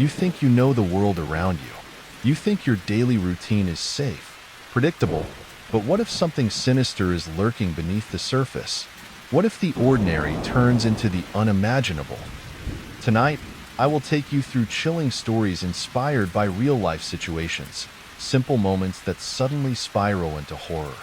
You think you know the world around you. You think your daily routine is safe, predictable, but what if something sinister is lurking beneath the surface? What if the ordinary turns into the unimaginable? Tonight, I will take you through chilling stories inspired by real-life situations, simple moments that suddenly spiral into horror.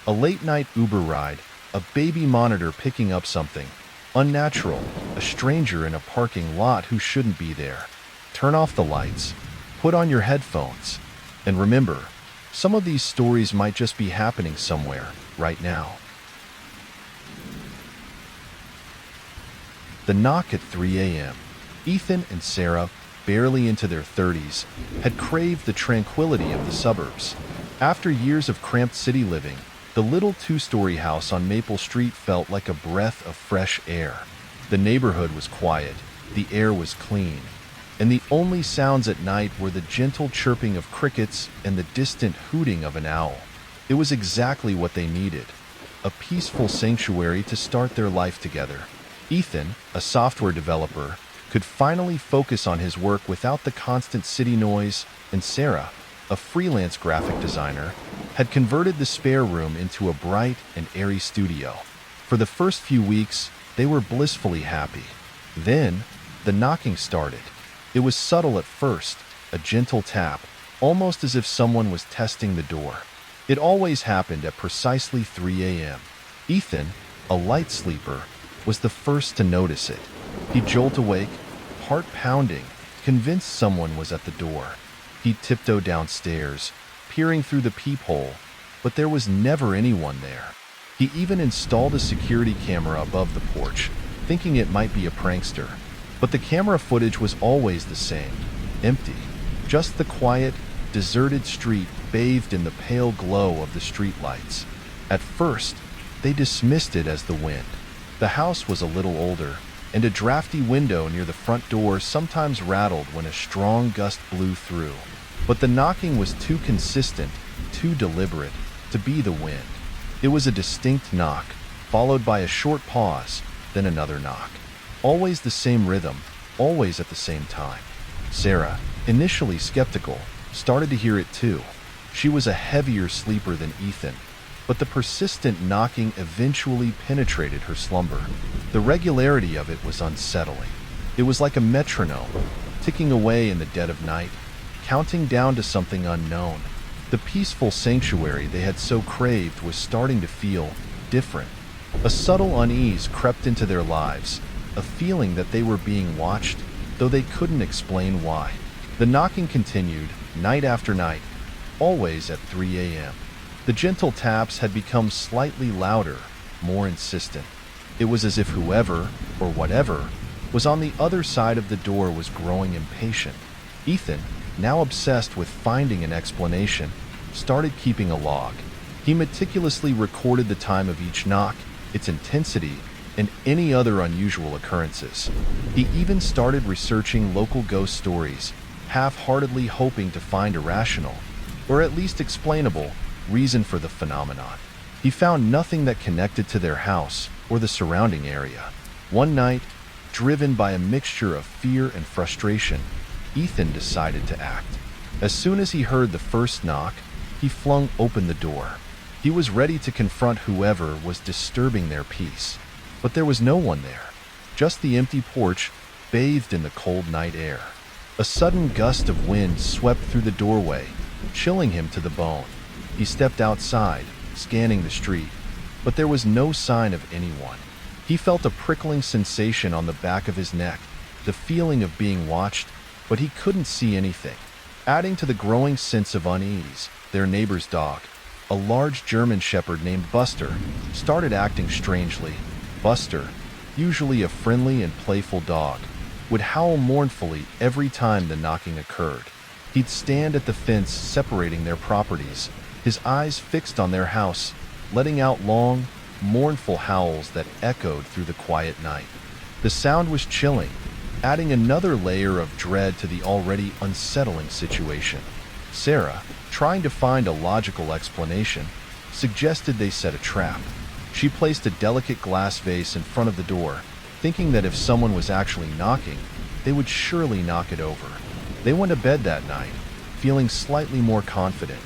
A late-night Uber ride, a baby monitor picking up something unnatural, a stranger in a parking lot who shouldn't be there. Turn off the lights, put on your headphones, and remember, some of these stories might just be happening somewhere, right now. The knock at 3 a.m. Ethan and Sarah, barely into their 30s, had craved the tranquility of the suburbs. After years of cramped city living, the little two-story house on Maple Street felt like a breath of fresh air. The neighborhood was quiet, the air was clean, and the only sounds at night were the gentle chirping of crickets and the distant hooting of an owl. It was exactly what they needed, a peaceful sanctuary to start their life together. Ethan, a software developer, could finally focus on his work without the constant city noise, and Sarah, a freelance graphic designer, had converted the spare room into a bright and airy studio. For the first few weeks, they were blissfully happy. Then, the knocking started. It was subtle at first, a gentle tap, almost as if someone was testing the door. It always happened at precisely 3 a.m. Ethan, a light sleeper, was the first to notice it. He jolted awake, heart pounding, convinced someone was at the door. He tiptoed downstairs, peering through the peephole, but there was never anyone there. He even installed a security camera above the porch, thinking it might be a prankster. But the camera footage was always the same, empty. Just the quiet, deserted street bathed in the pale glow of the streetlights. At first, they dismissed it as the wind. The house was a little older, and a drafty window near the front door sometimes rattled when a strong gust blew through. But the knocking was too consistent, too deliberate, to be the wind. It was a distinct knock, followed by a short pause, then another knock. Always the same rhythm, always at the same time. Sarah, initially skeptical, started to hear it too. She was a heavier sleeper than Ethan, but the persistent knocking eventually penetrated her slumber. The regularity of it was unsettling. It was like a metronome, ticking away in the dead of night, counting down to something unknown. The peaceful sanctuary they had so craved was starting to feel different. A subtle unease crept into their lives, a feeling that they were being watched, though they couldn't explain why. The knocking continued, night after night, always at 3 a.m. The gentle taps had become slightly louder, more insistent. It was as if whoever, or whatever, was on the other side of the door was growing impatient. Ethan, now obsessed with finding an explanation, started keeping a log. He meticulously recorded the time of each knock, its intensity, and any other unusual occurrences. He even started researching local ghost stories, half-heartedly hoping to find a rational, or at least explainable, reason for the phenomenon. He found nothing that connected to their house or the surrounding area. One night, driven by a mixture of fear and frustration, Ethan decided to act. As soon as he heard the first knock, he flung open the door. He was ready to confront whoever was disturbing their peace. But there was no one there, just the empty porch, bathed in the cold night air. A sudden gust of wind swept through the doorway, chilling him to the bone. He stepped outside, scanning the street, but there was no sign of anyone. He felt a prickling sensation on the back of his neck, the feeling of being watched, but he couldn't see anything. Adding to the growing sense of unease, their neighbor's dog, a large German shepherd named Buster, started acting strangely. Buster, usually a friendly and playful dog, would howl mournfully every time the knocking occurred. He'd stand at the fence separating their properties, his eyes fixed on their house, letting out long, mournful howls that echoed through the quiet night. The sound was chilling, adding another layer of dread to the already unsettling situation. Sarah, trying to find a logical explanation, suggested they set a trap. She placed a delicate glass vase in front of the door, thinking that if someone was actually knocking, they would surely knock it over. They went to bed that night, feeling slightly more confident.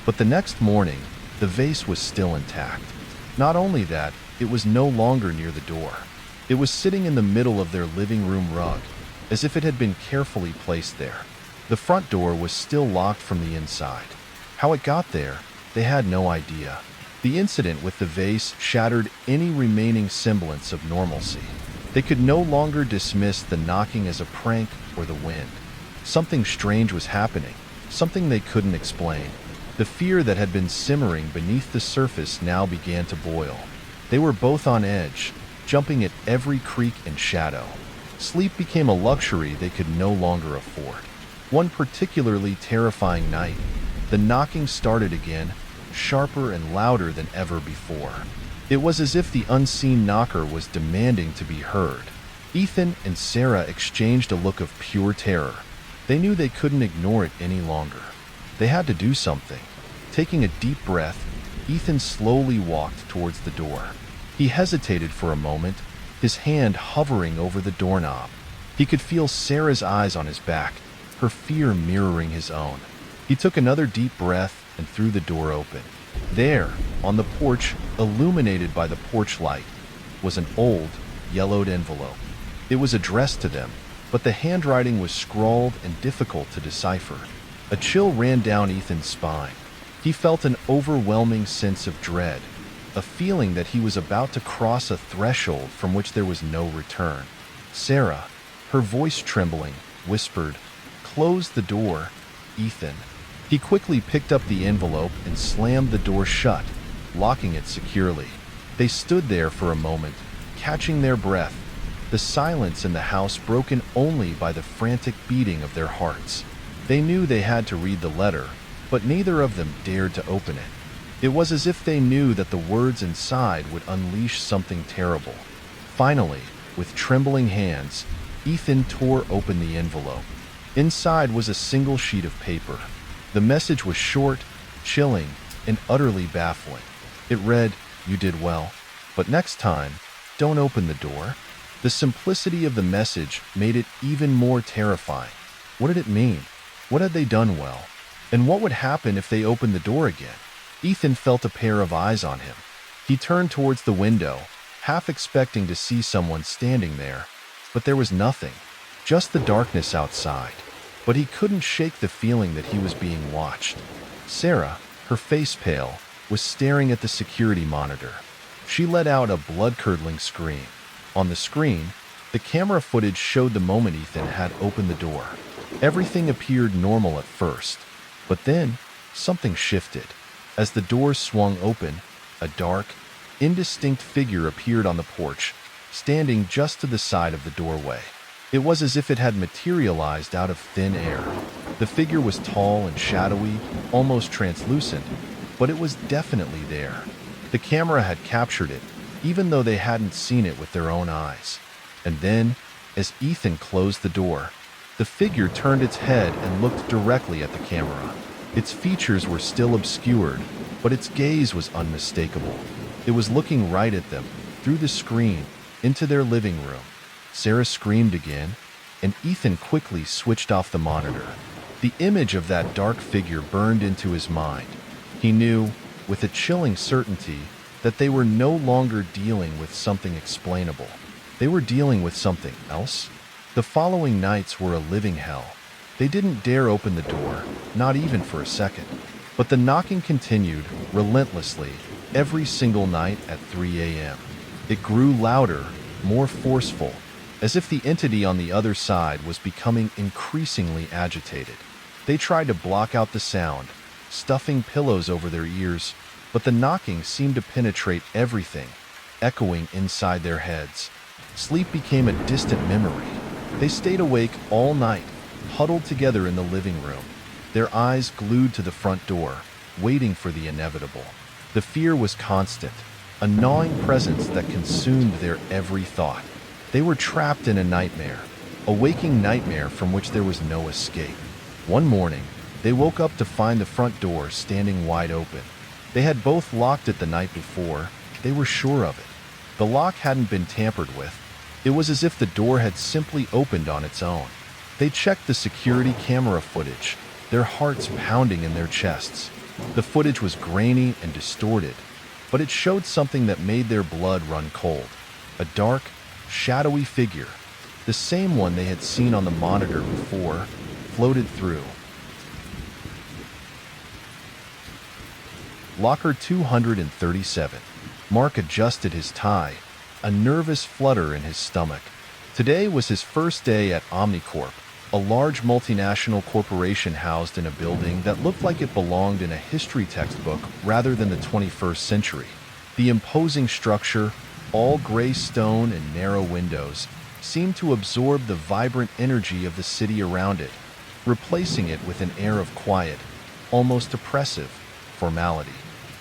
But the next morning, the vase was still intact. Not only that, it was no longer near the door. It was sitting in the middle of their living room rug, as if it had been carefully placed there. The front door was still locked from the inside. How it got there, they had no idea. The incident with the vase shattered any remaining semblance of normalcy. They could no longer dismiss the knocking as a prank or the wind. Something strange was happening, something they couldn't explain. The fear that had been simmering beneath the surface now began to boil. They were both on edge, jumping at every creak and shadow. Sleep became a luxury they could no longer afford. One particularly terrifying night, the knocking started again, sharper and louder than ever before. It was as if the unseen knocker was demanding to be heard. Ethan and Sarah exchanged a look of pure terror. They knew they couldn't ignore it any longer. They had to do something. Taking a deep breath, Ethan slowly walked towards the door. He hesitated for a moment, his hand hovering over the doorknob. He could feel Sarah's eyes on his back, her fear mirroring his own. He took another deep breath and threw the door open. There, on the porch, illuminated by the porch light, was an old, yellowed envelope. It was addressed to them, but the handwriting was scrawled and difficult to decipher. A chill ran down Ethan's spine. He felt an overwhelming sense of dread, a feeling that he was about to cross a threshold from which there was no return. Sarah, her voice trembling, whispered, "Close the door, Ethan." He quickly picked up the envelope and slammed the door shut, locking it securely. They stood there for a moment, catching their breath, the silence in the house broken only by the frantic beating of their hearts. They knew they had to read the letter, but neither of them dared to open it. It was as if they knew that the words inside would unleash something terrible. Finally, with trembling hands, Ethan tore open the envelope. Inside was a single sheet of paper. The message was short, chilling, and utterly baffling. It read, "You did well, but next time, don't open the door." The simplicity of the message made it even more terrifying. What did it mean? What had they done well? And what would happen if they opened the door again? Ethan felt a pair of eyes on him. He turned towards the window, half expecting to see someone standing there, but there was nothing, just the darkness outside. But he couldn't shake the feeling that he was being watched. Sarah, her face pale, was staring at the security monitor. She let out a blood-curdling scream. On the screen, the camera footage showed the moment Ethan had opened the door. Everything appeared normal at first, but then something shifted. As the door swung open, a dark, indistinct figure appeared on the porch, standing just to the side of the doorway. It was as if it had materialized out of thin air. The figure was tall and shadowy, almost translucent, but it was definitely there. The camera had captured it, even though they hadn't seen it with their own eyes. And then, as Ethan closed the door, the figure turned its head and looked directly at the camera. Its features were still obscured, but its gaze was unmistakable. It was looking right at them, through the screen, into their living room. Sarah screamed again, and Ethan quickly switched off the monitor. The image of that dark figure burned into his mind. He knew, with a chilling certainty, that they were no longer dealing with something explainable. They were dealing with something else. The following nights were a living hell. They didn't dare open the door, not even for a second. But the knocking continued, relentlessly, every single night at 3 a.m. It grew louder, more forceful, as if the entity on the other side was becoming increasingly agitated. They tried to block out the sound, stuffing pillows over their ears, but the knocking seemed to penetrate everything, echoing inside their heads. Sleep became a distant memory. They stayed awake all night, huddled together in the living room, their eyes glued to the front door, waiting for the inevitable. The fear was constant, a gnawing presence that consumed their every thought. They were trapped in a nightmare, a waking nightmare from which there was no escape. One morning, they woke up to find the front door standing wide open. They had both locked it the night before, they were sure of it. The lock hadn't been tampered with. It was as if the door had simply opened on its own. They checked the security camera footage, their hearts pounding in their chests. The footage was grainy and distorted, but it showed something that made their blood run cold. A dark, shadowy figure, the same one they had seen on the monitor before, floated through. Locker 237. Mark adjusted his tie, a nervous flutter in his stomach. Today was his first day at Omnicorp, a large multinational corporation housed in a building that looked like it belonged in a history textbook rather than the 21st century. The imposing structure, all gray stone and narrow windows, seemed to absorb the vibrant energy of the city around it, replacing it with an air of quiet, almost oppressive, formality.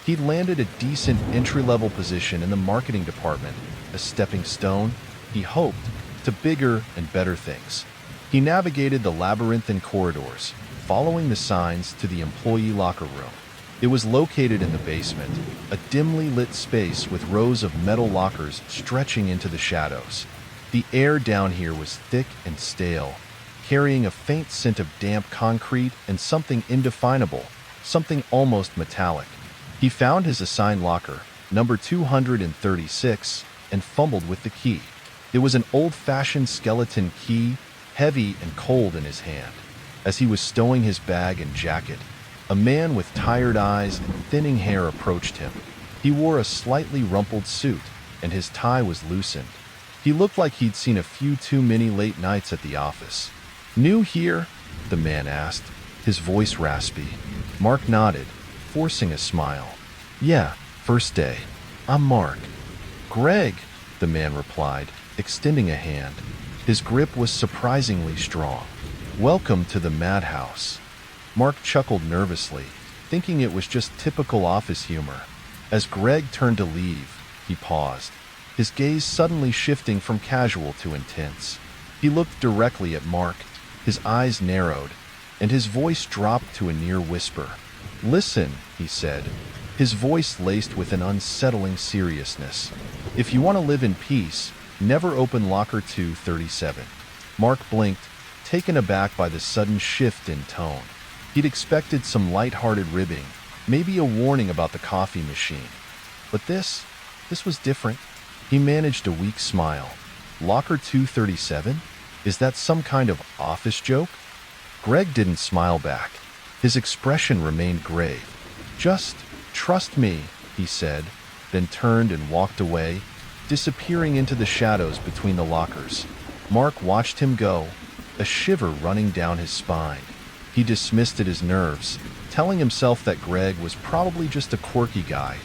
He'd landed a decent entry-level position in the marketing department, a stepping stone, he hoped, to bigger and better things. He navigated the labyrinthine corridors, following the signs to the employee locker room. It was located in the basement, a dimly lit space with rows of metal lockers stretching into the shadows. The air down here was thick and stale, carrying a faint scent of damp concrete and something indefinable, something almost metallic. He found his assigned locker, number 236, and fumbled with the key. It was an old-fashioned skeleton key, heavy and cold in his hand. As he was stowing his bag and jacket, a man with tired eyes and thinning hair approached him. He wore a slightly rumpled suit, and his tie was loosened. He looked like he'd seen a few too many late nights at the office. "New here?" the man asked, his voice raspy. Mark nodded, forcing a smile. "Yeah, first day. I'm Mark." "Greg," the man replied, extending a hand. His grip was surprisingly strong. "Welcome to the madhouse." Mark chuckled nervously, thinking it was just typical office humor. As Greg turned to leave, he paused, his gaze suddenly shifting from casual to intense. He looked directly at Mark, his eyes narrowed, and his voice dropped to a near whisper. "Listen," he said, his voice laced with an unsettling seriousness. "If you want to live in peace, never open locker 237. Mark blinked, taken aback by the sudden shift in tone. He'd expected some light-hearted ribbing, maybe a warning about the coffee machine. But this was different. He managed a weak smile. "Locker 237? Is that some kind of office joke?" Greg didn't smile back. His expression remained grave. "Just trust me," he said, then turned and walked away, disappearing into the shadows between the lockers. Mark watched him go, a shiver running down his spine. He dismissed it as nerves, telling himself that Greg was probably just a quirky guy,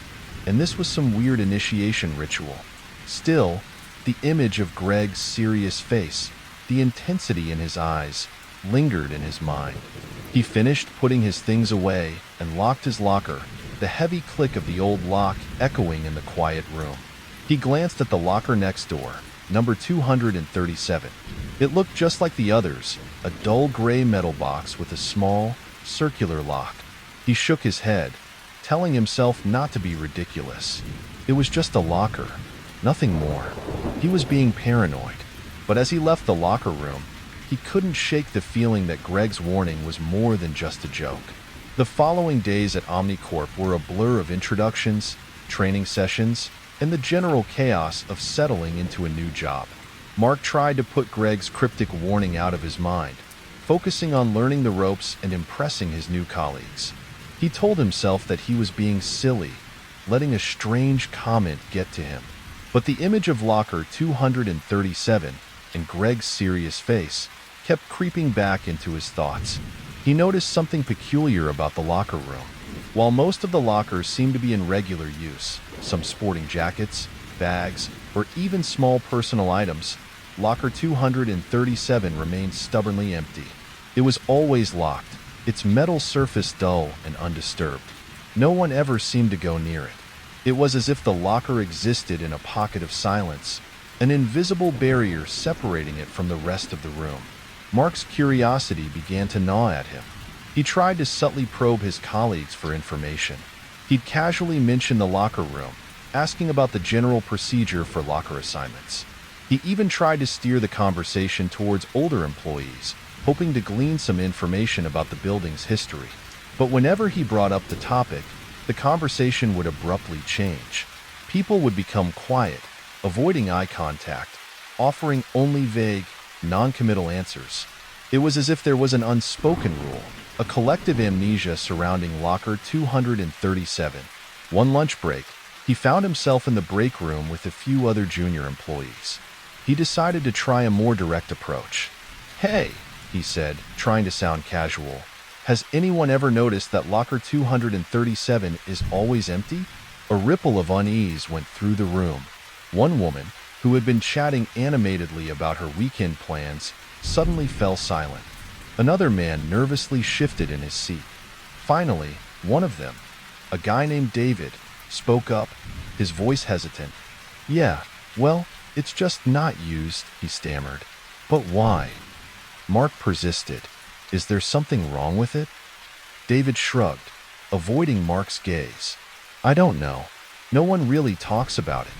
and this was some weird initiation ritual. Still, the image of Greg's serious face, the intensity in his eyes, lingered in his mind. He finished putting his things away and locked his locker, the heavy click of the old lock echoing in the quiet room. He glanced at the locker next door, number 237. It looked just like the others, a dull gray metal box with a small, circular lock. He shook his head, telling himself not to be ridiculous. It was just a locker, nothing more. He was being paranoid, but as he left the locker room, he couldn't shake the feeling that Greg's warning was more than just a joke. The following days at Omnicorp were a blur of introductions, training sessions, and the general chaos of settling into a new job. Mark tried to put Greg's cryptic warning out of his mind, focusing on learning the ropes and impressing his new colleagues. He told himself that he was being silly, letting a strange comment get to him. But the image of locker 237 and Greg's serious face kept creeping back into his thoughts. He noticed something peculiar about the locker room. While most of the lockers seemed to be in regular use, some sporting jackets, bags, or even small personal items, locker 237 remained stubbornly empty. It was always locked, its metal surface dull and undisturbed. No one ever seemed to go near it. It was as if the locker existed in a pocket of silence, an invisible barrier separating it from the rest of the room. Mark's curiosity began to gnaw at him. He tried to subtly probe his colleagues for information. He'd casually mention the locker room, asking about the general procedure for locker assignments. He He even tried to steer the conversation towards older employees, hoping to glean some information about the building's history. But whenever he brought up the topic, the conversation would abruptly change. People would become quiet, avoiding eye contact, offering only vague, non-committal answers. It was as if there was an unspoken rule, a collective amnesia surrounding locker 237. One lunch break, he found himself in the break room with a few other junior employees. He decided to try a more direct approach. "Hey," he said, trying to sound casual, "has anyone ever noticed that locker 237 is always empty?" A ripple of unease went through the room. One woman, who had been chatting animatedly about her weekend plans, suddenly fell silent. Another man nervously shifted in his seat. Finally, one of them, a guy named David, spoke up, his voice hesitant. "Yeah, well, it's just not used," he stammered. "But why?" Mark persisted. "Is there something wrong with it?" David shrugged, avoiding Mark's gaze. "I don't know. No one really talks about it."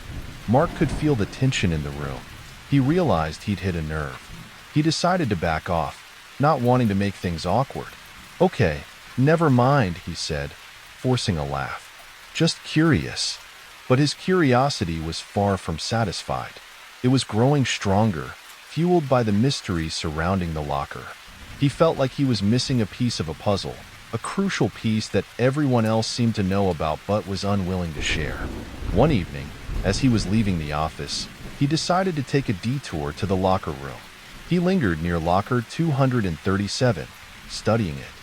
Mark could feel the tension in the room. He realized he'd hit a nerve. He decided to back off, not wanting to make things awkward. "Okay, never mind," he said, forcing a laugh. "Just curious." But his curiosity was far from satisfied. It was growing stronger, fueled by the mystery surrounding the locker. He felt like he was missing a piece of a puzzle, a crucial piece that everyone else seemed to know about but was unwilling to share. One evening, as he was leaving the office, he decided to take a detour to the locker room. He lingered near locker 237, studying it.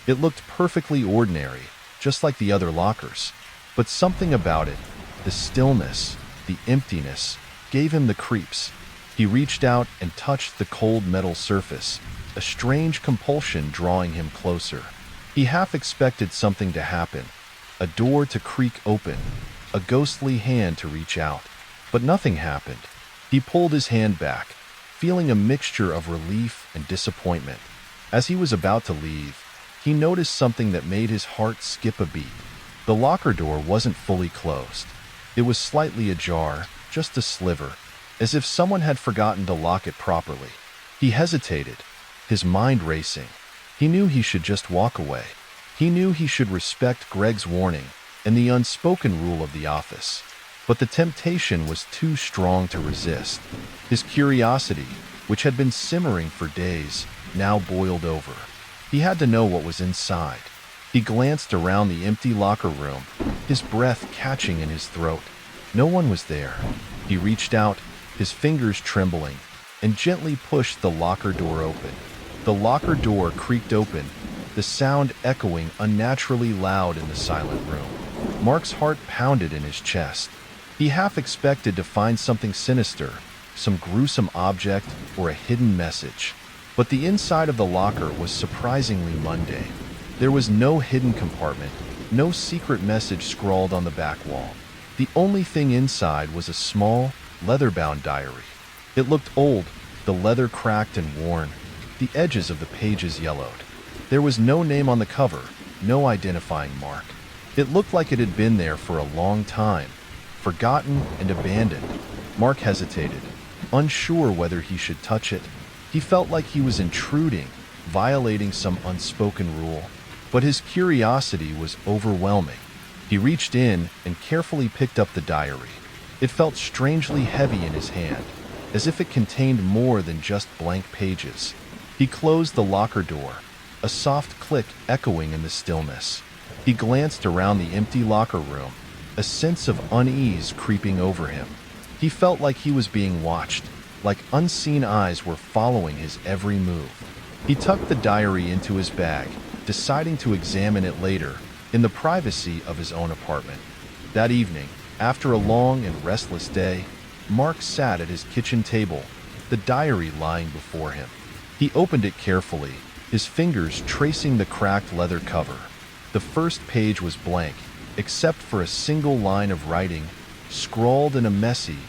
It looked perfectly ordinary, just like the other lockers. But something about it, the stillness, the emptiness, gave him the creeps. He reached out and touched the cold metal surface, a strange compulsion drawing him closer. He half expected something to happen, a door to creak open, a ghostly hand to reach out. But nothing happened. He pulled his hand back, feeling a mixture of relief and disappointment. As he was about to leave, he noticed something that made his heart skip a beat. The locker door wasn't fully closed. It was slightly ajar, just a sliver, as if someone had forgotten to lock it properly. He hesitated, his mind racing. He knew he should just walk away. He knew he should respect Greg's warning and the unspoken rule of the office. But the temptation was too strong to resist. His curiosity, which had been simmering for days, now boiled over. He had to know what was inside. He glanced around the empty locker room, his breath catching in his throat. No one was there. He reached out, his fingers trembling, and gently pushed the locker door open. The locker door creaked open, the sound echoing unnaturally loud in the silent room. Mark's heart pounded in his chest. He half expected to find something sinister, some gruesome object or a hidden message. But the inside of the locker was surprisingly mundane. There was no hidden compartment, no secret message scrawled on the back wall. The only thing inside was a small, leather-bound diary. It looked old, the leather cracked and worn, the edges of the pages yellowed. There was no name on the cover, no identifying mark. It looked like it had been there for a long time, forgotten and abandoned. Mark hesitated, unsure whether he should touch it. He felt like he was intruding, violating some unspoken rule. But his curiosity was overwhelming. He reached in and carefully picked up the diary. It felt strangely heavy in his hand, as if it contained more than just blank pages. He closed the locker door, a soft click echoing in the stillness. He glanced around the empty locker room, a sense of unease creeping over him. He felt like he was being watched, like unseen eyes were following his every move. He tucked the diary into his bag, deciding to examine it later, in the privacy of his own apartment. That evening, after a long and restless day, Mark sat at his kitchen table, the diary lying before him. He opened it carefully, his fingers tracing the cracked leather cover. The first page was blank, except for a single line of writing, scrawled in a messy,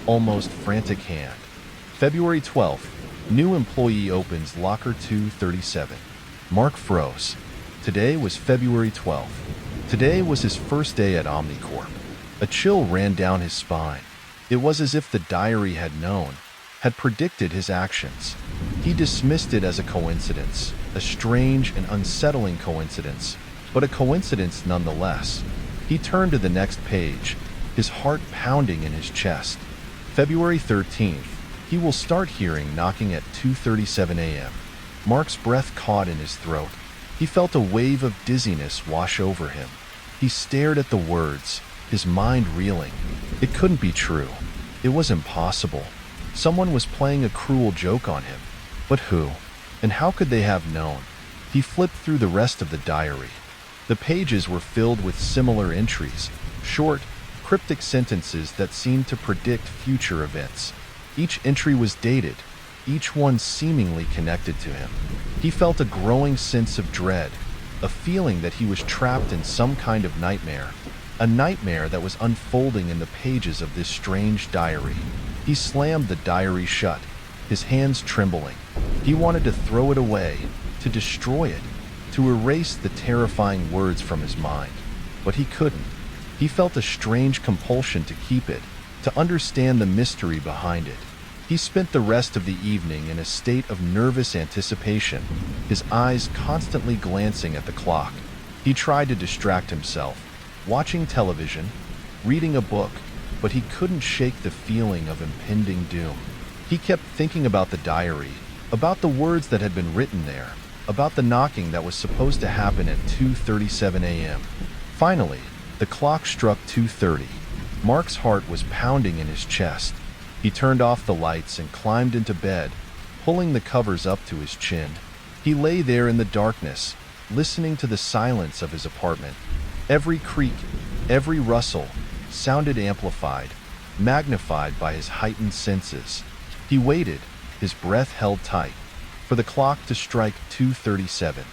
almost frantic hand. February 12th, new employee opens locker 237. Mark froze. Today was February 12th. Today was his first day at Omnicorp. A chill ran down his spine. It was as if the diary had known, had predicted his actions. He dismissed it as a coincidence, a strange and unsettling coincidence, but a coincidence nonetheless. He turned to the next page, his heart pounding in his chest. February 13th. He will start hearing knocking at 2:37 a.m. Mark's breath caught in his throat. He felt a wave of dizziness wash over him. He stared at the words, his mind reeling. It couldn't be true. It was impossible. Someone was playing a cruel joke on him. But who? And how could they have known? He flipped through the rest of the diary. The pages were filled with similar entries, short, cryptic sentences that seemed to predict future events. Each entry was dated, each one seemingly connected to him. He felt a growing sense of dread, a feeling that he was trapped in some kind of nightmare, a nightmare that was unfolding in the pages of this strange diary. He slammed the diary shut, his hands trembling. He wanted to throw it away, to destroy it, to erase the terrifying words from his mind. But he couldn't. He felt a strange compulsion to keep it, to understand the mystery behind it. He spent the rest of the evening in a state of nervous anticipation, his eyes constantly glancing at the clock. He tried to distract himself, watching television, reading a book, but he couldn't shake the feeling of impending doom. He kept thinking about the diary, about the words that had been written there, about the knocking that was supposed to happen at 2:37 a.m. Finally, the clock struck 2:30. Mark's heart was pounding in his chest. He turned off the lights and climbed into bed, pulling the covers up to his chin. He lay there in the darkness, listening to the silence of his apartment. Every creak, every rustle, sounded amplified, magnified by his heightened senses. He waited, his breath held tight, for the clock to strike 2:37.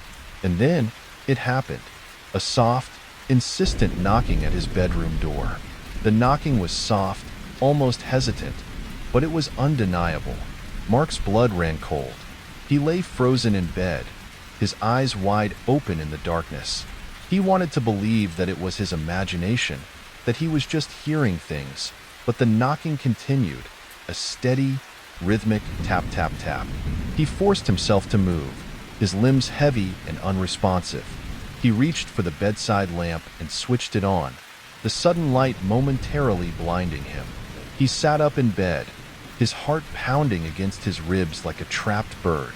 And then it happened. A soft, insistent knocking at his bedroom door. The knocking was soft, almost hesitant, but it was undeniable. Mark's blood ran cold. He lay frozen in bed, his eyes wide open in the darkness. He wanted to believe that it was his imagination, that he was just hearing things, but the knocking continued, a steady, rhythmic tap, tap, tap. He forced himself to move, his limbs heavy and unresponsive. He reached for the bedside lamp and switched it on, the sudden light momentarily blinding him. He sat up in bed, his heart pounding against his ribs like a trapped bird.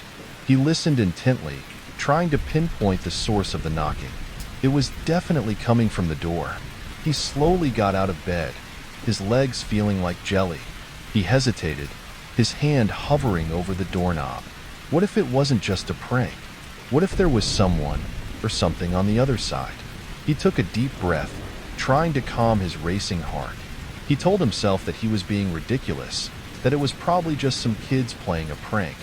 He listened intently, trying to pinpoint the source of the knocking. It was definitely coming from the door. He slowly got out of bed, his legs feeling like jelly. He hesitated, his hand hovering over the doorknob. What if it wasn't just a prank? What if there was someone or something on the other side? He took a deep breath, trying to calm his racing heart. He told himself that he was being ridiculous, that it was probably just some kids playing a prank,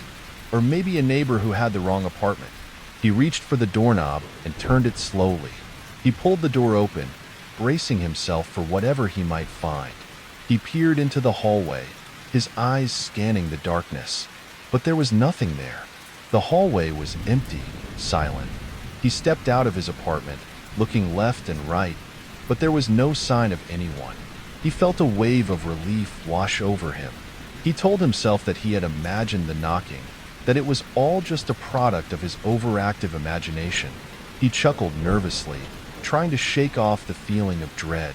or maybe a neighbor who had the wrong apartment. He reached for the doorknob and turned it slowly. He pulled the door open, bracing himself for whatever he might find. He peered into the hallway, his eyes scanning the darkness. But there was nothing there. The hallway was empty, silent. He stepped out of his apartment, looking left and right, but there was no sign of anyone. He felt a wave of relief wash over him. He told himself that he had imagined the knocking, that it was all just a product of his overactive imagination. He chuckled nervously, trying to shake off the feeling of dread.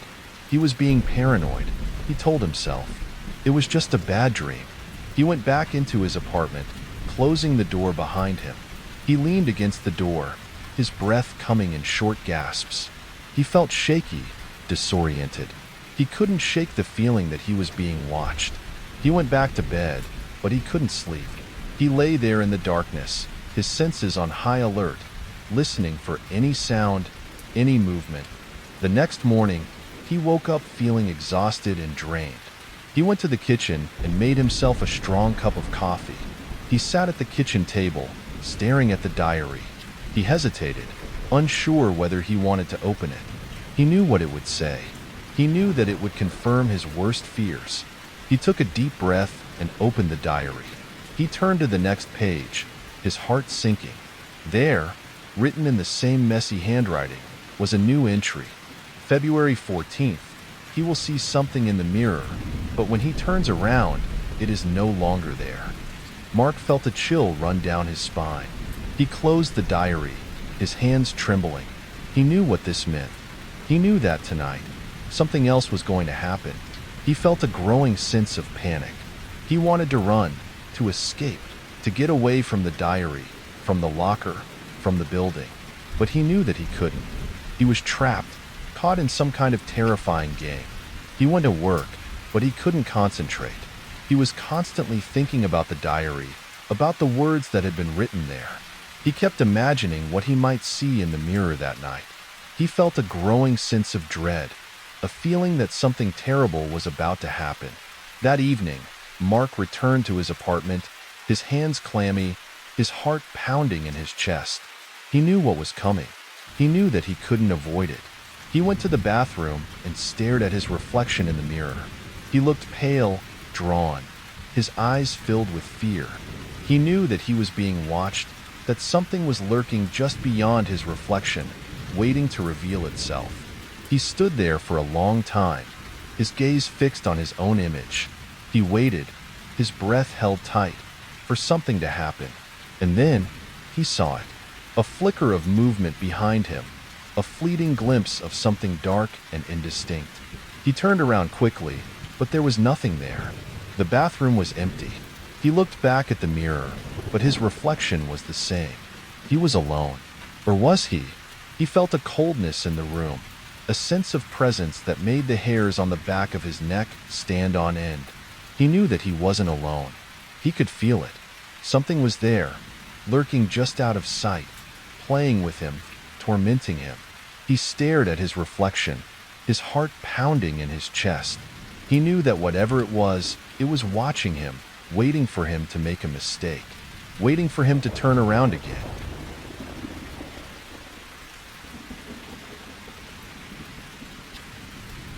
He was being paranoid, he told himself. It was just a bad dream. He went back into his apartment, closing the door behind him. He leaned against the door, his breath coming in short gasps. He felt shaky, disoriented. He couldn't shake the feeling that he was being watched. He went back to bed, but he couldn't sleep. He lay there in the darkness, his senses on high alert, listening for any sound, any movement. The next morning, he woke up feeling exhausted and drained. He went to the kitchen and made himself a strong cup of coffee. He sat at the kitchen table, staring at the diary. He hesitated, unsure whether he wanted to open it. He knew what it would say. He knew that it would confirm his worst fears. He took a deep breath and opened the diary. He turned to the next page, his heart sinking. There, written in the same messy handwriting, was a new entry. February 14th. He will see something in the mirror, but when he turns around, it is no longer there. Mark felt a chill run down his spine. He closed the diary, his hands trembling. He knew what this meant. He knew that tonight, something else was going to happen. He felt a growing sense of panic. He wanted to run, to escape, to get away from the diary, from the locker, from the building. But he knew that he couldn't. He was trapped, caught in some kind of terrifying game. He went to work, but he couldn't concentrate. He was constantly thinking about the diary, about the words that had been written there. He kept imagining what he might see in the mirror that night. He felt a growing sense of dread, a feeling that something terrible was about to happen. That evening, Mark returned to his apartment, his hands clammy, his heart pounding in his chest. He knew what was coming. He knew that he couldn't avoid it. He went to the bathroom and stared at his reflection in the mirror. He looked pale, drawn, his eyes filled with fear. He knew that he was being watched, that something was lurking just beyond his reflection, waiting to reveal itself. He stood there for a long time, his gaze fixed on his own image. He waited, his breath held tight, for something to happen. And then, he saw it. A flicker of movement behind him, a fleeting glimpse of something dark and indistinct. He turned around quickly, but there was nothing there. The bathroom was empty. He looked back at the mirror, but his reflection was the same. He was alone. Or was he? He felt a coldness in the room, a sense of presence that made the hairs on the back of his neck stand on end. He knew that he wasn't alone. He could feel it. Something was there, lurking just out of sight, playing with him, tormenting him. He stared at his reflection, his heart pounding in his chest. He knew that whatever it was watching him, waiting for him to make a mistake, waiting for him to turn around again.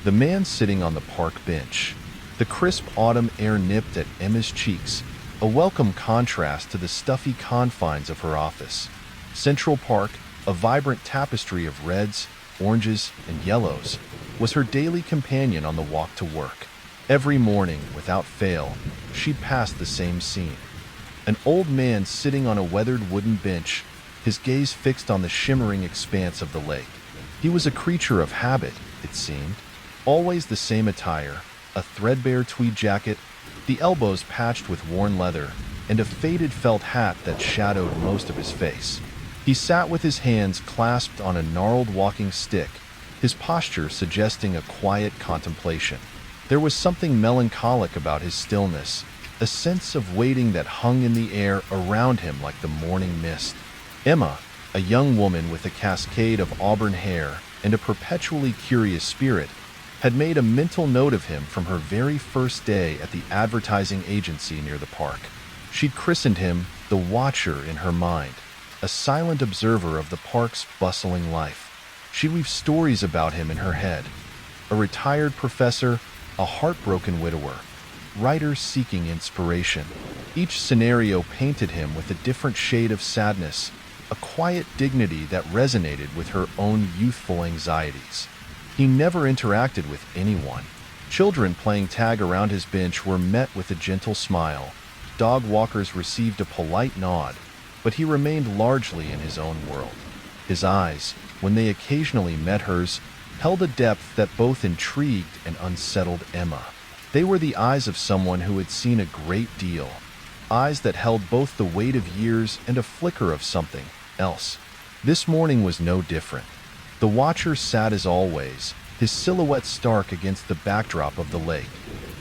The man sitting on the park bench. The crisp autumn air nipped at Emma's cheeks, a welcome contrast to the stuffy confines of her office. Central Park, a vibrant tapestry of reds, oranges, and yellows, was her daily companion on the walk to work. Every morning, without fail, she passed the same scene. An old man sitting on a weathered wooden bench, his gaze fixed on the shimmering expanse of the lake. He was a creature of habit, it seemed. Always the same attire, a threadbare tweed jacket, the elbows patched with worn leather, and a faded felt hat that shadowed most of his face. He sat with his hands clasped on a gnarled walking stick, his posture suggesting a quiet contemplation. There was something melancholic about his stillness, a sense of waiting that hung in the air around him like the morning mist. Emma, a young woman with a cascade of auburn hair and a perpetually curious spirit, had made a mental note of him from her very first day at the advertising agency near the park. She'd christened him the Watcher in her mind, a silent observer of the park's bustling life. She weaved stories about him in her head. A retired professor, a heartbroken widower, writers seeking inspiration. Each scenario painted him with a different shade of sadness, a quiet dignity that resonated with her own youthful anxieties. He never interacted with anyone. Children playing tag around his bench were met with a gentle smile. Dog walkers received a polite nod, but he remained largely in his own world. His eyes, when they occasionally met hers, held a depth that both intrigued and unsettled Emma. They were the eyes of someone who had seen a great deal, eyes that held both the weight of years and a flicker of something else. This morning was no different. The Watcher sat as always, his silhouette stark against the backdrop of the lake.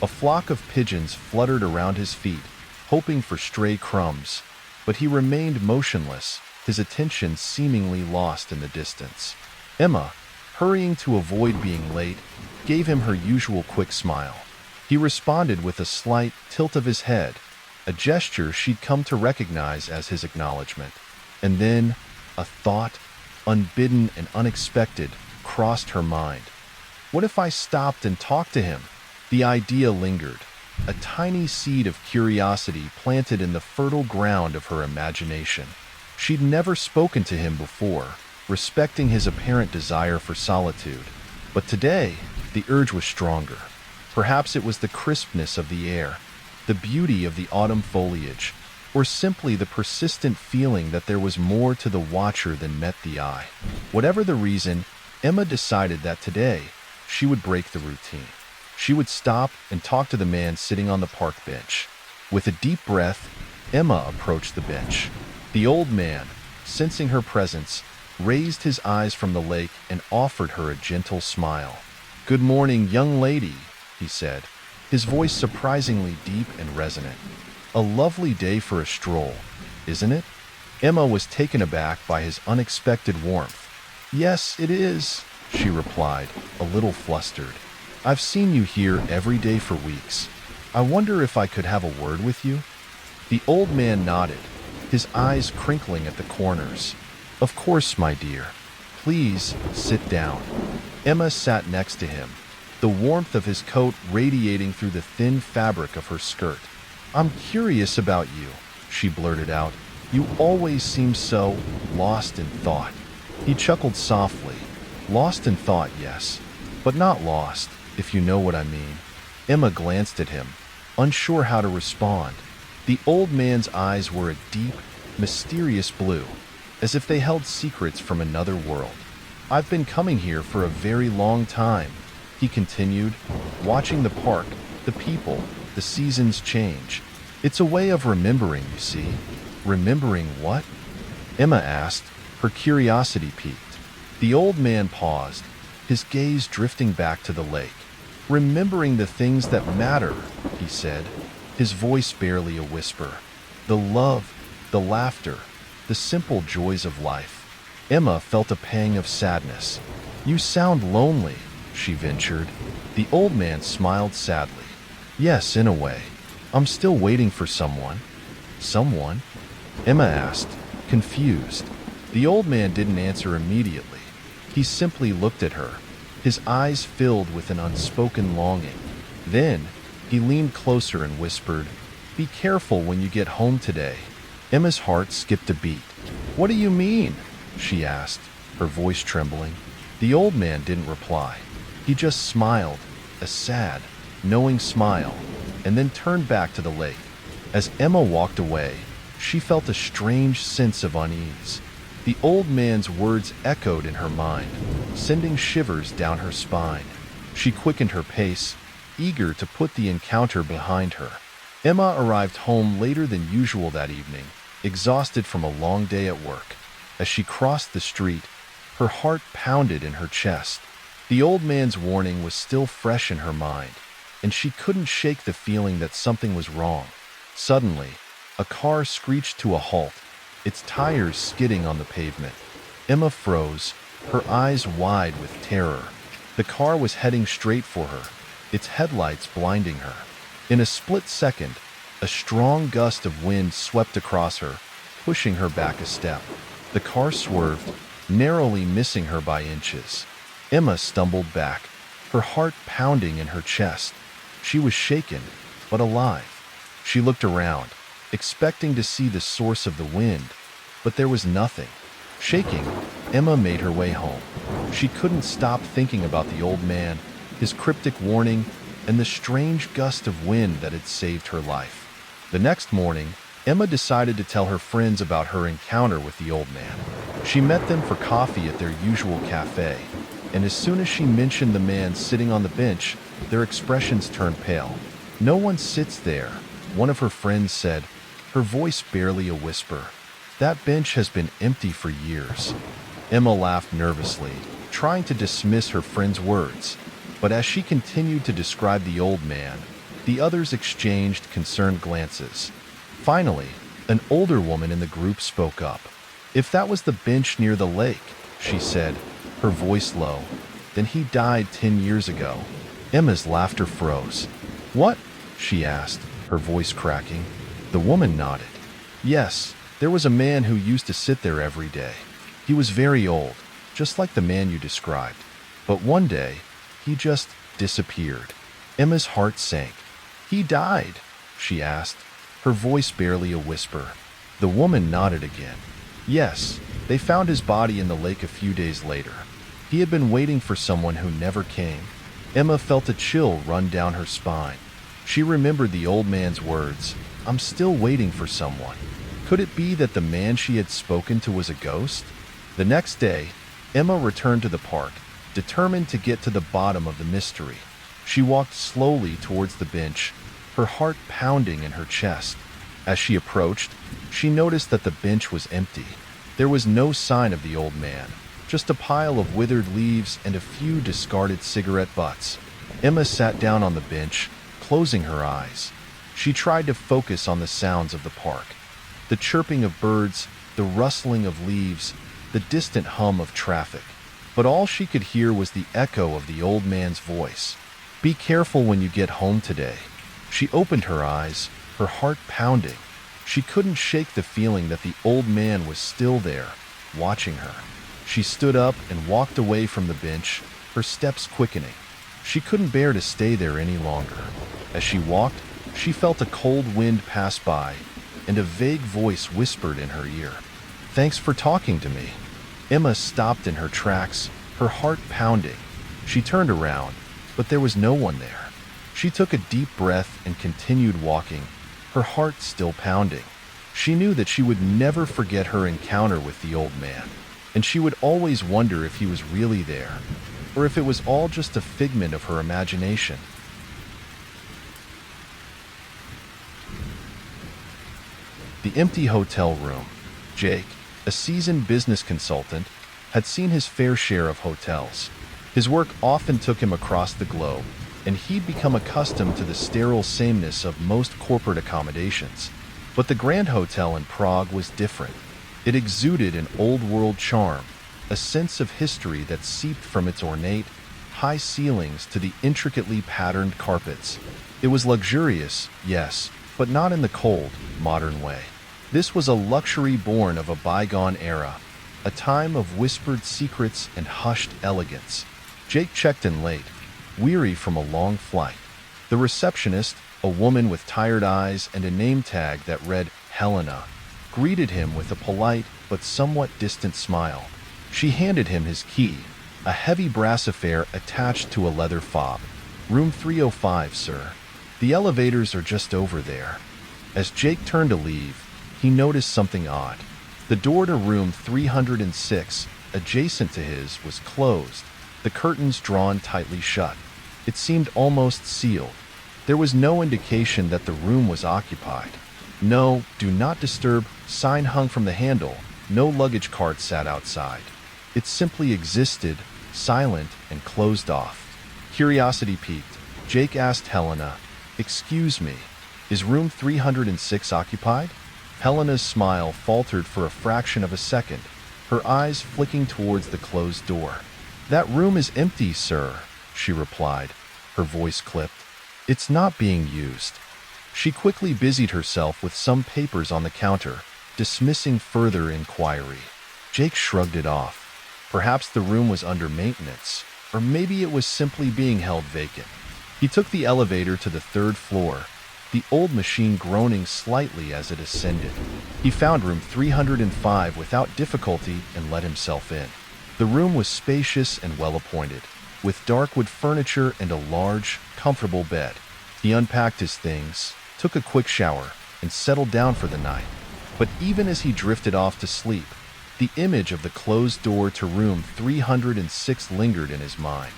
A flock of pigeons fluttered around his feet, hoping for stray crumbs, but he remained motionless, his attention seemingly lost in the distance. Emma, hurrying to avoid being late, gave him her usual quick smile. He responded with a slight tilt of his head, a gesture she'd come to recognize as his acknowledgement. And then, a thought, unbidden and unexpected, crossed her mind. What if I stopped and talked to him? The idea lingered, a tiny seed of curiosity planted in the fertile ground of her imagination. She'd never spoken to him before, respecting his apparent desire for solitude. But today, the urge was stronger. Perhaps it was the crispness of the air, the beauty of the autumn foliage, or simply the persistent feeling that there was more to the watcher than met the eye. Whatever the reason, Emma decided that today she would break the routine. She would stop and talk to the man sitting on the park bench. With a deep breath, Emma approached the bench. The old man, sensing her presence, raised his eyes from the lake and offered her a gentle smile. "Good morning, young lady," he said, his voice surprisingly deep and resonant. "A lovely day for a stroll, isn't it?" Emma was taken aback by his unexpected warmth. "Yes, it is," she replied, a little flustered. "I've seen you here every day for weeks. I wonder if I could have a word with you?" The old man nodded, his eyes crinkling at the corners. "Of course, my dear. Please sit down." Emma sat next to him, the warmth of his coat radiating through the thin fabric of her skirt. "I'm curious about you," she blurted out. "You always seem so lost in thought." He chuckled softly. "Lost in thought, yes, but not lost, if you know what I mean." Emma glanced at him, unsure how to respond. The old man's eyes were a deep, mysterious blue, as if they held secrets from another world. "I've been coming here for a very long time," he continued, "watching the park, the people, the seasons change. It's a way of remembering, you see." "Remembering what?" Emma asked, her curiosity piqued. The old man paused, his gaze drifting back to the lake. "Remembering the things that matter," he said, his voice barely a whisper. "The love, the laughter, the simple joys of life." Emma felt a pang of sadness. "You sound lonely," she ventured. The old man smiled sadly. "Yes, in a way. I'm still waiting for someone." "Someone?" Emma asked, confused. The old man didn't answer immediately. He simply looked at her, his eyes filled with an unspoken longing. Then, he leaned closer and whispered, "Be careful when you get home today." Emma's heart skipped a beat. "What do you mean?" she asked, her voice trembling. The old man didn't reply. He just smiled, a sad, knowing smile, and then turned back to the lake. As Emma walked away, she felt a strange sense of unease. The old man's words echoed in her mind, sending shivers down her spine. She quickened her pace, eager to put the encounter behind her. Emma arrived home later than usual that evening, exhausted from a long day at work. As she crossed the street, her heart pounded in her chest. The old man's warning was still fresh in her mind, and she couldn't shake the feeling that something was wrong. Suddenly, a car screeched to a halt, its tires skidding on the pavement. Emma froze, her eyes wide with terror. The car was heading straight for her, its headlights blinding her. In a split second, a strong gust of wind swept across her, pushing her back a step. The car swerved, narrowly missing her by inches. Emma stumbled back, her heart pounding in her chest. She was shaken, but alive. She looked around, expecting to see the source of the wind, but there was nothing. Shaking, Emma made her way home. She couldn't stop thinking about the old man, his cryptic warning, and the strange gust of wind that had saved her life. The next morning, Emma decided to tell her friends about her encounter with the old man. She met them for coffee at their usual cafe, and as soon as she mentioned the man sitting on the bench, their expressions turned pale. "No one sits there," one of her friends said, her voice barely a whisper. "That bench has been empty for years." Emma laughed nervously, trying to dismiss her friend's words. But as she continued to describe the old man, the others exchanged concerned glances. Finally, an older woman in the group spoke up. "If that was the bench near the lake," she said, her voice low, "then he died 10 years ago." Emma's laughter froze. "What?" she asked, her voice cracking. The woman nodded. "Yes, there was a man who used to sit there every day. He was very old, just like the man you described. But one day, he just disappeared." Emma's heart sank. "He died?" she asked, her voice barely a whisper. The woman nodded again. "Yes, they found his body in the lake a few days later. He had been waiting for someone who never came." Emma felt a chill run down her spine. She remembered the old man's words, "I'm still waiting for someone." Could it be that the man she had spoken to was a ghost? The next day, Emma returned to the park, determined to get to the bottom of the mystery. She walked slowly towards the bench, her heart pounding in her chest. As she approached, she noticed that the bench was empty. There was no sign of the old man, just a pile of withered leaves and a few discarded cigarette butts. Emma sat down on the bench, closing her eyes. She tried to focus on the sounds of the park. The chirping of birds, the rustling of leaves, the distant hum of traffic. But all she could hear was the echo of the old man's voice. "Be careful when you get home today." She opened her eyes, her heart pounding. She couldn't shake the feeling that the old man was still there, watching her. She stood up and walked away from the bench, her steps quickening. She couldn't bear to stay there any longer. As she walked, she felt a cold wind pass by, and a vague voice whispered in her ear, "Thanks for talking to me." Emma stopped in her tracks, her heart pounding. She turned around, but there was no one there. She took a deep breath and continued walking, her heart still pounding. She knew that she would never forget her encounter with the old man, and she would always wonder if he was really there, or if it was all just a figment of her imagination. The empty hotel room. Jake, a seasoned business consultant, had seen his fair share of hotels. His work often took him across the globe, and he'd become accustomed to the sterile sameness of most corporate accommodations. But the Grand Hotel in Prague was different. It exuded an old-world charm, a sense of history that seeped from its ornate, high ceilings to the intricately patterned carpets. It was luxurious, yes, but not in the cold, modern way. This was a luxury born of a bygone era, a time of whispered secrets and hushed elegance. Jake checked in late, weary from a long flight. The receptionist, a woman with tired eyes and a name tag that read Helena, greeted him with a polite but somewhat distant smile. She handed him his key, a heavy brass affair attached to a leather fob. "Room 305, sir. The elevators are just over there." As Jake turned to leave, he noticed something odd. The door to room 306, adjacent to his, was closed, the curtains drawn tightly shut. It seemed almost sealed. There was no indication that the room was occupied. No "Do Not Disturb" sign hung from the handle, no luggage cart sat outside. It simply existed, silent and closed off. Curiosity piqued, Jake asked Helena, "Excuse me, is room 306 occupied?" Helena's smile faltered for a fraction of a second, her eyes flicking towards the closed door. "That room is empty, sir," she replied, her voice clipped. "It's not being used." She quickly busied herself with some papers on the counter, dismissing further inquiry. Jake shrugged it off. Perhaps the room was under maintenance, or maybe it was simply being held vacant. He took the elevator to the third floor, the old machine groaning slightly as it ascended. He found room 305 without difficulty and let himself in. The room was spacious and well-appointed, with dark wood furniture and a large, comfortable bed. He unpacked his things, took a quick shower, and settled down for the night. But even as he drifted off to sleep, the image of the closed door to room 306 lingered in his mind.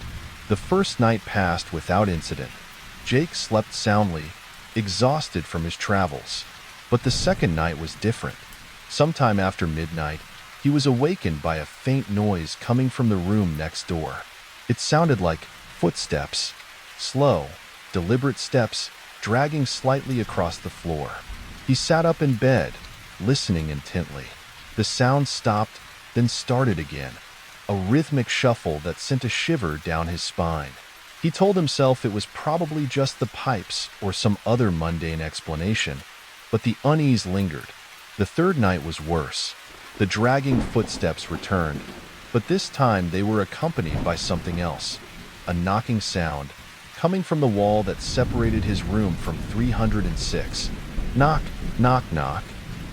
The first night passed without incident. Jake slept soundly, exhausted from his travels. But the second night was different. Sometime after midnight, he was awakened by a faint noise coming from the room next door. It sounded like footsteps, slow, deliberate steps, dragging slightly across the floor. He sat up in bed, listening intently. The sound stopped, then started again, a rhythmic shuffle that sent a shiver down his spine. He told himself it was probably just the pipes or some other mundane explanation, but the unease lingered. The third night was worse. The dragging footsteps returned, but this time they were accompanied by something else, a knocking sound, coming from the wall that separated his room from 306. Knock, knock, knock.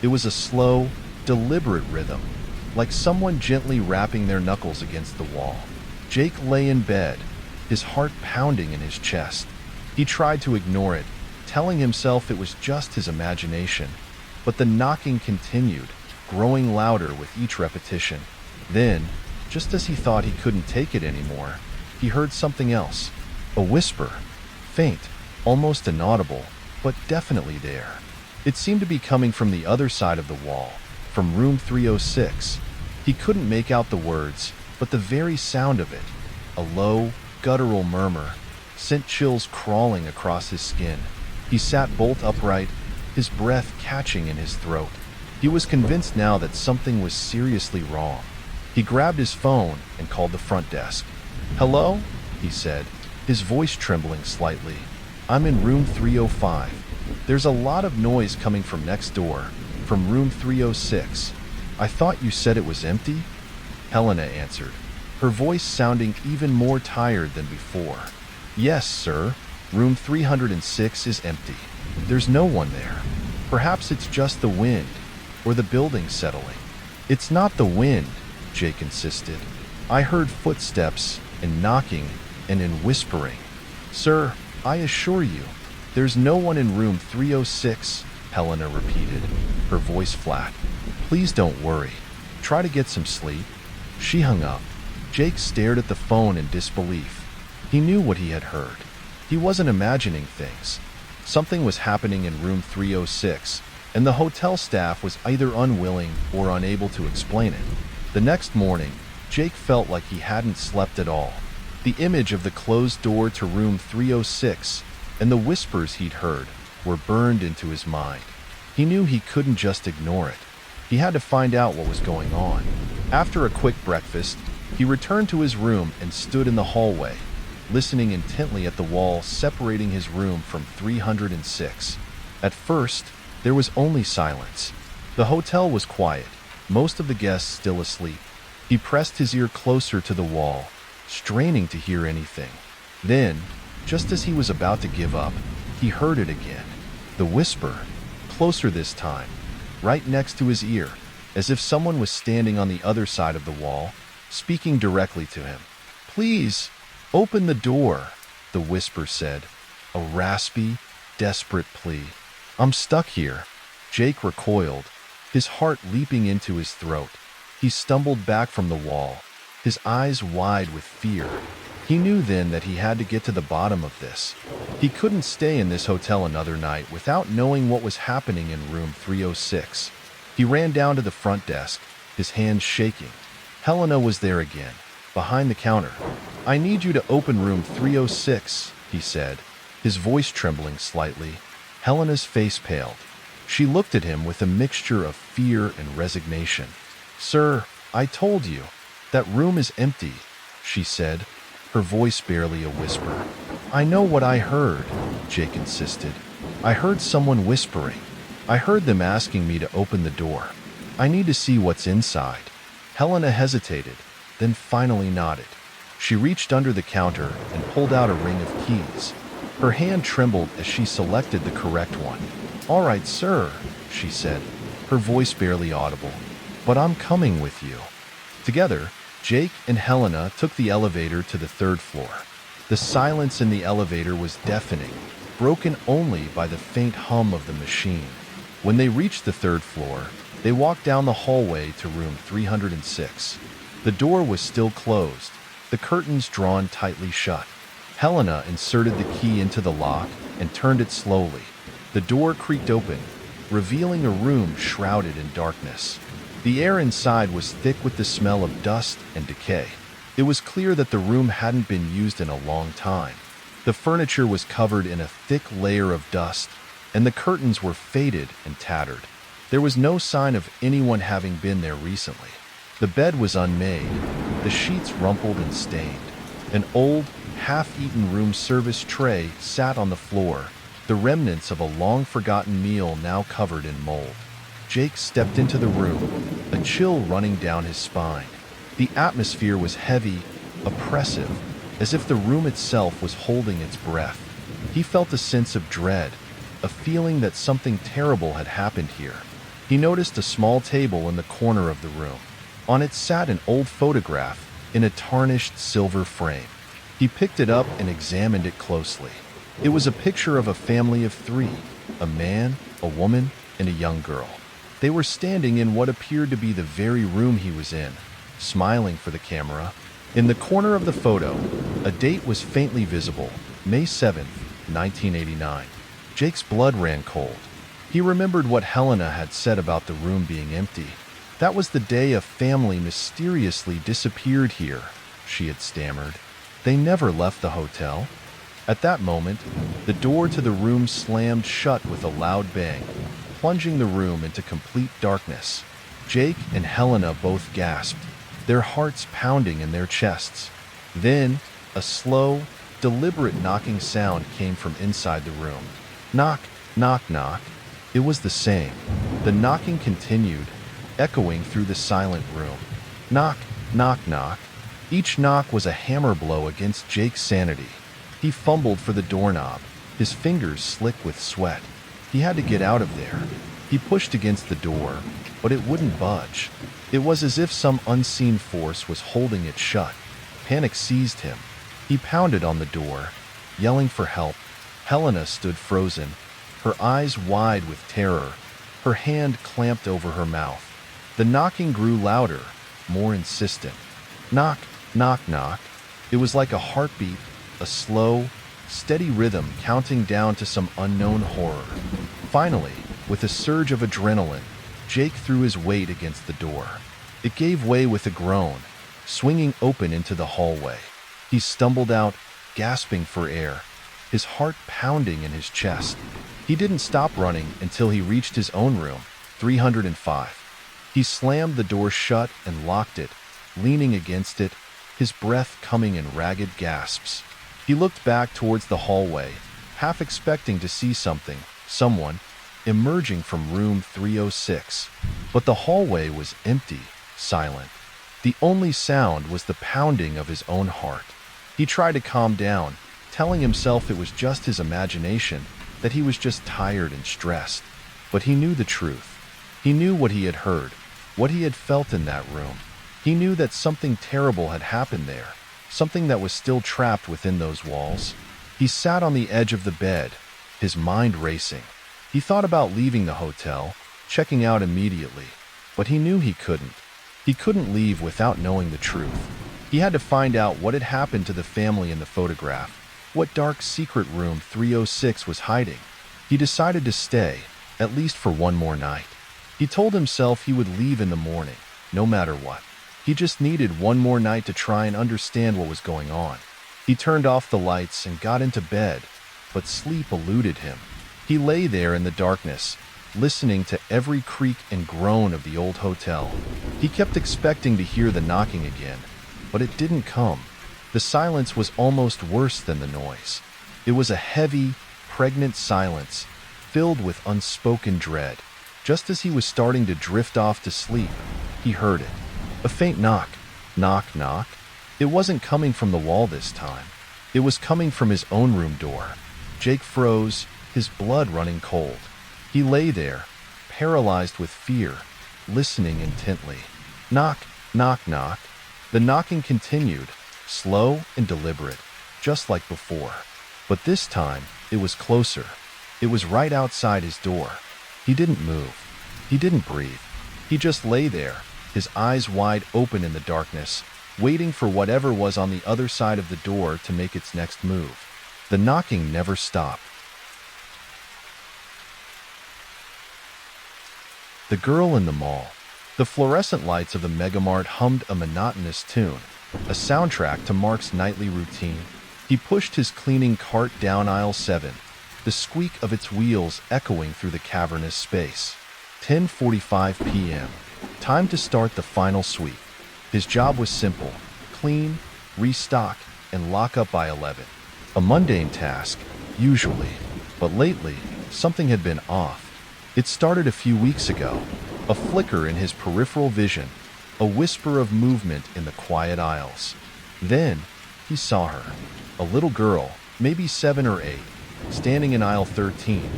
It was a slow, deliberate rhythm, like someone gently rapping their knuckles against the wall. Jake lay in bed, his heart pounding in his chest. He tried to ignore it, telling himself it was just his imagination. But the knocking continued, growing louder with each repetition. Then, just as he thought he couldn't take it anymore, he heard something else. A whisper. Faint, almost inaudible, but definitely there. It seemed to be coming from the other side of the wall, from room 306. He couldn't make out the words, but the very sound of it, a low, guttural murmur, sent chills crawling across his skin. He sat bolt upright, his breath catching in his throat. He was convinced now that something was seriously wrong. He grabbed his phone and called the front desk. "Hello?" he said, his voice trembling slightly. "I'm in room 305. There's a lot of noise coming from next door, from room 306. I thought you said it was empty?" Helena answered, her voice sounding even more tired than before. "Yes, sir. Room 306 is empty. There's no one there. Perhaps it's just the wind, or the building settling." "It's not the wind," Jake insisted. "I heard footsteps and knocking and whispering." "Sir, I assure you, there's no one in room 306, Helena repeated, her voice flat. "Please don't worry. Try to get some sleep." She hung up. Jake stared at the phone in disbelief. He knew what he had heard. He wasn't imagining things. Something was happening in room 306, and the hotel staff was either unwilling or unable to explain it. The next morning, Jake felt like he hadn't slept at all. The image of the closed door to room 306 and the whispers he'd heard were burned into his mind. He knew he couldn't just ignore it. He had to find out what was going on. After a quick breakfast, he returned to his room and stood in the hallway, listening intently at the wall separating his room from 306. At first, there was only silence. The hotel was quiet, most of the guests still asleep. He pressed his ear closer to the wall, straining to hear anything. Then, just as he was about to give up, he heard it again. The whisper, closer this time, right next to his ear, as if someone was standing on the other side of the wall, speaking directly to him. "Please, open the door," the whisper said, a raspy, desperate plea. "I'm stuck here." Jake recoiled, his heart leaping into his throat. He stumbled back from the wall, his eyes wide with fear. He knew then that he had to get to the bottom of this. He couldn't stay in this hotel another night without knowing what was happening in room 306. He ran down to the front desk, his hands shaking. Helena was there again, behind the counter. "I need you to open room 306, he said, his voice trembling slightly. Helena's face paled. She looked at him with a mixture of fear and resignation. "Sir, I told you. That room is empty," she said, her voice barely a whisper. "I know what I heard," Jake insisted. "I heard someone whispering. I heard them asking me to open the door. I need to see what's inside." Helena hesitated, then finally nodded. She reached under the counter and pulled out a ring of keys. Her hand trembled as she selected the correct one. "All right, sir," she said, her voice barely audible. "But I'm coming with you." Together, Jake and Helena took the elevator to the third floor. The silence in the elevator was deafening, broken only by the faint hum of the machine. When they reached the third floor, they walked down the hallway to room 306. The door was still closed, the curtains drawn tightly shut. Helena inserted the key into the lock and turned it slowly. The door creaked open, revealing a room shrouded in darkness. The air inside was thick with the smell of dust and decay. It was clear that the room hadn't been used in a long time. The furniture was covered in a thick layer of dust, and the curtains were faded and tattered. There was no sign of anyone having been there recently. The bed was unmade, the sheets rumpled and stained. An old, half-eaten room service tray sat on the floor, the remnants of a long-forgotten meal now covered in mold. Jake stepped into the room, a chill running down his spine. The atmosphere was heavy, oppressive, as if the room itself was holding its breath. He felt a sense of dread, a feeling that something terrible had happened here. He noticed a small table in the corner of the room. On it sat an old photograph in a tarnished silver frame. He picked it up and examined it closely. It was a picture of a family of three, a man, a woman, and a young girl. They were standing in what appeared to be the very room he was in, smiling for the camera. In the corner of the photo, a date was faintly visible, May 7th, 1989. Jake's blood ran cold. He remembered what Helena had said about the room being empty. That was the day a family mysteriously disappeared here, she had stammered. They never left the hotel. At that moment, the door to the room slammed shut with a loud bang, plunging the room into complete darkness. Jake and Helena both gasped, their hearts pounding in their chests. Then, a slow, deliberate knocking sound came from inside the room. Knock, knock, knock. It was the same. The knocking continued, echoing through the silent room. Knock, knock, knock. Each knock was a hammer blow against Jake's sanity. He fumbled for the doorknob, his fingers slick with sweat. He had to get out of there. He pushed against the door, but it wouldn't budge. It was as if some unseen force was holding it shut. Panic seized him. He pounded on the door, yelling for help. Helena stood frozen, her eyes wide with terror, her hand clamped over her mouth. The knocking grew louder, more insistent. Knock, knock, knock. It was like a heartbeat, a slow, steady rhythm counting down to some unknown horror. Finally, with a surge of adrenaline, Jake threw his weight against the door. It gave way with a groan, swinging open into the hallway. He stumbled out, gasping for air, his heart pounding in his chest. He didn't stop running until he reached his own room, 305. He slammed the door shut and locked it, leaning against it, his breath coming in ragged gasps. He looked back towards the hallway, half expecting to see someone, emerging from room 306. But the hallway was empty, silent. The only sound was the pounding of his own heart. He tried to calm down, telling himself it was just his imagination, that he was just tired and stressed. But he knew the truth. He knew what he had heard, what he had felt in that room. He knew that something terrible had happened there, something that was still trapped within those walls. He sat on the edge of the bed, his mind racing. He thought about leaving the hotel, checking out immediately, but he knew he couldn't. He couldn't leave without knowing the truth. He had to find out what had happened to the family in the photograph, what dark secret room 306 was hiding. He decided to stay, at least for one more night. He told himself he would leave in the morning, no matter what. He just needed one more night to try and understand what was going on. He turned off the lights and got into bed, but sleep eluded him. He lay there in the darkness, listening to every creak and groan of the old hotel. He kept expecting to hear the knocking again, but it didn't come. The silence was almost worse than the noise. It was a heavy, pregnant silence, filled with unspoken dread. Just as he was starting to drift off to sleep, he heard it. A faint knock. Knock, knock. It wasn't coming from the wall this time. It was coming from his own room door. Jake froze, his blood running cold. He lay there, paralyzed with fear, listening intently. Knock, knock, knock. The knocking continued, slow and deliberate, just like before. But this time, it was closer. It was right outside his door. He didn't move. He didn't breathe. He just lay there, his eyes wide open in the darkness, waiting for whatever was on the other side of the door to make its next move. The knocking never stopped. The girl in the mall. The fluorescent lights of the megamart hummed a monotonous tune, a soundtrack to Mark's nightly routine. He pushed his cleaning cart down aisle 7, the squeak of its wheels echoing through the cavernous space. 10:45 p.m. Time to start the final sweep. His job was simple: clean, restock, and lock up by 11. A mundane task, usually, but lately, something had been off. It started a few weeks ago, a flicker in his peripheral vision, a whisper of movement in the quiet aisles. Then, he saw her, a little girl, maybe 7 or 8, standing in aisle 13,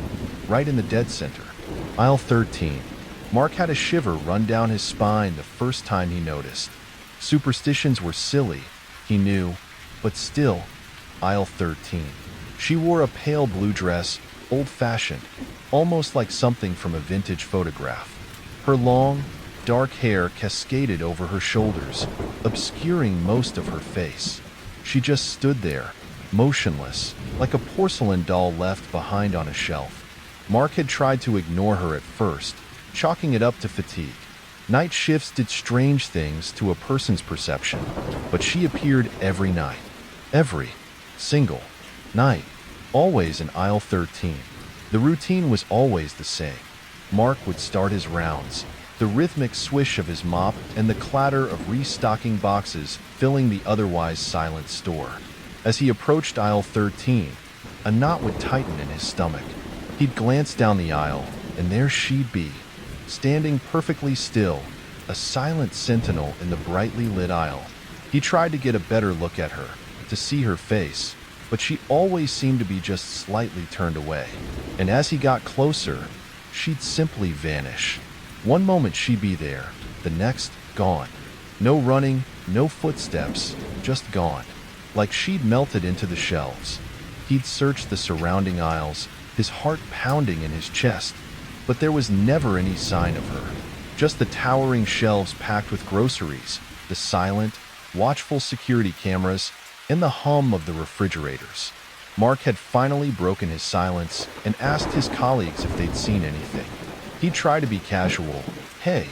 right in the dead center. Aisle 13. Mark had a shiver run down his spine the first time he noticed. Superstitions were silly, he knew, but still, aisle 13. She wore a pale blue dress, old-fashioned, almost like something from a vintage photograph. Her long, dark hair cascaded over her shoulders, obscuring most of her face. She just stood there, motionless, like a porcelain doll left behind on a shelf. Mark had tried to ignore her at first, chalking it up to fatigue. Night shifts did strange things to a person's perception, but she appeared every night. Every single night. Always in aisle 13. The routine was always the same. Mark would start his rounds, the rhythmic swish of his mop and the clatter of restocking boxes filling the otherwise silent store. As he approached aisle 13, a knot would tighten in his stomach. He'd glance down the aisle, and there she'd be, standing perfectly still, a silent sentinel in the brightly lit aisle. He tried to get a better look at her, to see her face, but she always seemed to be just slightly turned away. And as he got closer, she'd simply vanish. One moment she'd be there, the next, gone. No running, no footsteps, just gone. Like she'd melted into the shelves. He'd searched the surrounding aisles, his heart pounding in his chest, but there was never any sign of her. Just the towering shelves packed with groceries, the silent, watchful security cameras, and the hum of the refrigerators. Mark had finally broken his silence and asked his colleagues if they'd seen anything. He'd try to be casual. "Hey,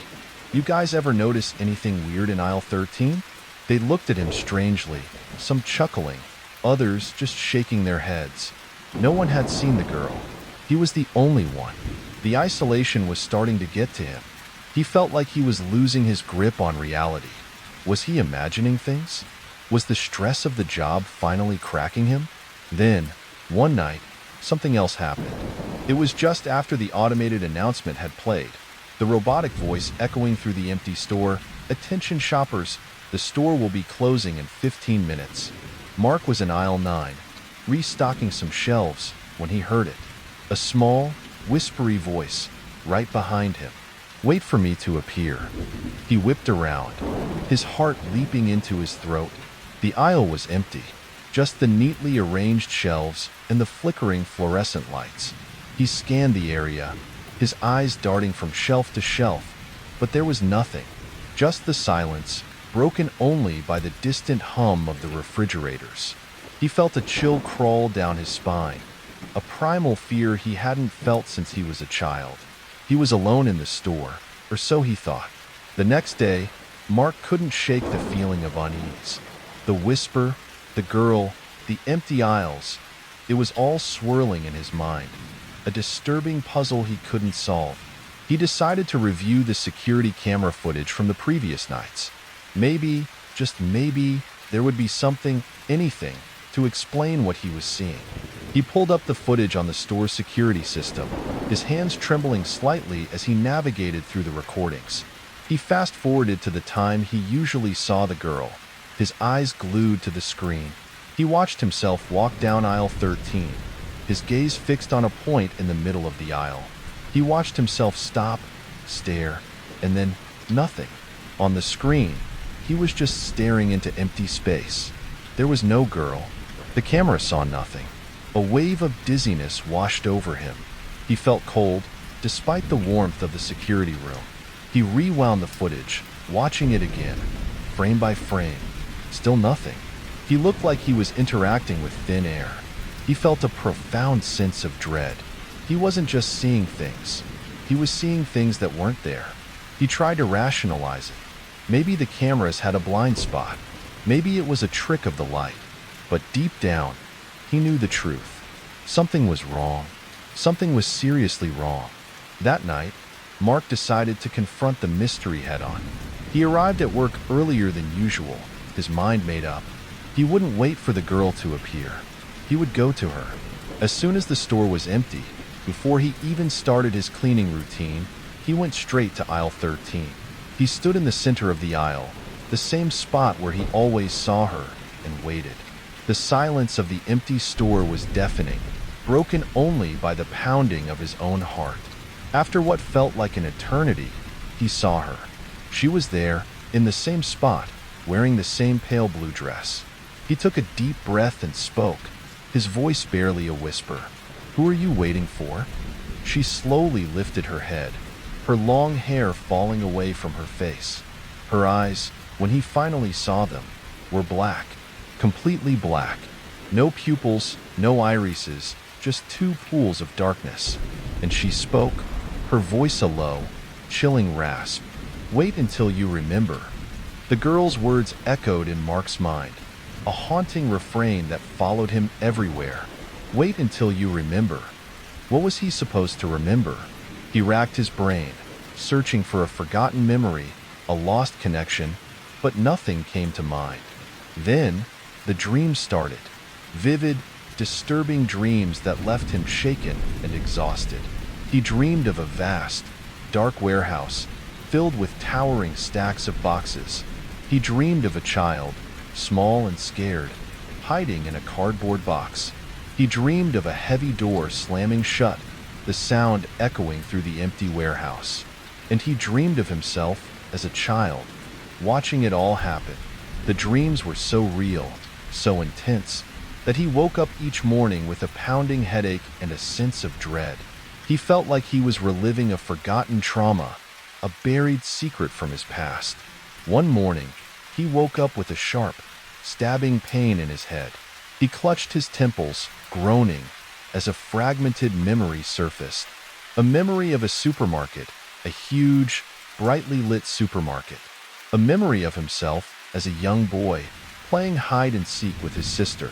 you guys ever notice anything weird in aisle 13? They looked at him strangely, some chuckling, others just shaking their heads. No one had seen the girl. He was the only one. The isolation was starting to get to him. He felt like he was losing his grip on reality. Was he imagining things? Was the stress of the job finally cracking him? Then, one night, something else happened. It was just after the automated announcement had played, the robotic voice echoing through the empty store, "Attention shoppers, the store will be closing in 15 minutes. Mark was in aisle 9, restocking some shelves, when he heard it. A small, whispery voice, right behind him. "Wait for me to appear." He whipped around, his heart leaping into his throat. The aisle was empty, just the neatly arranged shelves and the flickering fluorescent lights. He scanned the area, his eyes darting from shelf to shelf, but there was nothing. Just the silence, broken only by the distant hum of the refrigerators. He felt a chill crawl down his spine, a primal fear he hadn't felt since he was a child. He was alone in the store, or so he thought. The next day, Mark couldn't shake the feeling of unease. The whisper, the girl, the empty aisles, it was all swirling in his mind, a disturbing puzzle he couldn't solve. He decided to review the security camera footage from the previous nights. Maybe, just maybe, there would be something, anything, to explain what he was seeing. He pulled up the footage on the store's security system, his hands trembling slightly as he navigated through the recordings. He fast-forwarded to the time he usually saw the girl, his eyes glued to the screen. He watched himself walk down aisle 13, his gaze fixed on a point in the middle of the aisle. He watched himself stop, stare, and then nothing. On the screen, he was just staring into empty space. There was no girl. The camera saw nothing. A wave of dizziness washed over him. He felt cold, despite the warmth of the security room. He rewound the footage, watching it again, frame by frame. Still nothing. He looked like he was interacting with thin air. He felt a profound sense of dread. He wasn't just seeing things. He was seeing things that weren't there. He tried to rationalize it. Maybe the cameras had a blind spot. Maybe it was a trick of the light. But deep down, he knew the truth. Something was wrong. Something was seriously wrong. That night, Mark decided to confront the mystery head-on. He arrived at work earlier than usual, his mind made up. He wouldn't wait for the girl to appear. He would go to her. As soon as the store was empty, before he even started his cleaning routine, he went straight to aisle 13. He stood in the center of the aisle, the same spot where he always saw her, and waited. The silence of the empty store was deafening, broken only by the pounding of his own heart. After what felt like an eternity, he saw her. She was there, in the same spot, wearing the same pale blue dress. He took a deep breath and spoke, his voice barely a whisper. "Who are you waiting for?" She slowly lifted her head, her long hair falling away from her face. Her eyes, when he finally saw them, were black, completely black. No pupils, no irises, just two pools of darkness. And she spoke, her voice a low, chilling rasp. "Wait until you remember." The girl's words echoed in Mark's mind, a haunting refrain that followed him everywhere. Wait until you remember. What was he supposed to remember? He racked his brain, searching for a forgotten memory, a lost connection, but nothing came to mind. Then, the dreams started. Vivid, disturbing dreams that left him shaken and exhausted. He dreamed of a vast, dark warehouse filled with towering stacks of boxes. He dreamed of a child, small and scared, hiding in a cardboard box. He dreamed of a heavy door slamming shut, the sound echoing through the empty warehouse. And he dreamed of himself as a child, watching it all happen. The dreams were so real, so intense, that he woke up each morning with a pounding headache and a sense of dread. He felt like he was reliving a forgotten trauma, a buried secret from his past. One morning, he woke up with a sharp, stabbing pain in his head. He clutched his temples, groaning, as a fragmented memory surfaced. A memory of a supermarket, a huge, brightly lit supermarket. A memory of himself as a young boy, playing hide and seek with his sister.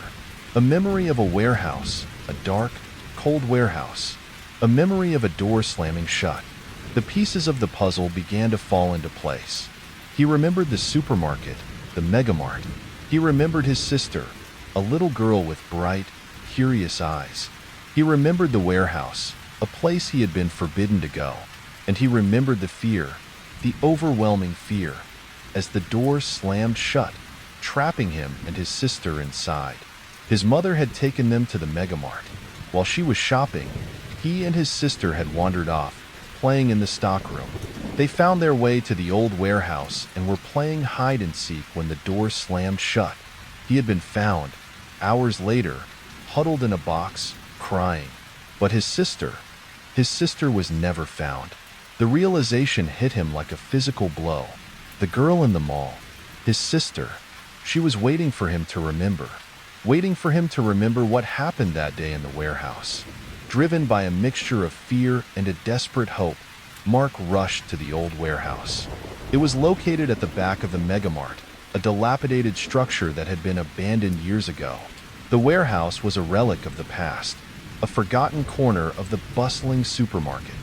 A memory of a warehouse, a dark, cold warehouse. A memory of a door slamming shut. The pieces of the puzzle began to fall into place. He remembered the supermarket, the megamart. He remembered his sister, a little girl with bright, curious eyes. He remembered the warehouse, a place he had been forbidden to go. And he remembered the fear, the overwhelming fear, as the door slammed shut, trapping him and his sister inside. His mother had taken them to the megamart. While she was shopping, he and his sister had wandered off, playing in the stockroom. They found their way to the old warehouse and were playing hide and seek when the door slammed shut. He had been found, hours later, huddled in a box, crying. But his sister was never found. The realization hit him like a physical blow. The girl in the mall, his sister, she was waiting for him to remember. Waiting for him to remember what happened that day in the warehouse. Driven by a mixture of fear and a desperate hope, Mark rushed to the old warehouse. It was located at the back of the megamart, a dilapidated structure that had been abandoned years ago. The warehouse was a relic of the past, a forgotten corner of the bustling supermarket.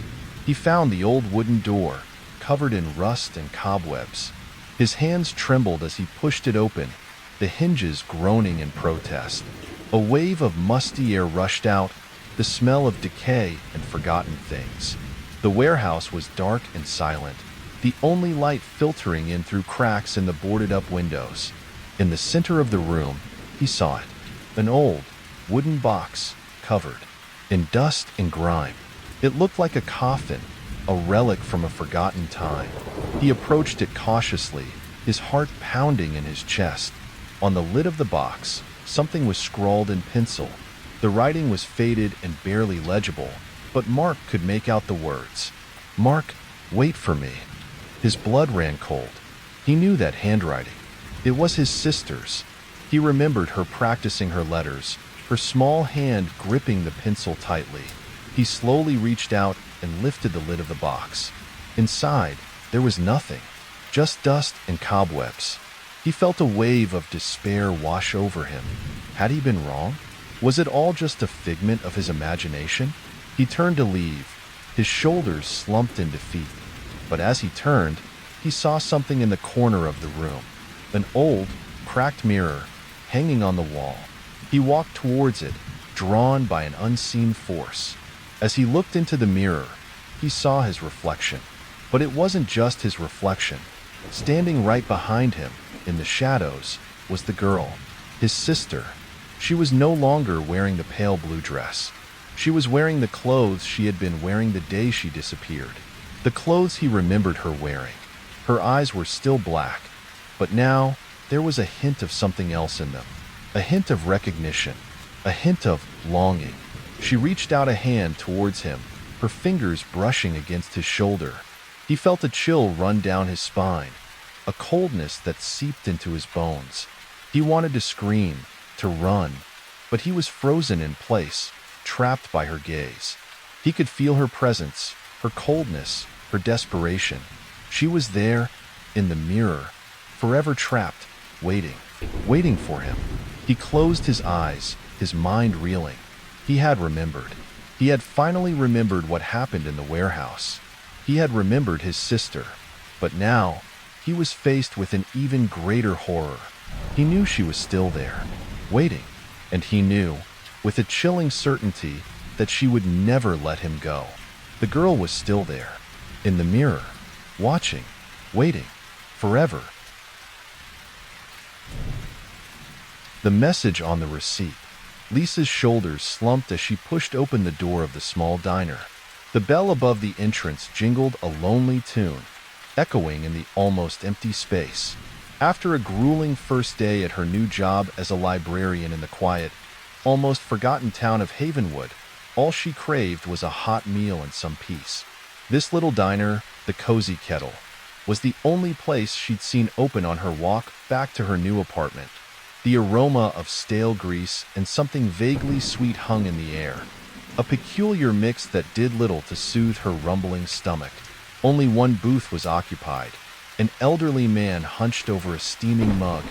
He found the old wooden door, covered in rust and cobwebs. His hands trembled as he pushed it open, the hinges groaning in protest. A wave of musty air rushed out, the smell of decay and forgotten things. The warehouse was dark and silent, the only light filtering in through cracks in the boarded-up windows. In the center of the room, he saw it, an old, wooden box, covered in dust and grime. It looked like a coffin, a relic from a forgotten time. He approached it cautiously, his heart pounding in his chest. On the lid of the box, something was scrawled in pencil. The writing was faded and barely legible, but Mark could make out the words. "Mark, wait for me." His blood ran cold. He knew that handwriting. It was his sister's. He remembered her practicing her letters, her small hand gripping the pencil tightly. He slowly reached out and lifted the lid of the box. Inside, there was nothing, just dust and cobwebs. He felt a wave of despair wash over him. Had he been wrong? Was it all just a figment of his imagination? He turned to leave, his shoulders slumped in defeat. But as he turned, he saw something in the corner of the room, an old, cracked mirror hanging on the wall. He walked towards it, drawn by an unseen force. As he looked into the mirror, he saw his reflection. But it wasn't just his reflection. Standing right behind him, in the shadows, was the girl, his sister. She was no longer wearing the pale blue dress. She was wearing the clothes she had been wearing the day she disappeared. The clothes he remembered her wearing. Her eyes were still black, but now there was a hint of something else in them. A hint of recognition. a hint of longing. She reached out a hand towards him, her fingers brushing against his shoulder. He felt a chill run down his spine, a coldness that seeped into his bones. He wanted to scream, to run, but he was frozen in place, trapped by her gaze. He could feel her presence, her coldness, her desperation. She was there, in the mirror, forever trapped, waiting for him. He closed his eyes, his mind reeling. He had remembered. He had finally remembered what happened in the warehouse. He had remembered his sister. But now, he was faced with an even greater horror. He knew she was still there, waiting. And he knew, with a chilling certainty, that she would never let him go. The girl was still there, in the mirror, watching, waiting, forever. The message on the receipt. Lisa's shoulders slumped as she pushed open the door of the small diner. The bell above the entrance jingled a lonely tune, echoing in the almost empty space. After a grueling first day at her new job as a librarian in the quiet, almost forgotten town of Havenwood, all she craved was a hot meal and some peace. This little diner, the Cozy Kettle, was the only place she'd seen open on her walk back to her new apartment. The aroma of stale grease and something vaguely sweet hung in the air, a peculiar mix that did little to soothe her rumbling stomach. Only one booth was occupied. An elderly man hunched over a steaming mug,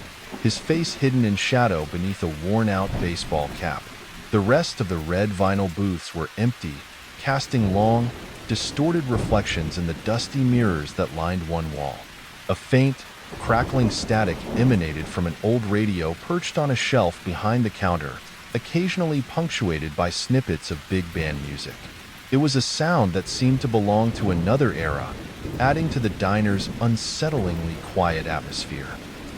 his face hidden in shadow beneath a worn-out baseball cap. The rest of the red vinyl booths were empty, casting long, distorted reflections in the dusty mirrors that lined one wall. A faint, crackling static emanated from an old radio perched on a shelf behind the counter, occasionally punctuated by snippets of big band music. It was a sound that seemed to belong to another era, adding to the diner's unsettlingly quiet atmosphere.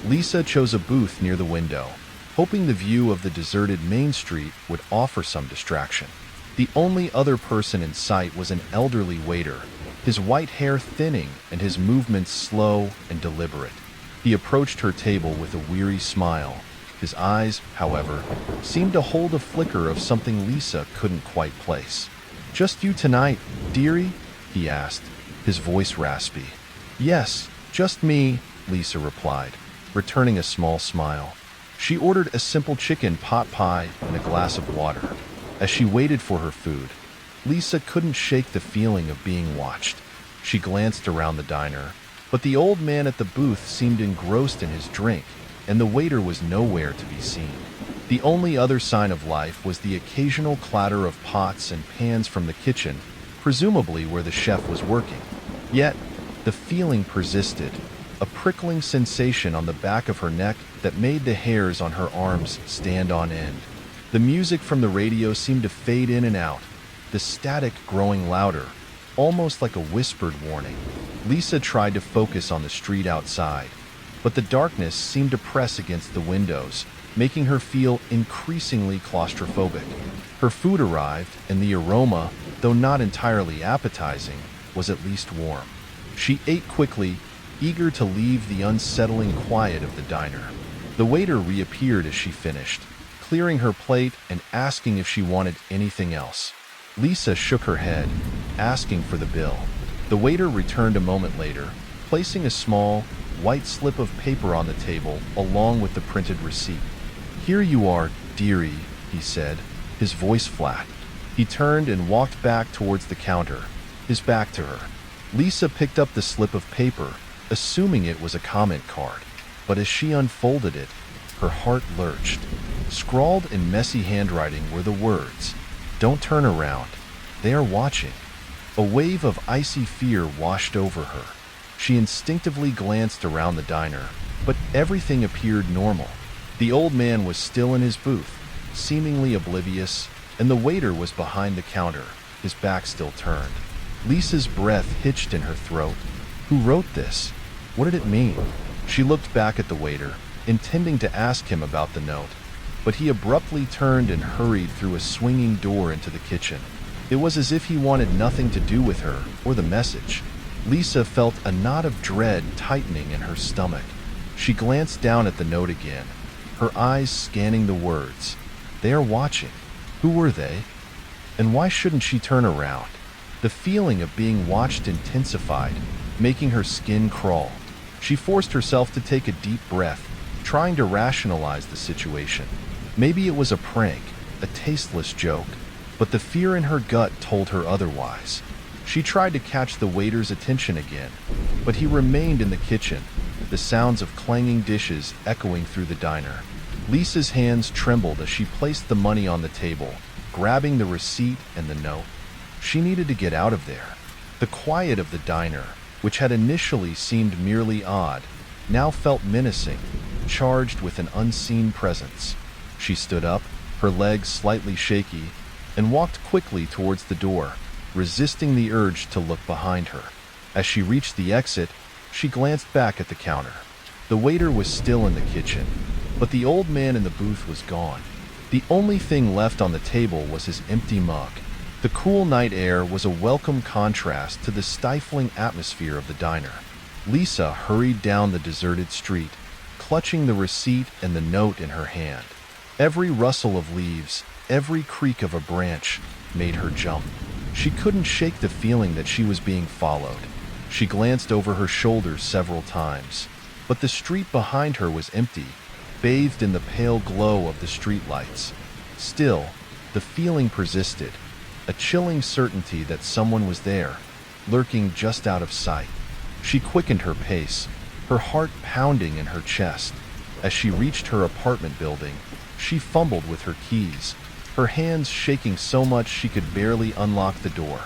Lisa chose a booth near the window, hoping the view of the deserted main street would offer some distraction. The only other person in sight was an elderly waiter, his white hair thinning and his movements slow and deliberate. He approached her table with a weary smile. His eyes, however, seemed to hold a flicker of something Lisa couldn't quite place. "Just you tonight, dearie?" he asked, his voice raspy. "Yes, just me," Lisa replied, returning a small smile. She ordered a simple chicken pot pie and a glass of water. As she waited for her food, Lisa couldn't shake the feeling of being watched. She glanced around the diner, but the old man at the booth seemed engrossed in his drink, and the waiter was nowhere to be seen. The only other sign of life was the occasional clatter of pots and pans from the kitchen, presumably where the chef was working. Yet, the feeling persisted, a prickling sensation on the back of her neck that made the hairs on her arms stand on end. The music from the radio seemed to fade in and out, the static growing louder, almost like a whispered warning. Lisa tried to focus on the street outside, but the darkness seemed to press against the windows, making her feel increasingly claustrophobic. Her food arrived, and the aroma, though not entirely appetizing, was at least warm. She ate quickly, eager to leave the unsettling quiet of the diner. The waiter reappeared as she finished, clearing her plate and asking if she wanted anything else. Lisa shook her head, asking for the bill. The waiter returned a moment later, placing a small, white slip of paper on the table along with the printed receipt. "Here you are, dearie," he said, his voice flat. He turned and walked back towards the counter, his back to her. Lisa picked up the slip of paper, assuming it was a comment card, but as she unfolded it, her heart lurched. Scrawled in messy handwriting were the words, "Don't turn around. They are watching." A wave of icy fear washed over her. She instinctively glanced around the diner, but everything appeared normal. The old man was still in his booth, seemingly oblivious, and the waiter was behind the counter, his back still turned. Lisa's breath hitched in her throat. Who wrote this? What did it mean? She looked back at the waiter, intending to ask him about the note, but he abruptly turned and hurried through a swinging door into the kitchen. It was as if he wanted nothing to do with her or the message. Lisa felt a knot of dread tightening in her stomach. She glanced down at the note again, her eyes scanning the words. They are watching. Who were they? And why shouldn't she turn around? The feeling of being watched intensified, making her skin crawl. She forced herself to take a deep breath, trying to rationalize the situation. Maybe it was a prank, a tasteless joke, but the fear in her gut told her otherwise. She tried to catch the waiter's attention again, but he remained in the kitchen, the sounds of clanging dishes echoing through the diner. Lisa's hands trembled as she placed the money on the table, grabbing the receipt and the note. She needed to get out of there. The quiet of the diner, which had initially seemed merely odd, now felt menacing, charged with an unseen presence. She stood up, her legs slightly shaky, and walked quickly towards the door, resisting the urge to look behind her. As she reached the exit, she glanced back at the counter. The waiter was still in the kitchen, but the old man in the booth was gone. The only thing left on the table was his empty mug. The cool night air was a welcome contrast to the stifling atmosphere of the diner. Lisa hurried down the deserted street, clutching the receipt and the note in her hand. Every rustle of leaves, every creak of a branch, made her jump. She couldn't shake the feeling that she was being followed. She glanced over her shoulders several times, but the street behind her was empty, bathed in the pale glow of the streetlights. Still, the feeling persisted, a chilling certainty that someone was there, lurking just out of sight. She quickened her pace, her heart pounding in her chest. As she reached her apartment building, she fumbled with her keys, her hands shaking so much she could barely unlock the door.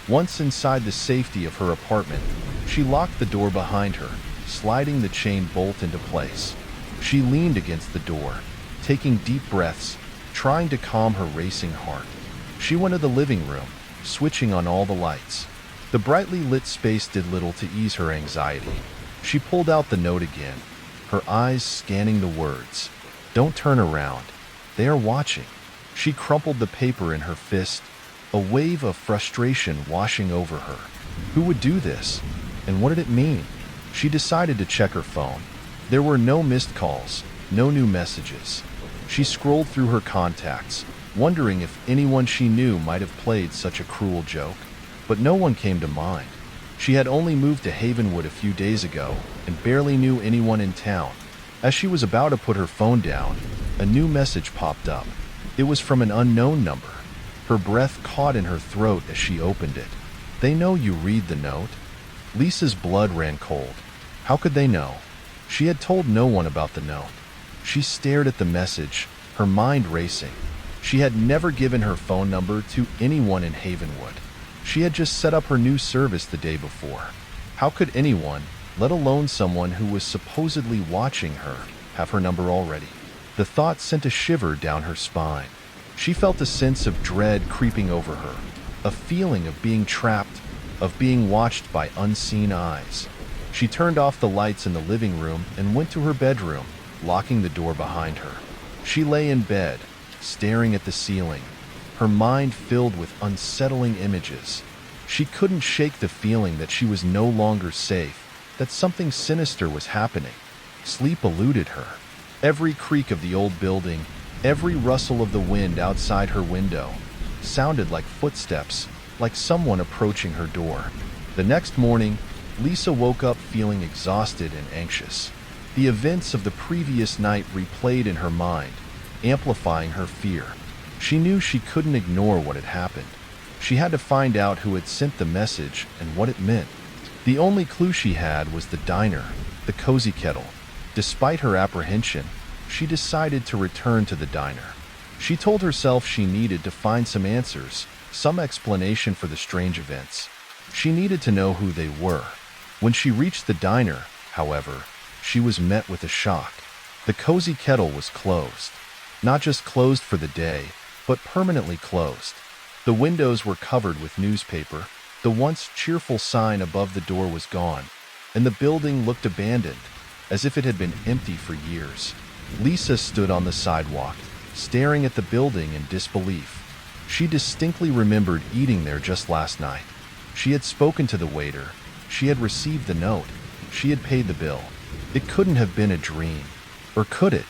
Once inside the safety of her apartment, she locked the door behind her, sliding the chain bolt into place. She leaned against the door, taking deep breaths, trying to calm her racing heart. She went to the living room, switching on all the lights. The brightly lit space did little to ease her anxiety. She pulled out the note again, her eyes scanning the words. "Don't turn around. They are watching." She crumpled the paper in her fist, a wave of frustration washing over her. Who would do this? And what did it mean? She decided to check her phone. There were no missed calls, no new messages. She scrolled through her contacts, wondering if anyone she knew might have played such a cruel joke. But no one came to mind. She had only moved to Havenwood a few days ago and barely knew anyone in town. As she was about to put her phone down, a new message popped up. It was from an unknown number. Her breath caught in her throat as she opened it. "They know you read the note." Lisa's blood ran cold. How could they know? She had told no one about the note. She stared at the message, her mind racing. She had never given her phone number to anyone in Havenwood. She had just set up her new service the day before. How could anyone, let alone someone who was supposedly watching her, have her number already? The thought sent a shiver down her spine. She felt a sense of dread creeping over her, a feeling of being trapped, of being watched by unseen eyes. She turned off the lights in the living room and went to her bedroom, locking the door behind her. She lay in bed, staring at the ceiling, her mind filled with unsettling images. She couldn't shake the feeling that she was no longer safe, that something sinister was happening. Sleep eluded her. Every creak of the old building, every rustle of the wind outside her window, sounded like footsteps, like someone approaching her door. The next morning, Lisa woke up feeling exhausted and anxious. The events of the previous night replayed in her mind, amplifying her fear. She knew she couldn't ignore what had happened. She had to find out who had sent the message and what it meant. The only clue she had was the diner, the cozy kettle. Despite her apprehension, she decided to return to the diner. She told herself she needed to find some answers, some explanation for the strange events. She needed to know who they were. When she reached the diner, however, she was met with a shock. The cozy kettle was closed. Not just closed for the day, but permanently closed. The windows were covered with newspaper, the once cheerful sign above the door was gone, and the building looked abandoned, as if it had been empty for years. Lisa stood on the sidewalk, staring at the building in disbelief. She distinctly remembered eating there just last night. She had spoken to the waiter. She had received the note. She had paid the bill. It couldn't have been a dream. Or could it?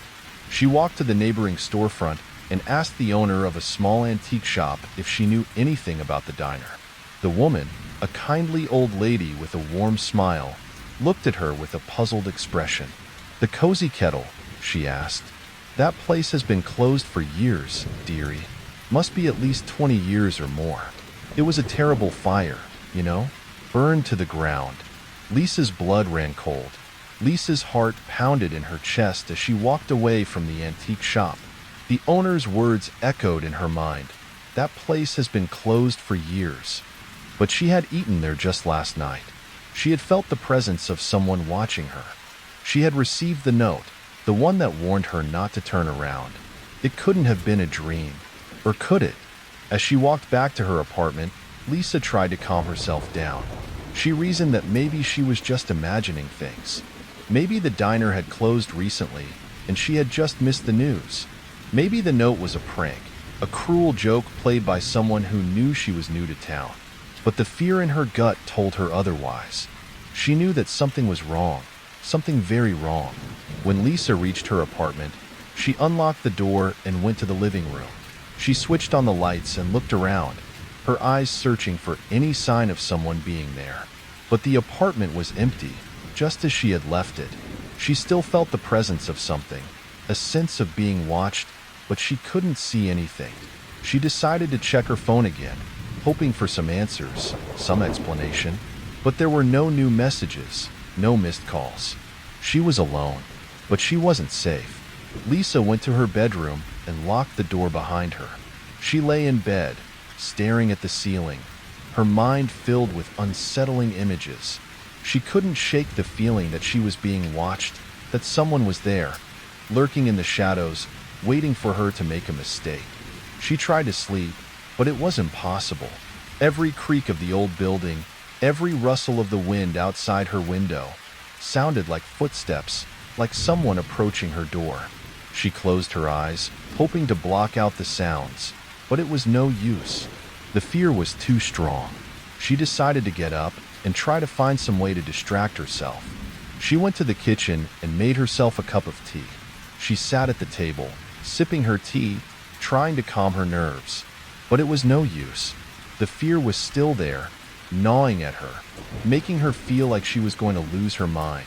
She walked to the neighboring storefront, and asked the owner of a small antique shop if she knew anything about the diner. The woman, a kindly old lady with a warm smile, looked at her with a puzzled expression. "The Cozy Kettle?" she asked. "That place has been closed for years, dearie. Must be at least 20 years or more. It was a terrible fire, you know? Burned to the ground." Lisa's blood ran cold. Lisa's heart pounded in her chest as she walked away from the antique shop. The owner's words echoed in her mind. That place has been closed for years. But she had eaten there just last night. She had felt the presence of someone watching her. She had received the note, the one that warned her not to turn around. It couldn't have been a dream. Or could it? As she walked back to her apartment, Lisa tried to calm herself down. She reasoned that maybe she was just imagining things. Maybe the diner had closed recently, and she had just missed the news. Maybe the note was a prank, a cruel joke played by someone who knew she was new to town. But the fear in her gut told her otherwise. She knew that something was wrong, something very wrong. When Lisa reached her apartment, she unlocked the door and went to the living room. She switched on the lights and looked around, her eyes searching for any sign of someone being there. But the apartment was empty, just as she had left it. She still felt the presence of something, a sense of being watched, but she couldn't see anything. She decided to check her phone again, hoping for some answers, some explanation. But there were no new messages, no missed calls. She was alone, but she wasn't safe. Lisa went to her bedroom and locked the door behind her. She lay in bed, staring at the ceiling, her mind filled with unsettling images. She couldn't shake the feeling that she was being watched, that someone was there, lurking in the shadows, waiting for her to make a mistake. She tried to sleep, but it was impossible. Every creak of the old building, every rustle of the wind outside her window, sounded like footsteps, like someone approaching her door. She closed her eyes, hoping to block out the sounds, but it was no use. The fear was too strong. She decided to get up and try to find some way to distract herself. She went to the kitchen and made herself a cup of tea. She sat at the table, sipping her tea, trying to calm her nerves. But it was no use. The fear was still there, gnawing at her, making her feel like she was going to lose her mind.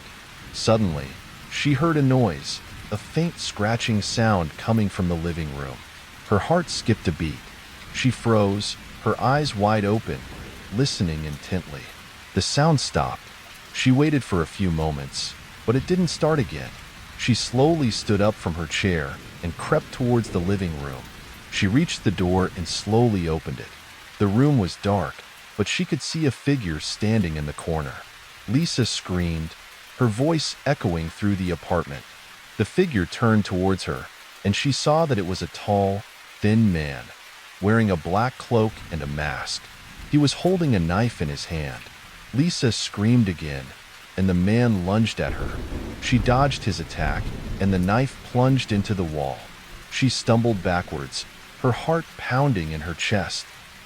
Suddenly, she heard a noise, a faint scratching sound coming from the living room. Her heart skipped a beat. She froze, her eyes wide open, listening intently. The sound stopped. She waited for a few moments, but it didn't start again. She slowly stood up from her chair and crept towards the living room. She reached the door and slowly opened it. The room was dark, but she could see a figure standing in the corner. Lisa screamed, her voice echoing through the apartment. The figure turned towards her, and she saw that it was a tall, thin man, wearing a black cloak and a mask. He was holding a knife in his hand. Lisa screamed again, and the man lunged at her. She dodged his attack, and the knife plunged into the wall. She stumbled backwards, her heart pounding in her chest.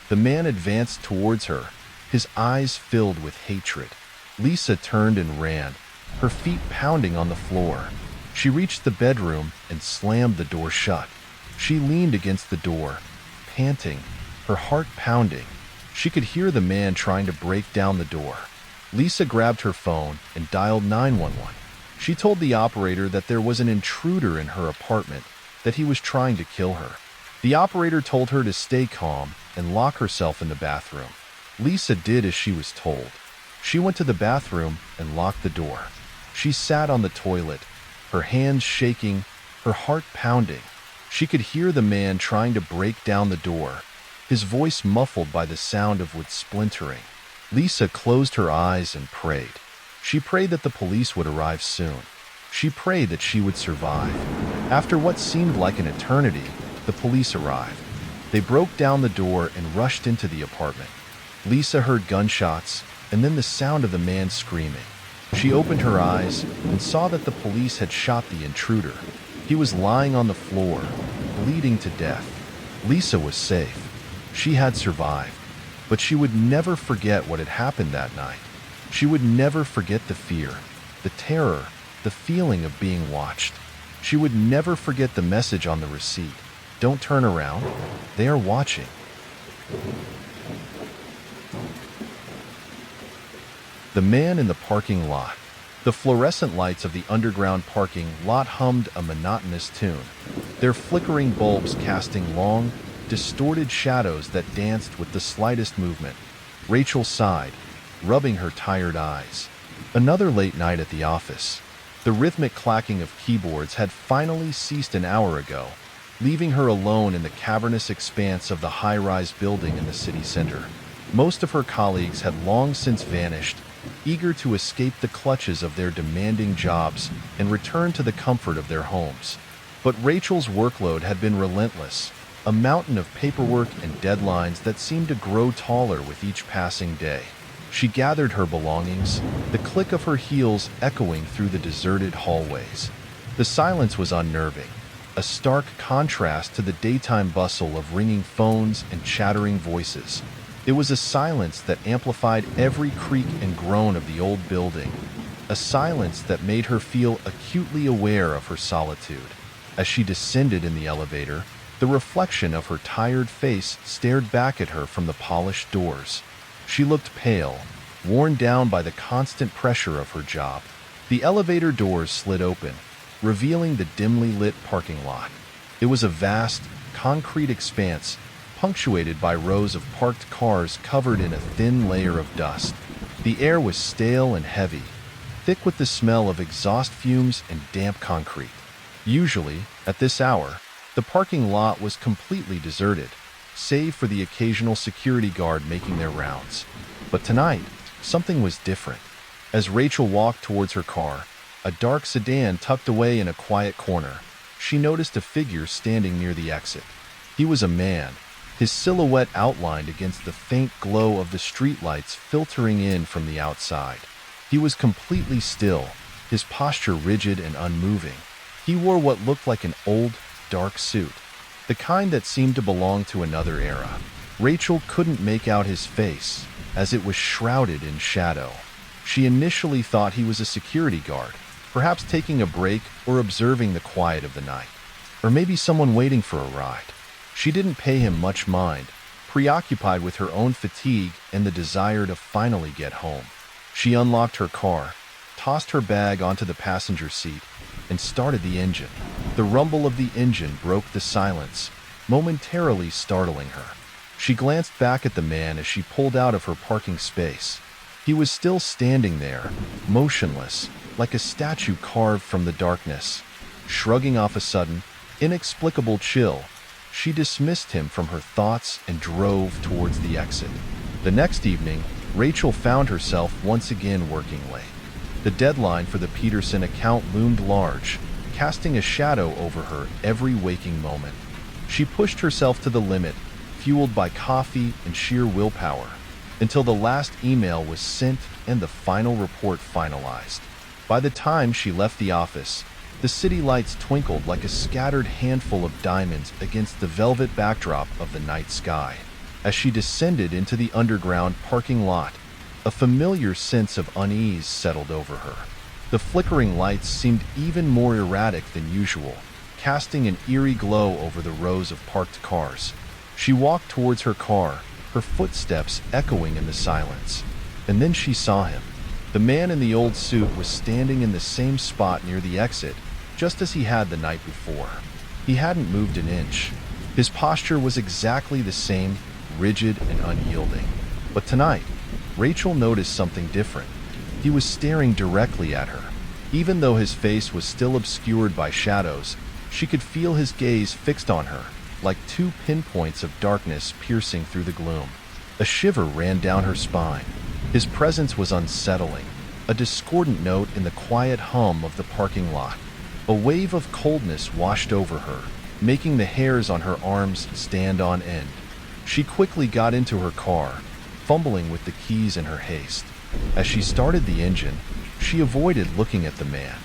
The man advanced towards her, his eyes filled with hatred. Lisa turned and ran, her feet pounding on the floor. She reached the bedroom and slammed the door shut. She leaned against the door, panting, her heart pounding. She could hear the man trying to break down the door. Lisa grabbed her phone and dialed 911. She told the operator that there was an intruder in her apartment, that he was trying to kill her. The operator told her to stay calm and lock herself in the bathroom. Lisa did as she was told. She went to the bathroom and locked the door. She sat on the toilet, her hands shaking, her heart pounding. She could hear the man trying to break down the door, his voice muffled by the sound of wood splintering. Lisa closed her eyes and prayed. She prayed that the police would arrive soon. She prayed that she would survive. After what seemed like an eternity, the police arrived. They broke down the door and rushed into the apartment. Lisa heard gunshots and then the sound of the man screaming. She opened her eyes and saw that the police had shot the intruder. He was lying on the floor, bleeding to death. Lisa was safe. She had survived. But she would never forget what had happened that night. She would never forget the fear, the terror, the feeling of being watched. She would never forget the message on the receipt. Don't turn around. They are watching. The man in the parking lot. The fluorescent lights of the underground parking lot hummed a monotonous tune, their flickering bulbs casting long, distorted shadows that danced with the slightest movement. Rachel sighed, rubbing her tired eyes. Another late night at the office. The rhythmic clacking of keyboards had finally ceased an hour ago, leaving her alone in the cavernous expanse of the high-rise building in the city center. Most of her colleagues had long since vanished, eager to escape the clutches of their demanding jobs and return to the comfort of their homes. But Rachel's workload had been relentless, a mountain of paperwork and deadlines that seemed to grow taller with each passing day. She gathered her belongings, the click of her heels echoing through the deserted hallways. The silence was unnerving, a stark contrast to the daytime bustle of ringing phones and chattering voices. It was a silence that amplified every creak and groan of the old building, a silence that made her feel acutely aware of her solitude. As she descended in the elevator, the reflection of her tired face stared back at her from the polished doors. She looked pale, worn down by the constant pressure of her job. The elevator doors slid open, revealing the dimly lit parking lot. It was a vast, concrete expanse, punctuated by rows of parked cars covered in a thin layer of dust. The air was stale and heavy, thick with the smell of exhaust fumes and damp concrete. Usually, at this hour, the parking lot was completely deserted, save for the occasional security guard making their rounds. But tonight, something was different. As Rachel walked towards her car, a dark sedan tucked away in a quiet corner, she noticed a figure standing near the exit. He was a man, his silhouette outlined against the faint glow of the streetlights filtering in from the outside. He was completely still, his posture rigid and unmoving. He wore what looked like an old, dark suit, the kind that seemed to belong to another era. Rachel couldn't make out his face, as it was shrouded in shadow. She initially thought he was a security guard, perhaps taking a break or observing the quiet of the night. Or maybe someone waiting for a ride. She didn't pay him much mind, preoccupied with her own fatigue and the desire to finally get home. She unlocked her car, tossed her bag onto the passenger seat, and started the engine. The rumble of the engine broke the silence, momentarily startling her. She glanced back at the man as she pulled out of her parking space. He was still standing there, motionless, like a statue carved from the darkness. Shrugging off a sudden, inexplicable chill, she dismissed him from her thoughts and drove towards the exit. The next evening, Rachel found herself once again working late. The deadline for the Peterson account loomed large, casting a shadow over her every waking moment. She pushed herself to the limit, fueled by coffee and sheer willpower, until the last email was sent and the final report finalized. By the time she left the office, the city lights twinkled like a scattered handful of diamonds against the velvet backdrop of the night sky. As she descended into the underground parking lot, a familiar sense of unease settled over her. The flickering lights seemed even more erratic than usual, casting an eerie glow over the rows of parked cars. She walked towards her car, her footsteps echoing in the silence. And then she saw him. The man in the old suit was standing in the same spot near the exit, just as he had the night before. He hadn't moved an inch. His posture was exactly the same, rigid and unyielding. But tonight, Rachel noticed something different. He was staring directly at her. Even though his face was still obscured by shadows, she could feel his gaze fixed on her, like two pinpoints of darkness piercing through the gloom. A shiver ran down her spine. His presence was unsettling, a discordant note in the quiet hum of the parking lot. A wave of coldness washed over her, making the hairs on her arms stand on end. She quickly got into her car, fumbling with the keys in her haste. As she started the engine, she avoided looking at the man.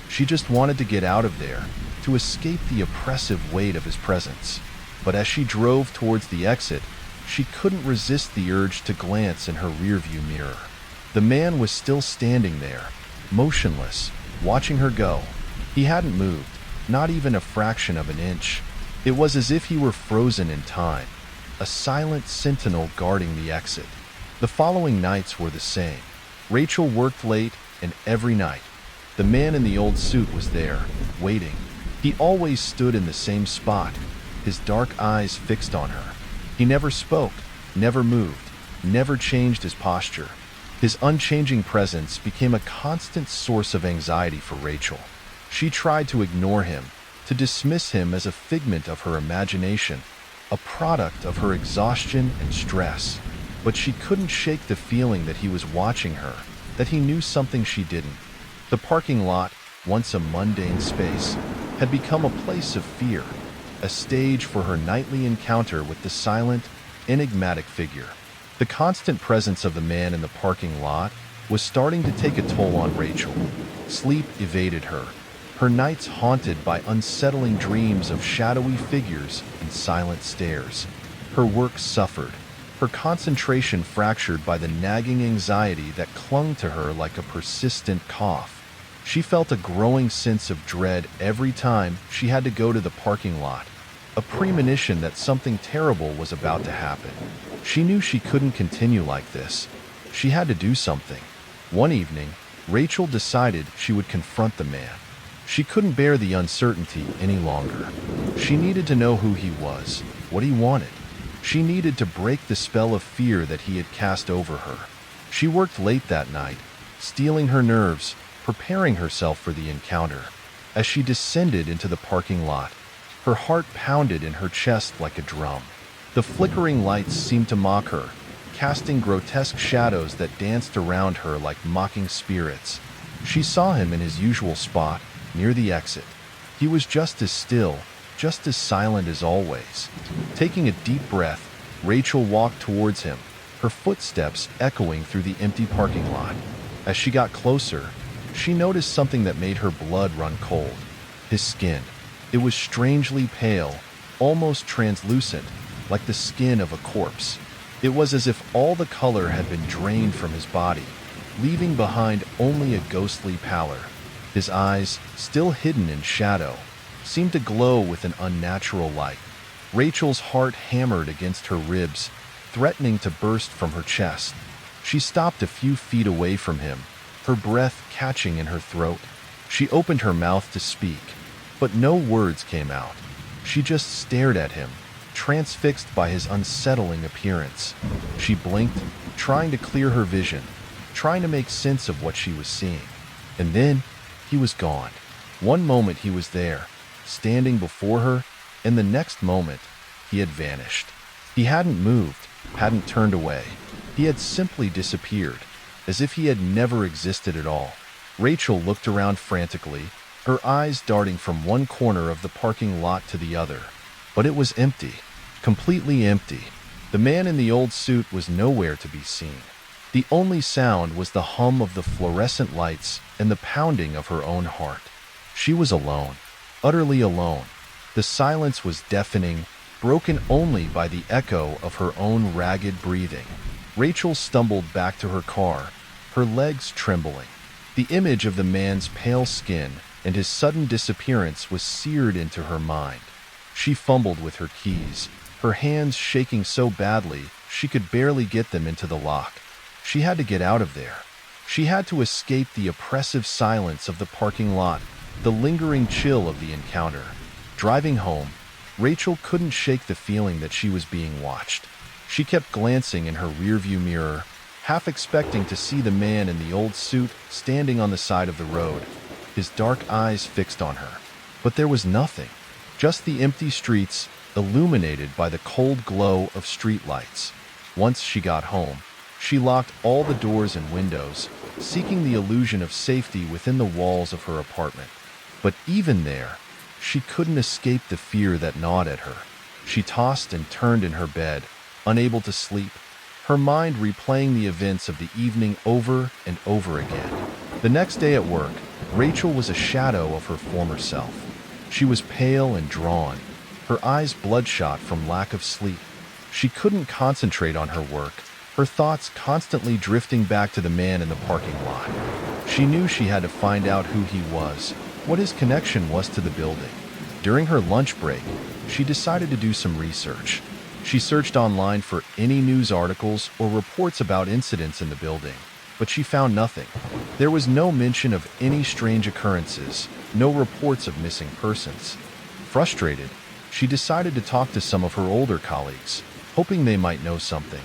She just wanted to get out of there, to escape the oppressive weight of his presence. But as she drove towards the exit, she couldn't resist the urge to glance in her rearview mirror. The man was still standing there, motionless, watching her go. He hadn't moved, not even a fraction of an inch. It was as if he were frozen in time, a silent sentinel guarding the exit. The following nights were the same. Rachel worked late, and every night, the man in the old suit was there, waiting. He always stood in the same spot, his dark eyes fixed on her. He never spoke, never moved, never changed his posture. His unchanging presence became a constant source of anxiety for Rachel. She tried to ignore him, to dismiss him as a figment of her imagination, a product of her exhaustion and stress. But she couldn't shake the feeling that he was watching her, that he knew something she didn't. The parking lot, once a mundane space, had become a place of fear, a stage for her nightly encounter with the silent, enigmatic figure. The constant presence of the man in the parking lot was starting to take a toll on Rachel. Sleep evaded her, her nights haunted by unsettling dreams of shadowy figures and silent stares. Her work suffered, her concentration fractured by the nagging anxiety that clung to her like a persistent cough. She felt a growing sense of dread every time she had to go to the parking lot, a premonition that something terrible was about to happen. She knew she couldn't continue like this. She had to do something. One evening, Rachel decided she would confront the man. She couldn't bear the uncertainty any longer. She needed to know who he was, what he wanted. She needed to break the spell of fear that he had cast over her. She worked late that night, steeling her nerves, preparing herself for the encounter. As she descended into the parking lot, her heart pounded in her chest like a drum. The flickering lights seemed to mock her, casting grotesque shadows that danced around her like mocking spirits. She saw him in his usual spot, near the exit. He was just as still, just as silent as always. Taking a deep breath, Rachel walked towards him, her footsteps echoing through the empty parking lot. As she got closer, she noticed something that made her blood run cold. His skin. It was strangely pale, almost translucent, like the skin of a corpse. It was as if all the color had been drained from his body, leaving behind only a ghostly pallor. His eyes, still hidden in shadow, seemed to glow with an unnatural light. Rachel's heart hammered against her ribs, threatening to burst from her chest. She stopped a few feet away from him, her breath catching in her throat. She opened her mouth to speak, but no words came out. She just stared at him, transfixed by his unsettling appearance. She blinked, trying to clear her vision, trying to make sense of what she was seeing. And then, he was gone. One moment he was there, standing before her, and the next moment, he had vanished. He hadn't moved, hadn't turned away. He had simply disappeared, as if he had never existed at all. Rachel looked around frantically, her eyes darting from one corner of the parking lot to the other. But it was empty, completely empty. The man in the old suit was nowhere to be seen. The only sound was the hum of the fluorescent lights and the pounding of her own heart. She was alone, utterly alone. The silence was deafening, broken only by the echo of her own ragged breathing. Rachel stumbled back to her car, her legs trembling. The image of the man's pale skin and his sudden disappearance was seared into her mind. She fumbled with her keys, her hands shaking so badly she could barely get them into the lock. She had to get out of there. She had to escape the oppressive silence of the parking lot, the lingering chill of the encounter. Driving home, Rachel couldn't shake the feeling that she was being watched. She kept glancing in her rearview mirror, half expecting to see the man in the old suit standing on the side of the road, his dark eyes fixed on her. But there was nothing, just the empty streets, illuminated by the cold glow of streetlights. Once she got home, she locked all the doors and windows, seeking the illusion of safety within the walls of her apartment. But even there, she couldn't escape the fear that gnawed at her. She tossed and turned in her bed, unable to sleep, her mind replaying the events of the evening over and over again. The next day at work, Rachel was a shadow of her former self. She was pale and drawn, her eyes bloodshot from lack of sleep. She couldn't concentrate on her work, her thoughts constantly drifting back to the man in the parking lot. She knew she had to find out who he was, what his connection was to the building. During her lunch break, she decided to do some research. She searched online for any news articles or reports about incidents in the building, but she found nothing. There was no mention of any strange occurrences, no reports of missing persons. Frustrated, she decided to talk to some of her older colleagues, hoping they might know something.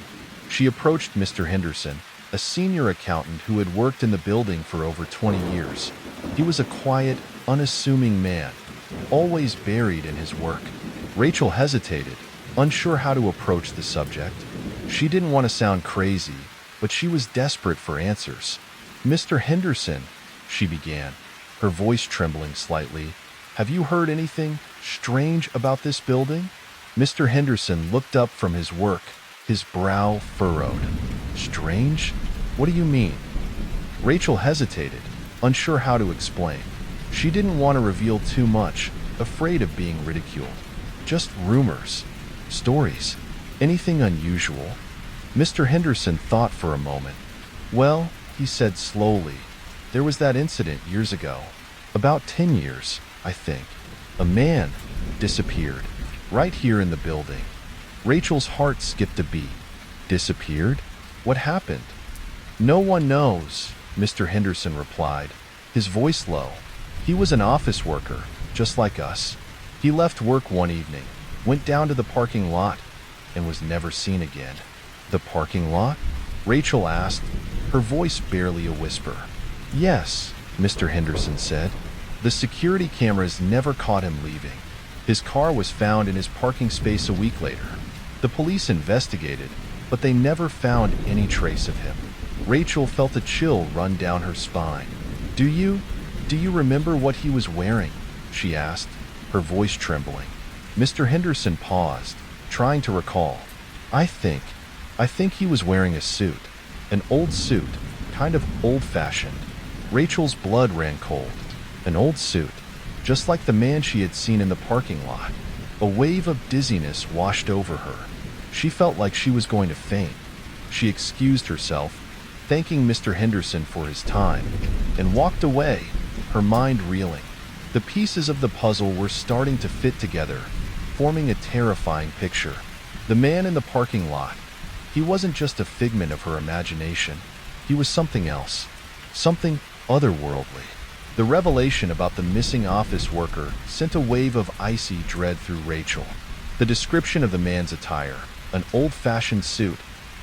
She approached Mr. Henderson, a senior accountant who had worked in the building for over 20 years. He was a quiet, unassuming man, always buried in his work. Rachel hesitated, unsure how to approach the subject. She didn't want to sound crazy, but she was desperate for answers. "Mr. Henderson," she began, her voice trembling slightly, "have you heard anything strange about this building?" Mr. Henderson looked up from his work, his brow furrowed. "Strange? What do you mean?" Rachel hesitated, unsure how to explain. She didn't want to reveal too much, afraid of being ridiculed. "Just rumors, stories, anything unusual?" Mr. Henderson thought for a moment. "Well," he said slowly, "there was that incident years ago. About 10 years, I think. A man disappeared, right here in the building." Rachel's heart skipped a beat. "Disappeared? What happened?" "No one knows," Mr. Henderson replied, his voice low. "He was an office worker, just like us. He left work one evening, went down to the parking lot, and was never seen again." "The parking lot?" Rachel asked, her voice barely a whisper. "Yes," Mr. Henderson said. "The security cameras never caught him leaving. His car was found in his parking space a week later. The police investigated, but they never found any trace of him." Rachel felt a chill run down her spine. Do you remember what he was wearing?" she asked, her voice trembling. Mr. Henderson paused, trying to recall. I think he was wearing a suit. An old suit, kind of old-fashioned." Rachel's blood ran cold. An old suit, just like the man she had seen in the parking lot. A wave of dizziness washed over her. She felt like she was going to faint. She excused herself, thanking Mr. Henderson for his time, and walked away, her mind reeling. The pieces of the puzzle were starting to fit together, forming a terrifying picture. The man in the parking lot. He wasn't just a figment of her imagination. He was something else, something otherworldly. The revelation about the missing office worker sent a wave of icy dread through Rachel. The description of the man's attire, an old-fashioned suit,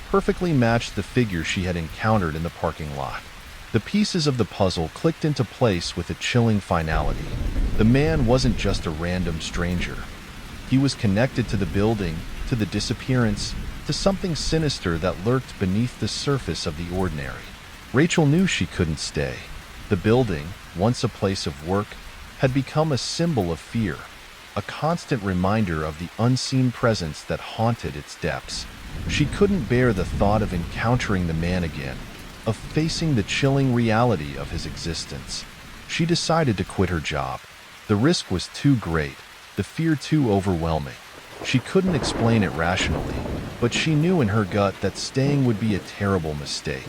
perfectly matched the figure she had encountered in the parking lot. The pieces of the puzzle clicked into place with a chilling finality. The man wasn't just a random stranger. He was connected to the building, to the disappearance, to something sinister that lurked beneath the surface of the ordinary. Rachel knew she couldn't stay. The building, once a place of work, had become a symbol of fear, a constant reminder of the unseen presence that haunted its depths. She couldn't bear the thought of encountering the man again, of facing the chilling reality of his existence. She decided to quit her job. The risk was too great, the fear too overwhelming. She couldn't explain it rationally, but she knew in her gut that staying would be a terrible mistake.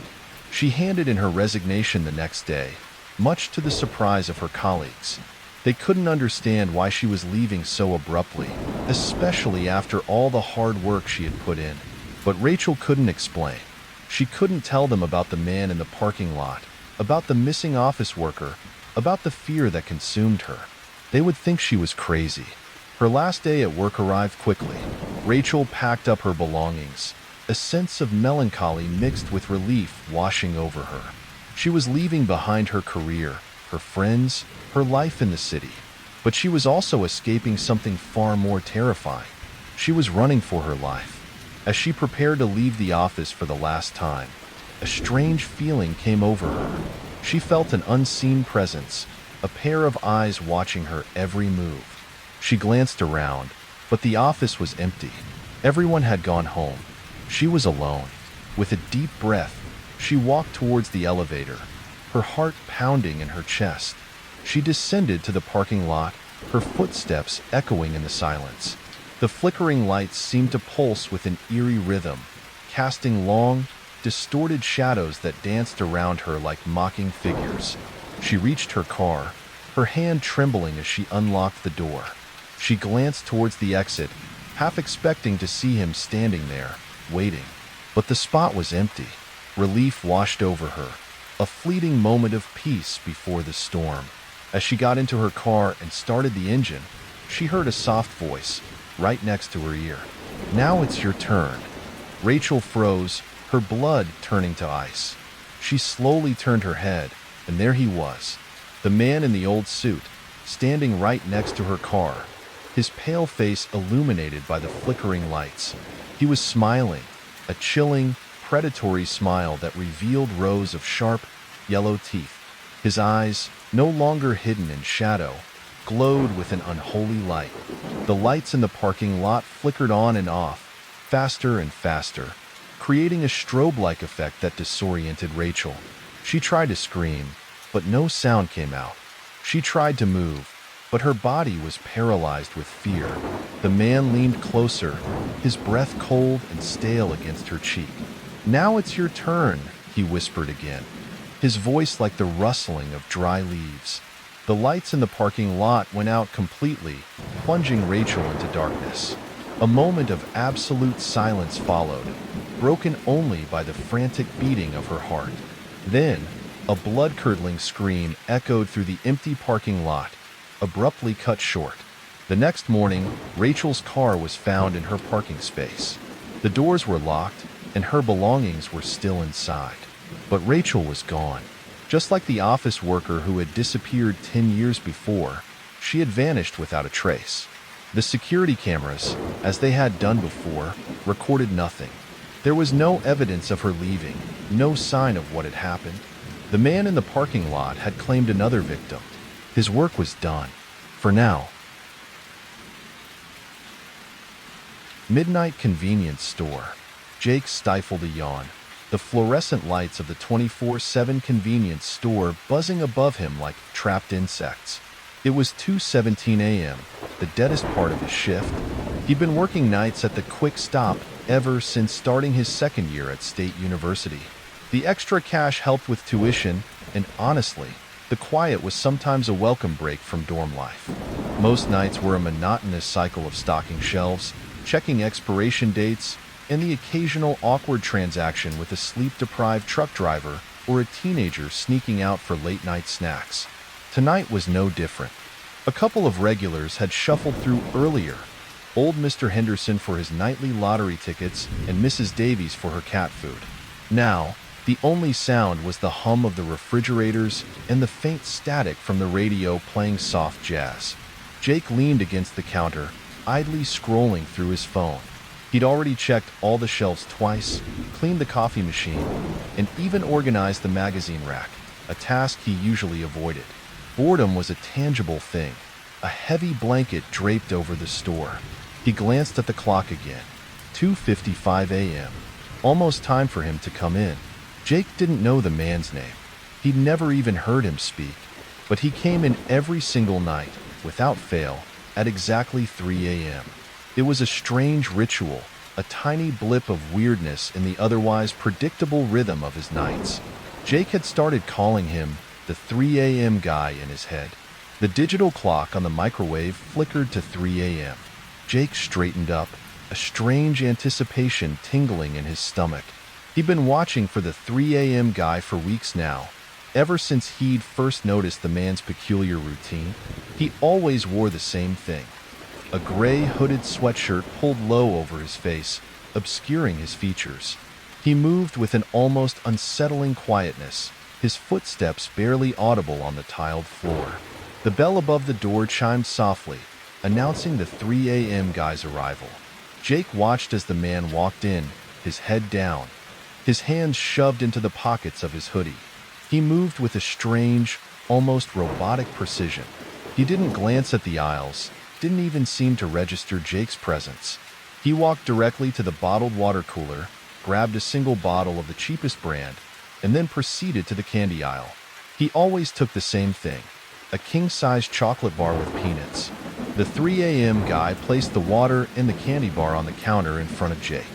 She handed in her resignation the next day, much to the surprise of her colleagues. They couldn't understand why she was leaving so abruptly, especially after all the hard work she had put in. But Rachel couldn't explain. She couldn't tell them about the man in the parking lot, about the missing office worker, about the fear that consumed her. They would think she was crazy. Her last day at work arrived quickly. Rachel packed up her belongings, a sense of melancholy mixed with relief washing over her. She was leaving behind her career, her friends, her life in the city. But she was also escaping something far more terrifying. She was running for her life. As she prepared to leave the office for the last time, a strange feeling came over her. She felt an unseen presence, a pair of eyes watching her every move. She glanced around, but the office was empty. Everyone had gone home. She was alone. With a deep breath, she walked towards the elevator, her heart pounding in her chest. She descended to the parking lot, her footsteps echoing in the silence. The flickering lights seemed to pulse with an eerie rhythm, casting long, distorted shadows that danced around her like mocking figures. She reached her car, her hand trembling as she unlocked the door. She glanced towards the exit, half expecting to see him standing there, waiting. But the spot was empty. Relief washed over her, a fleeting moment of peace before the storm. As she got into her car and started the engine, she heard a soft voice right next to her ear. "Now it's your turn." Rachel froze, her blood turning to ice. She slowly turned her head, and there he was, the man in the old suit, standing right next to her car, his pale face illuminated by the flickering lights. He was smiling, a chilling, predatory smile that revealed rows of sharp, yellow teeth. His eyes, no longer hidden in shadow, glowed with an unholy light. The lights in the parking lot flickered on and off, faster and faster, creating a strobe-like effect that disoriented Rachel. She tried to scream, but no sound came out. She tried to move, but her body was paralyzed with fear. The man leaned closer, his breath cold and stale against her cheek. "Now it's your turn," he whispered again, his voice like the rustling of dry leaves. The lights in the parking lot went out completely, plunging Rachel into darkness. A moment of absolute silence followed, broken only by the frantic beating of her heart. Then, a blood-curdling scream echoed through the empty parking lot, abruptly cut short. The next morning, Rachel's car was found in her parking space. The doors were locked, and her belongings were still inside. But Rachel was gone. Just like the office worker who had disappeared 10 years before, she had vanished without a trace. The security cameras, as they had done before, recorded nothing. There was no evidence of her leaving, no sign of what had happened. The man in the parking lot had claimed another victim. His work was done. For now. Midnight convenience store. Jake stifled a yawn, the fluorescent lights of the 24/7 convenience store buzzing above him like trapped insects. It was 2:17 a.m., the deadest part of his shift. He'd been working nights at the Quick Stop ever since starting his second year at State University. The extra cash helped with tuition, and honestly, the quiet was sometimes a welcome break from dorm life. Most nights were a monotonous cycle of stocking shelves, checking expiration dates, and the occasional awkward transaction with a sleep-deprived truck driver or a teenager sneaking out for late-night snacks. Tonight was no different. A couple of regulars had shuffled through earlier, old Mr. Henderson for his nightly lottery tickets and Mrs. Davies for her cat food. Now, the only sound was the hum of the refrigerators and the faint static from the radio playing soft jazz. Jake leaned against the counter, idly scrolling through his phone. He'd already checked all the shelves twice, cleaned the coffee machine, and even organized the magazine rack, a task he usually avoided. Boredom was a tangible thing, a heavy blanket draped over the store. He glanced at the clock again. 2:55 a.m. Almost time for him to come in. Jake didn't know the man's name. He'd never even heard him speak, but he came in every single night, without fail, at exactly 3 a.m. It was a strange ritual, a tiny blip of weirdness in the otherwise predictable rhythm of his nights. Jake had started calling him the 3 a.m. guy in his head. The digital clock on the microwave flickered to 3 a.m. Jake straightened up, a strange anticipation tingling in his stomach. He'd been watching for the 3 a.m. guy for weeks now, ever since he'd first noticed the man's peculiar routine. He always wore the same thing, a gray hooded sweatshirt pulled low over his face, obscuring his features. He moved with an almost unsettling quietness, his footsteps barely audible on the tiled floor. The bell above the door chimed softly, announcing the 3 a.m. guy's arrival. Jake watched as the man walked in, his head down, his hands shoved into the pockets of his hoodie. He moved with a strange, almost robotic precision. He didn't glance at the aisles, didn't even seem to register Jake's presence. He walked directly to the bottled water cooler, grabbed a single bottle of the cheapest brand, and then proceeded to the candy aisle. He always took the same thing, a king-size chocolate bar with peanuts. The 3 a.m. guy placed the water and the candy bar on the counter in front of Jake.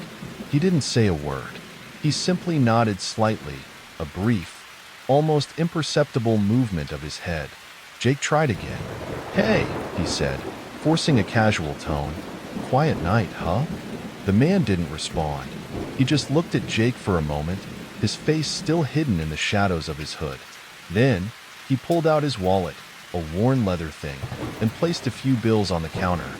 He didn't say a word. He simply nodded slightly, a brief, almost imperceptible movement of his head. Jake tried again. "Hey," he said, forcing a casual tone. "Quiet night, huh?" The man didn't respond. He just looked at Jake for a moment, his face still hidden in the shadows of his hood. Then, he pulled out his wallet, a worn leather thing, and placed a few bills on the counter.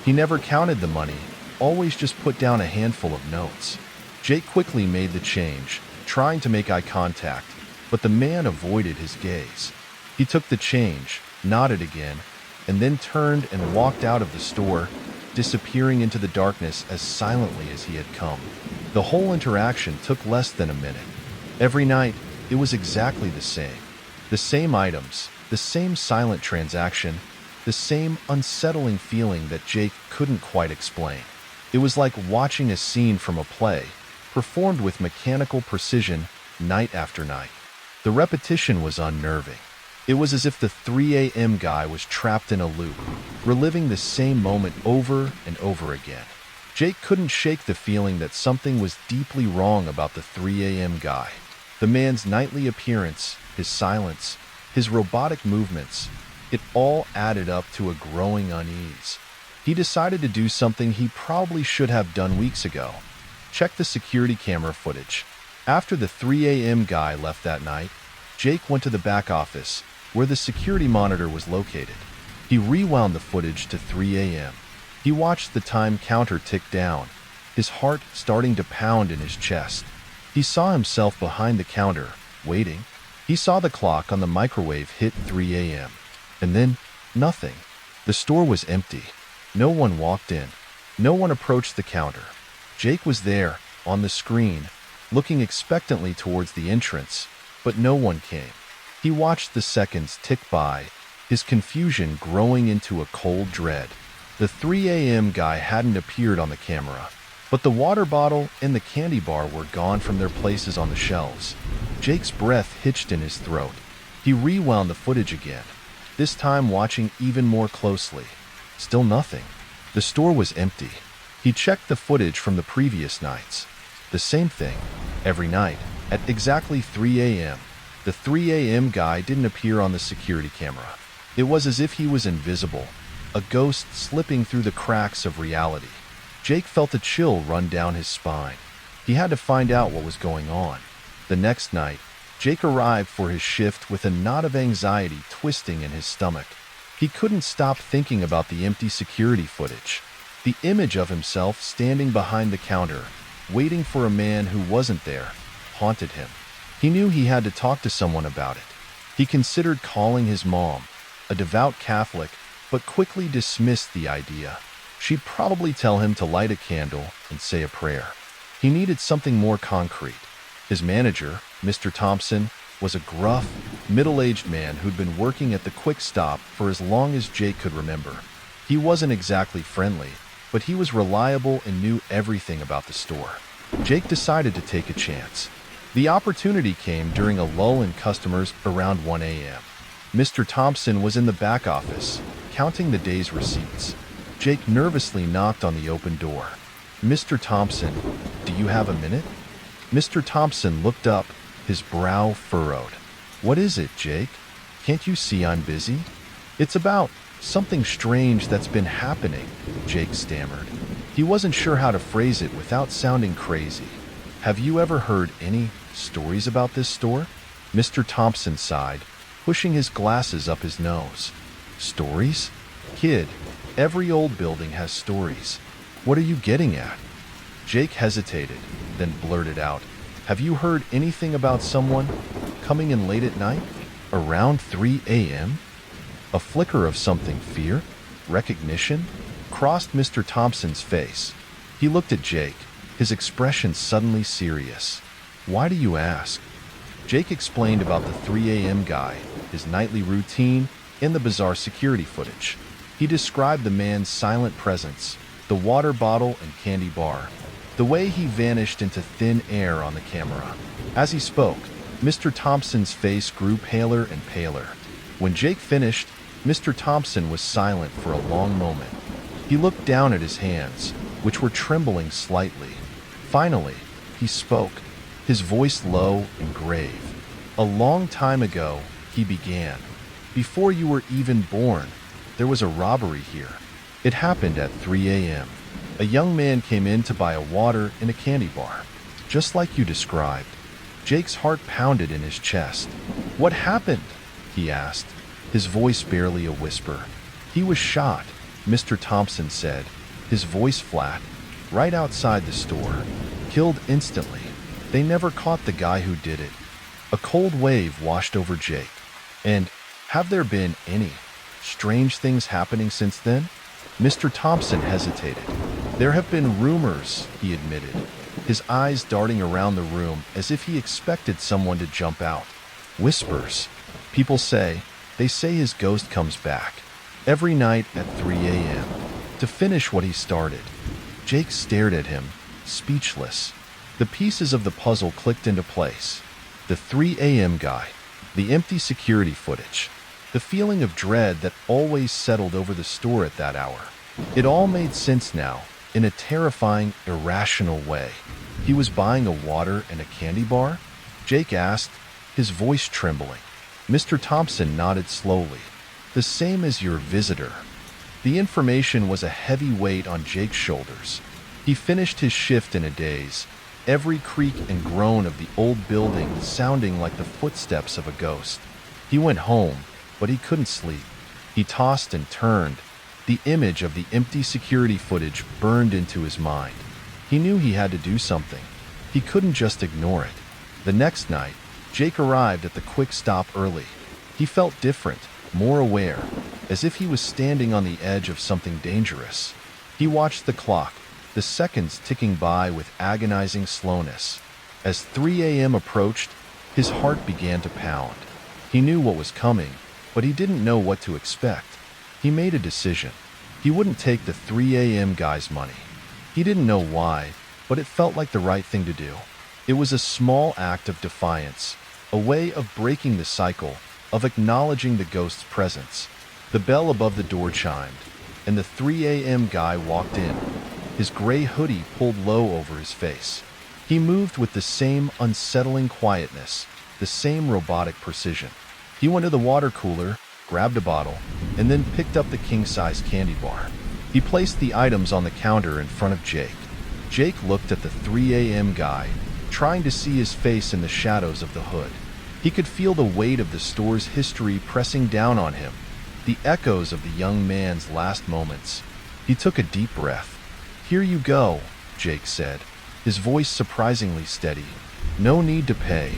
He never counted the money, always just put down a handful of notes. Jake quickly made the change, trying to make eye contact, but the man avoided his gaze. He took the change, nodded again, and then turned and walked out of the store, disappearing into the darkness as silently as he had come. The whole interaction took less than a minute. Every night, it was exactly the same. The same items, the same silent transaction, the same unsettling feeling that Jake couldn't quite explain. It was like watching a scene from a play, performed with mechanical precision night after night. The repetition was unnerving. It was as if the 3 a.m. guy was trapped in a loop, reliving the same moment over and over again. Jake couldn't shake the feeling that something was deeply wrong about the 3 a.m. guy. The man's nightly appearance, his silence, his robotic movements, it all added up to a growing unease. He decided to do something he probably should have done weeks ago. Check the security camera footage. After the 3 a.m. guy left that night, Jake went to the back office, where the security monitor was located. He rewound the footage to 3 a.m. He watched the time counter tick down, his heart starting to pound in his chest. He saw himself behind the counter, waiting. He saw the clock on the microwave hit 3 a.m. And then, nothing. The store was empty. No one walked in. No one approached the counter. Jake was there, on the screen, looking expectantly towards the entrance, but no one came. He watched the seconds tick by, his confusion growing into a cold dread. The 3 a.m. guy hadn't appeared on the camera, but the water bottle and the candy bar were gone from their places on the shelves. Jake's breath hitched in his throat. He rewound the footage again, this time watching even more closely. Still nothing. The store was empty. He checked the footage from the previous nights. The same thing. Every night, at exactly 3 a.m., the 3 a.m. guy didn't appear on the security camera. It was as if he was invisible, a ghost slipping through the cracks of reality. Jake felt a chill run down his spine. He had to find out what was going on. The next night, Jake arrived for his shift with a knot of anxiety twisting in his stomach. He couldn't stop thinking about the empty security footage. The image of himself standing behind the counter, waiting for a man who wasn't there, haunted him. He knew he had to talk to someone about it. He considered calling his mom, a devout Catholic, but quickly dismissed the idea. She'd probably tell him to light a candle and say a prayer. He needed something more concrete. His manager, Mr. Thompson, was a gruff, middle-aged man who'd been working at the Quick Stop for as long as Jake could remember. He wasn't exactly friendly, but he was reliable and knew everything about the store. Jake decided to take a chance. The opportunity came during a lull in customers around 1 a.m. Mr. Thompson was in the back office, counting the day's receipts. Jake nervously knocked on the open door. "Mr. Thompson, do you have a minute?" Mr. Thompson looked up, his brow furrowed. "What is it, Jake? Can't you see I'm busy?" "It's about something strange that's been happening," Jake stammered. He wasn't sure how to phrase it without sounding crazy. "Have you ever heard any stories about this store?" Mr. Thompson sighed, pushing his glasses up his nose. "Stories? Kid, every old building has stories. What are you getting at?" Jake hesitated, then blurted out, "Have you heard anything about someone coming in late at night? Around 3 a.m.? A flicker of something, fear, recognition, crossed Mr. Thompson's face. He looked at Jake, his expression suddenly serious. "Why do you ask?" Jake explained about the 3 a.m. guy, his nightly routine, and the bizarre security footage. He described the man's silent presence, the water bottle and candy bar, the way he vanished into thin air on the camera. As he spoke, Mr. Thompson's face grew paler and paler. When Jake finished, Mr. Thompson was silent for a long moment. He looked down at his hands, which were trembling slightly. Finally, he spoke, his voice low and grave. "A long time ago," he began. "Before you were even born, there was a robbery here. It happened at 3 a.m. A young man came in to buy a water in a candy bar. Just like you described. Jake's heart pounded in his chest. "What happened?" he asked, his voice barely a whisper. "He was shot," Mr. Thompson said, his voice flat, "right outside the store. Killed instantly. They never caught the guy who did it." A cold wave washed over Jake. "And have there been any strange things happening since then?" Mr. Thompson hesitated. "There have been rumors," he admitted, his eyes darting around the room as if he expected someone to jump out. "Whispers. People say, they say his ghost comes back every night at 3 a.m. to finish what he started." Jake stared at him, speechless. The pieces of the puzzle clicked into place. The 3 a.m. guy, the empty security footage, the feeling of dread that always settled over the store at that hour. It all made sense now, in a terrifying, irrational way. "He was buying a water and a candy bar?" Jake asked, his voice trembling. Mr. Thompson nodded slowly. "The same as your visitor." The information was a heavy weight on Jake's shoulders. He finished his shift in a daze, every creak and groan of the old building sounding like the footsteps of a ghost. He went home, but he couldn't sleep. He tossed and turned. The image of the empty security footage burned into his mind. He knew he had to do something. He couldn't just ignore it. The next night, Jake arrived at the quick stop early. He felt different, more aware, as if he was standing on the edge of something dangerous. He watched the clock, the seconds ticking by with agonizing slowness. As 3 a.m. approached, his heart began to pound. He knew what was coming, but he didn't know what to expect. He made a decision. He wouldn't take the 3 a.m. guy's money. He didn't know why, but it felt like the right thing to do. It was a small act of defiance, a way of breaking the cycle, of acknowledging the ghost's presence. The bell above the door chimed, and the 3 a.m. guy walked in, his gray hoodie pulled low over his face. He moved with the same unsettling quietness, the same robotic precision. He went to the water cooler, grabbed a bottle, and then picked up the king-size candy bar. He placed the items on the counter in front of Jake. Jake looked at the 3 a.m. guy, trying to see his face in the shadows of the hood. He could feel the weight of the store's history pressing down on him, the echoes of the young man's last moments. He took a deep breath. "Here you go," Jake said, his voice surprisingly steady. "No need to pay."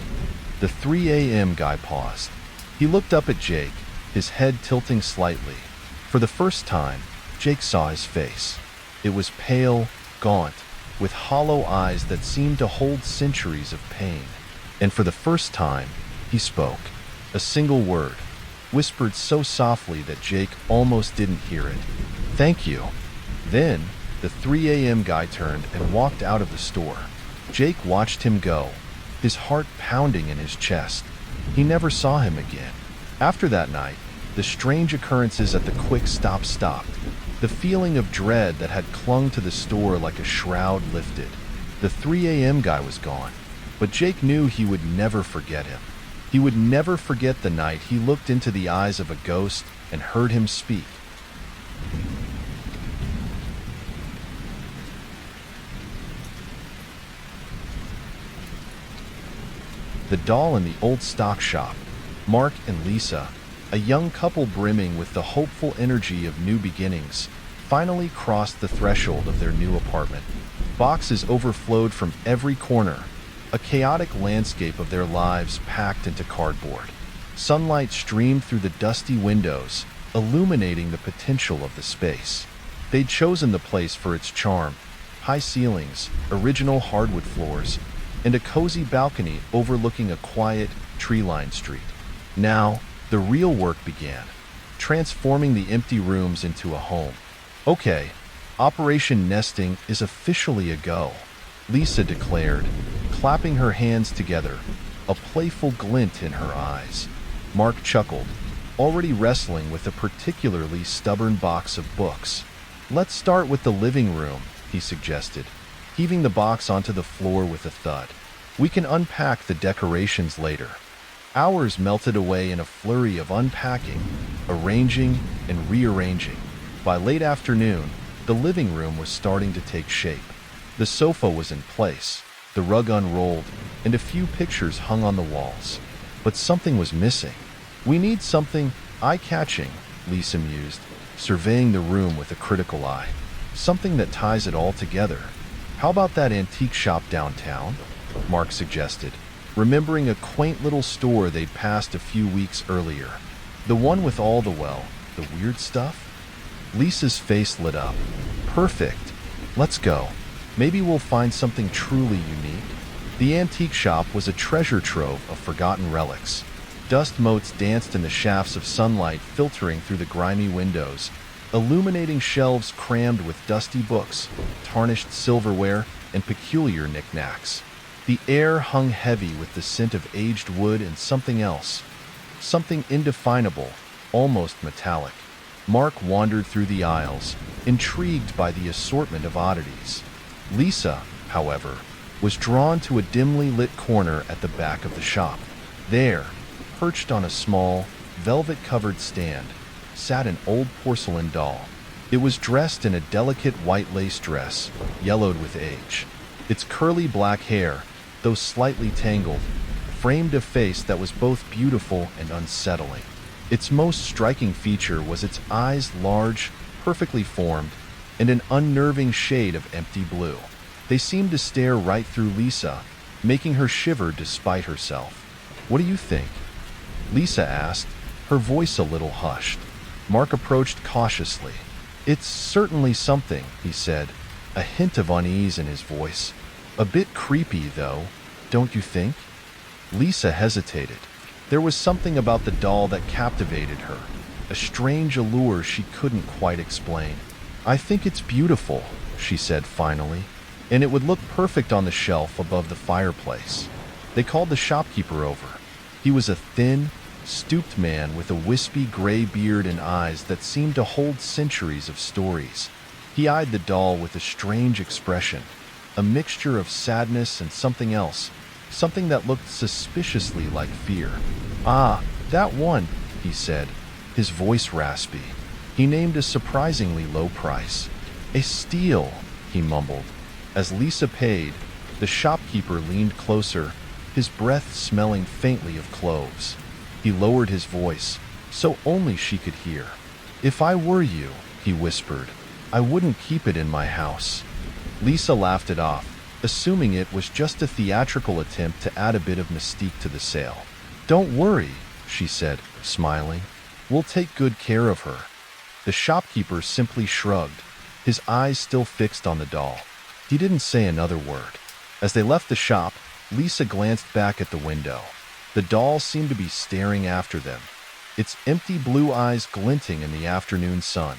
The 3 a.m. guy paused. He looked up at Jake, his head tilting slightly. For the first time, Jake saw his face. It was pale, gaunt, with hollow eyes that seemed to hold centuries of pain. And for the first time, he spoke. A single word, whispered so softly that Jake almost didn't hear it. "Thank you." Then, the 3 a.m. guy turned and walked out of the store. Jake watched him go, his heart pounding in his chest. He never saw him again. After that night, the strange occurrences at the quick stop stopped. The feeling of dread that had clung to the store like a shroud lifted. The 3 a.m. guy was gone, but Jake knew he would never forget him. He would never forget the night he looked into the eyes of a ghost and heard him speak. The doll in the old stock shop, Mark and Lisa, a young couple brimming with the hopeful energy of new beginnings, finally crossed the threshold of their new apartment. Boxes overflowed from every corner, a chaotic landscape of their lives packed into cardboard. Sunlight streamed through the dusty windows, illuminating the potential of the space. They'd chosen the place for its charm, high ceilings, original hardwood floors, and a cozy balcony overlooking a quiet, tree-lined street. Now, the real work began, transforming the empty rooms into a home. "Okay, Operation Nesting is officially a go," Lisa declared, clapping her hands together, a playful glint in her eyes. Mark chuckled, already wrestling with a particularly stubborn box of books. "Let's start with the living room," he suggested, heaving the box onto the floor with a thud. "We can unpack the decorations later." Hours melted away in a flurry of unpacking, arranging, and rearranging. By late afternoon, the living room was starting to take shape. The sofa was in place, the rug unrolled, and a few pictures hung on the walls. But something was missing. "We need something eye-catching," Lisa mused, surveying the room with a critical eye. "Something that ties it all together." "How about that antique shop downtown?" Mark suggested, remembering a quaint little store they'd passed a few weeks earlier. "The one with all the weird stuff?" Lisa's face lit up. "Perfect. Let's go. Maybe we'll find something truly unique." The antique shop was a treasure trove of forgotten relics. Dust motes danced in the shafts of sunlight filtering through the grimy windows, illuminating shelves crammed with dusty books, tarnished silverware, and peculiar knickknacks. The air hung heavy with the scent of aged wood and something else. Something indefinable, almost metallic. Mark wandered through the aisles, intrigued by the assortment of oddities. Lisa, however, was drawn to a dimly lit corner at the back of the shop. There, perched on a small, velvet-covered stand, sat an old porcelain doll. It was dressed in a delicate white lace dress, yellowed with age. Its curly black hair, though slightly tangled, framed a face that was both beautiful and unsettling. Its most striking feature was its eyes, large, perfectly formed, and an unnerving shade of empty blue. They seemed to stare right through Lisa, making her shiver despite herself. "What do you think?" Lisa asked, her voice a little hushed. Mark approached cautiously. "It's certainly something," he said, a hint of unease in his voice. "A bit creepy, though, don't you think?" Lisa hesitated. There was something about the doll that captivated her, a strange allure she couldn't quite explain. "I think it's beautiful," she said finally, "and it would look perfect on the shelf above the fireplace." They called the shopkeeper over. He was a thin, stooped man with a wispy gray beard and eyes that seemed to hold centuries of stories. He eyed the doll with a strange expression, a mixture of sadness and something else, something that looked suspiciously like fear. "Ah, that one," he said, his voice raspy. He named a surprisingly low price. "A steal," he mumbled. As Lisa paid, the shopkeeper leaned closer, his breath smelling faintly of cloves. He lowered his voice, so only she could hear. "If I were you," he whispered, "I wouldn't keep it in my house." Lisa laughed it off, assuming it was just a theatrical attempt to add a bit of mystique to the sale. "Don't worry," she said, smiling. "We'll take good care of her." The shopkeeper simply shrugged, his eyes still fixed on the doll. He didn't say another word. As they left the shop, Lisa glanced back at the window. The doll seemed to be staring after them, its empty blue eyes glinting in the afternoon sun.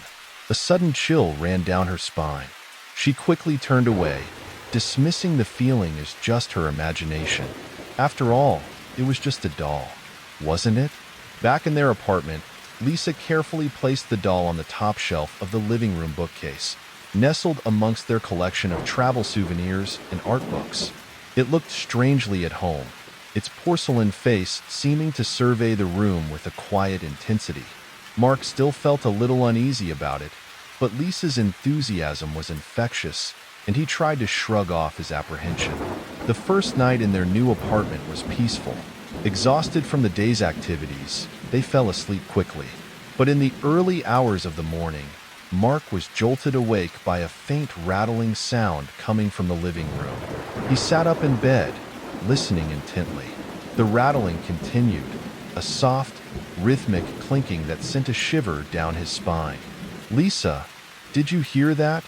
A sudden chill ran down her spine. She quickly turned away, dismissing the feeling as just her imagination. After all, it was just a doll, wasn't it? Back in their apartment, Lisa carefully placed the doll on the top shelf of the living room bookcase, nestled amongst their collection of travel souvenirs and art books. It looked strangely at home, its porcelain face seeming to survey the room with a quiet intensity. Mark still felt a little uneasy about it, but Lisa's enthusiasm was infectious, and he tried to shrug off his apprehension. The first night in their new apartment was peaceful. Exhausted from the day's activities, they fell asleep quickly. But in the early hours of the morning, Mark was jolted awake by a faint rattling sound coming from the living room. He sat up in bed, listening intently. The rattling continued, a soft, rhythmic clinking that sent a shiver down his spine. "Lisa, did you hear that?"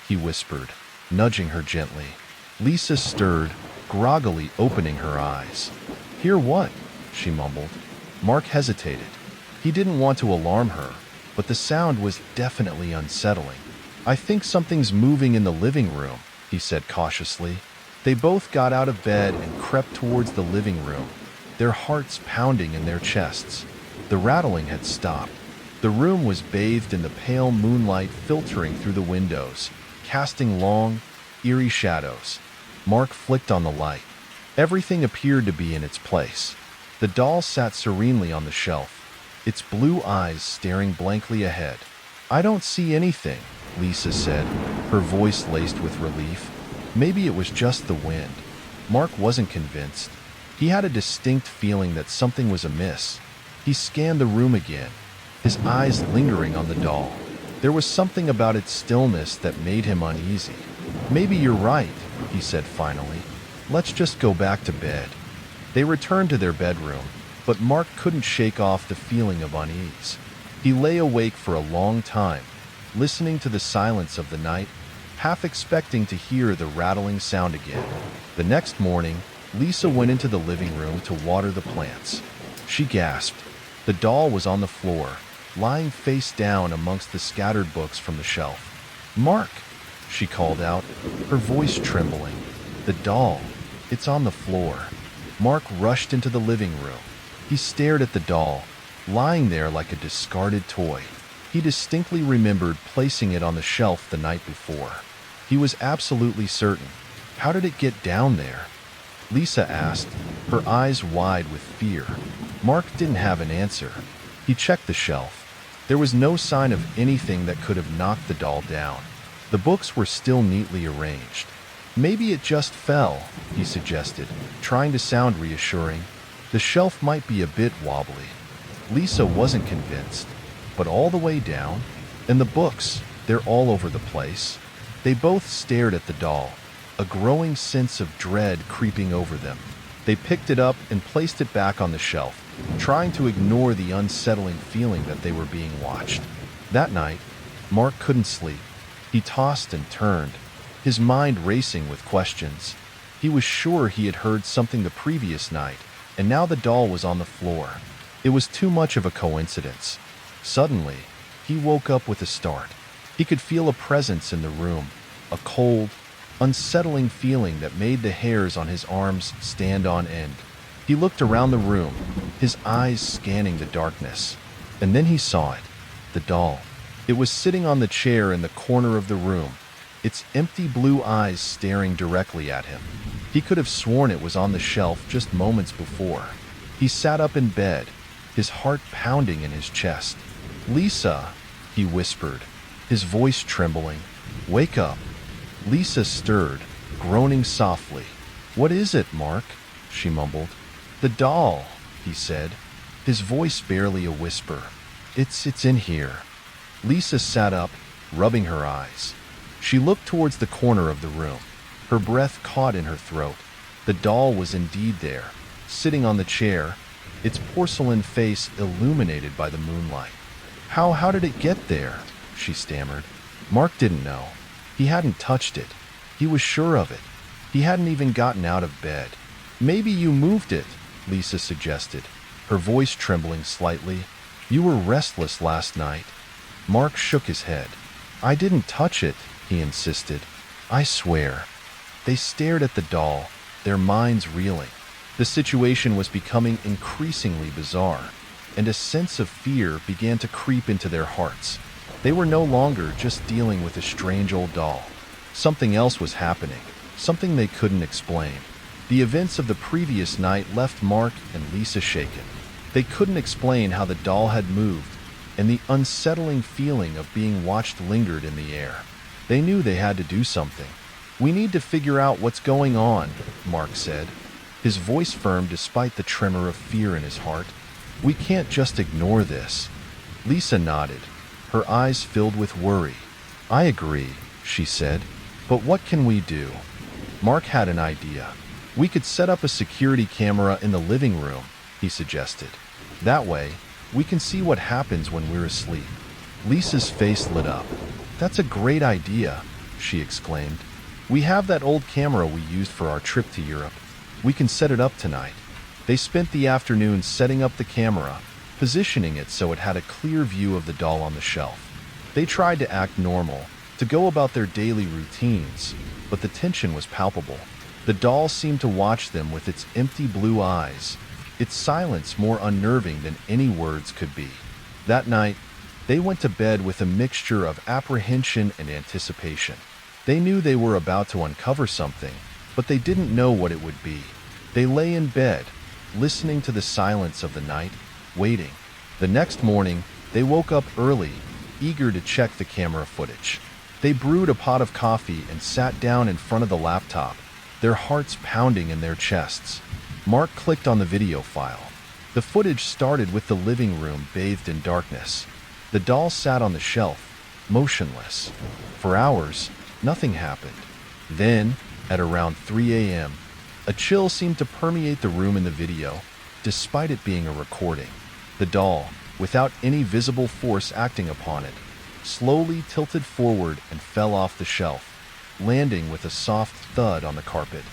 he whispered, nudging her gently. Lisa stirred, groggily opening her eyes. "Hear what?" she mumbled. Mark hesitated. He didn't want to alarm her, but the sound was definitely unsettling. "I think something's moving in the living room," he said cautiously. They both got out of bed and crept towards the living room, their hearts pounding in their chests. The rattling had stopped. The room was bathed in the pale moonlight filtering through the windows, casting long, eerie shadows. Mark flicked on the light. Everything appeared to be in its place. The doll sat serenely on the shelf, its blue eyes staring blankly ahead. I don't see anything, Lisa said, her voice laced with relief. Maybe it was just the wind. Mark wasn't convinced. He had a distinct feeling that something was amiss. He scanned the room again, his eyes lingering on the doll. There was something about its stillness that made him uneasy. Maybe you're right, he said finally. Let's just go back to bed. They returned to their bedroom, but Mark couldn't shake off the feeling of unease. He lay awake for a long time, listening to the silence of the night, half expecting to hear the rattling sound again. The next morning, Lisa went into the living room to water the plants. She gasped. The doll was on the floor, lying face down amongst the scattered books from the shelf. "Mark," she called out, her voice trembling. "The doll, it's on the floor." Mark rushed into the living room. He stared at the doll, lying there like a discarded toy. He distinctly remembered placing it on the shelf the night before. He was absolutely certain. How did it get down there? Lisa asked, her eyes wide with fear. Mark didn't have an answer. He checked the shelf. There was no sign of anything that could have knocked the doll down. The books were still neatly arranged. "Maybe it just fell," he suggested, trying to sound reassuring. "The shelf might be a bit wobbly." Lisa wasn't convinced. But all the way down? And the books, they're all over the place. They both stared at the doll, a growing sense of dread creeping over them. They picked it up and placed it back on the shelf, trying to ignore the unsettling feeling that they were being watched. That night, Mark couldn't sleep. He tossed and turned, his mind racing with questions. He was sure he had heard something the previous night, and now the doll was on the floor. It was too much of a coincidence. Suddenly, he woke up with a start. He could feel a presence in the room, a cold, unsettling feeling that made the hairs on his arms stand on end. He looked around the room, his eyes scanning the darkness. And then he saw it, the doll. It was sitting on the chair in the corner of the room, its empty blue eyes staring directly at him. He could have sworn it was on the shelf just moments before. He sat up in bed, his heart pounding in his chest. "Lisa," he whispered, his voice trembling. "Wake up." Lisa stirred, groaning softly. "What is it, Mark?" she mumbled. "The doll," he said, his voice barely a whisper. It's in here." Lisa sat up, rubbing her eyes. She looked towards the corner of the room, her breath caught in her throat. The doll was indeed there, sitting on the chair, its porcelain face illuminated by the moonlight. How did it get there?" she stammered. Mark didn't know. He hadn't touched it. He was sure of it. He hadn't even gotten out of bed. "Maybe you moved it," Lisa suggested, her voice trembling slightly. "You were restless last night." Mark shook his head. "I didn't touch it," he insisted. "I swear." They stared at the doll, their minds reeling. The situation was becoming increasingly bizarre, and a sense of fear began to creep into their hearts. They were no longer just dealing with a strange old doll. Something else was happening, something they couldn't explain. The events of the previous night left Mark and Lisa shaken. They couldn't explain how the doll had moved, and the unsettling feeling of being watched lingered in the air. They knew they had to do something. "We need to figure out what's going on," Mark said, his voice firm despite the tremor of fear in his heart. "We can't just ignore this." Lisa nodded, her eyes filled with worry. "I agree," she said, "but what can we do?" Mark had an idea. "We could set up a security camera in the living room," he suggested. "That way, we can see what happens when we're asleep." Lisa's face lit up. "That's a great idea," she exclaimed. "We have that old camera we used for our trip to Europe. We can set it up tonight." They spent the afternoon setting up the camera, positioning it so it had a clear view of the doll on the shelf. They tried to act normal, to go about their daily routines, but the tension was palpable. The doll seemed to watch them with its empty blue eyes, its silence more unnerving than any words could be. That night, they went to bed with a mixture of apprehension and anticipation. They knew they were about to uncover something, but they didn't know what it would be. They lay in bed, listening to the silence of the night, waiting. The next morning, they woke up early, eager to check the camera footage. They brewed a pot of coffee and sat down in front of the laptop, their hearts pounding in their chests. Mark clicked on the video file. The footage started with the living room bathed in darkness. The doll sat on the shelf, motionless. For hours, nothing happened. Then, at around 3 a.m., a chill seemed to permeate the room in the video, despite it being a recording. The doll, without any visible force acting upon it, slowly tilted forward and fell off the shelf, landing with a soft thud on the carpet.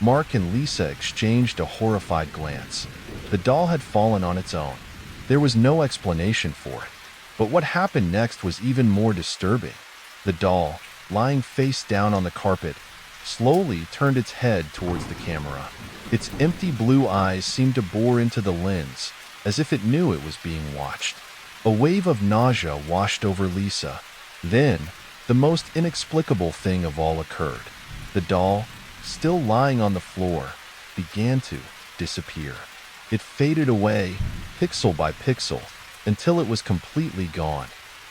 Mark and Lisa exchanged a horrified glance. The doll had fallen on its own. There was no explanation for it. But what happened next was even more disturbing. The doll, lying face down on the carpet, slowly turned its head towards the camera. Its empty blue eyes seemed to bore into the lens, as if it knew it was being watched. A wave of nausea washed over Lisa. Then, the most inexplicable thing of all occurred. The doll, still lying on the floor, began to disappear. It faded away, pixel by pixel, until it was completely gone.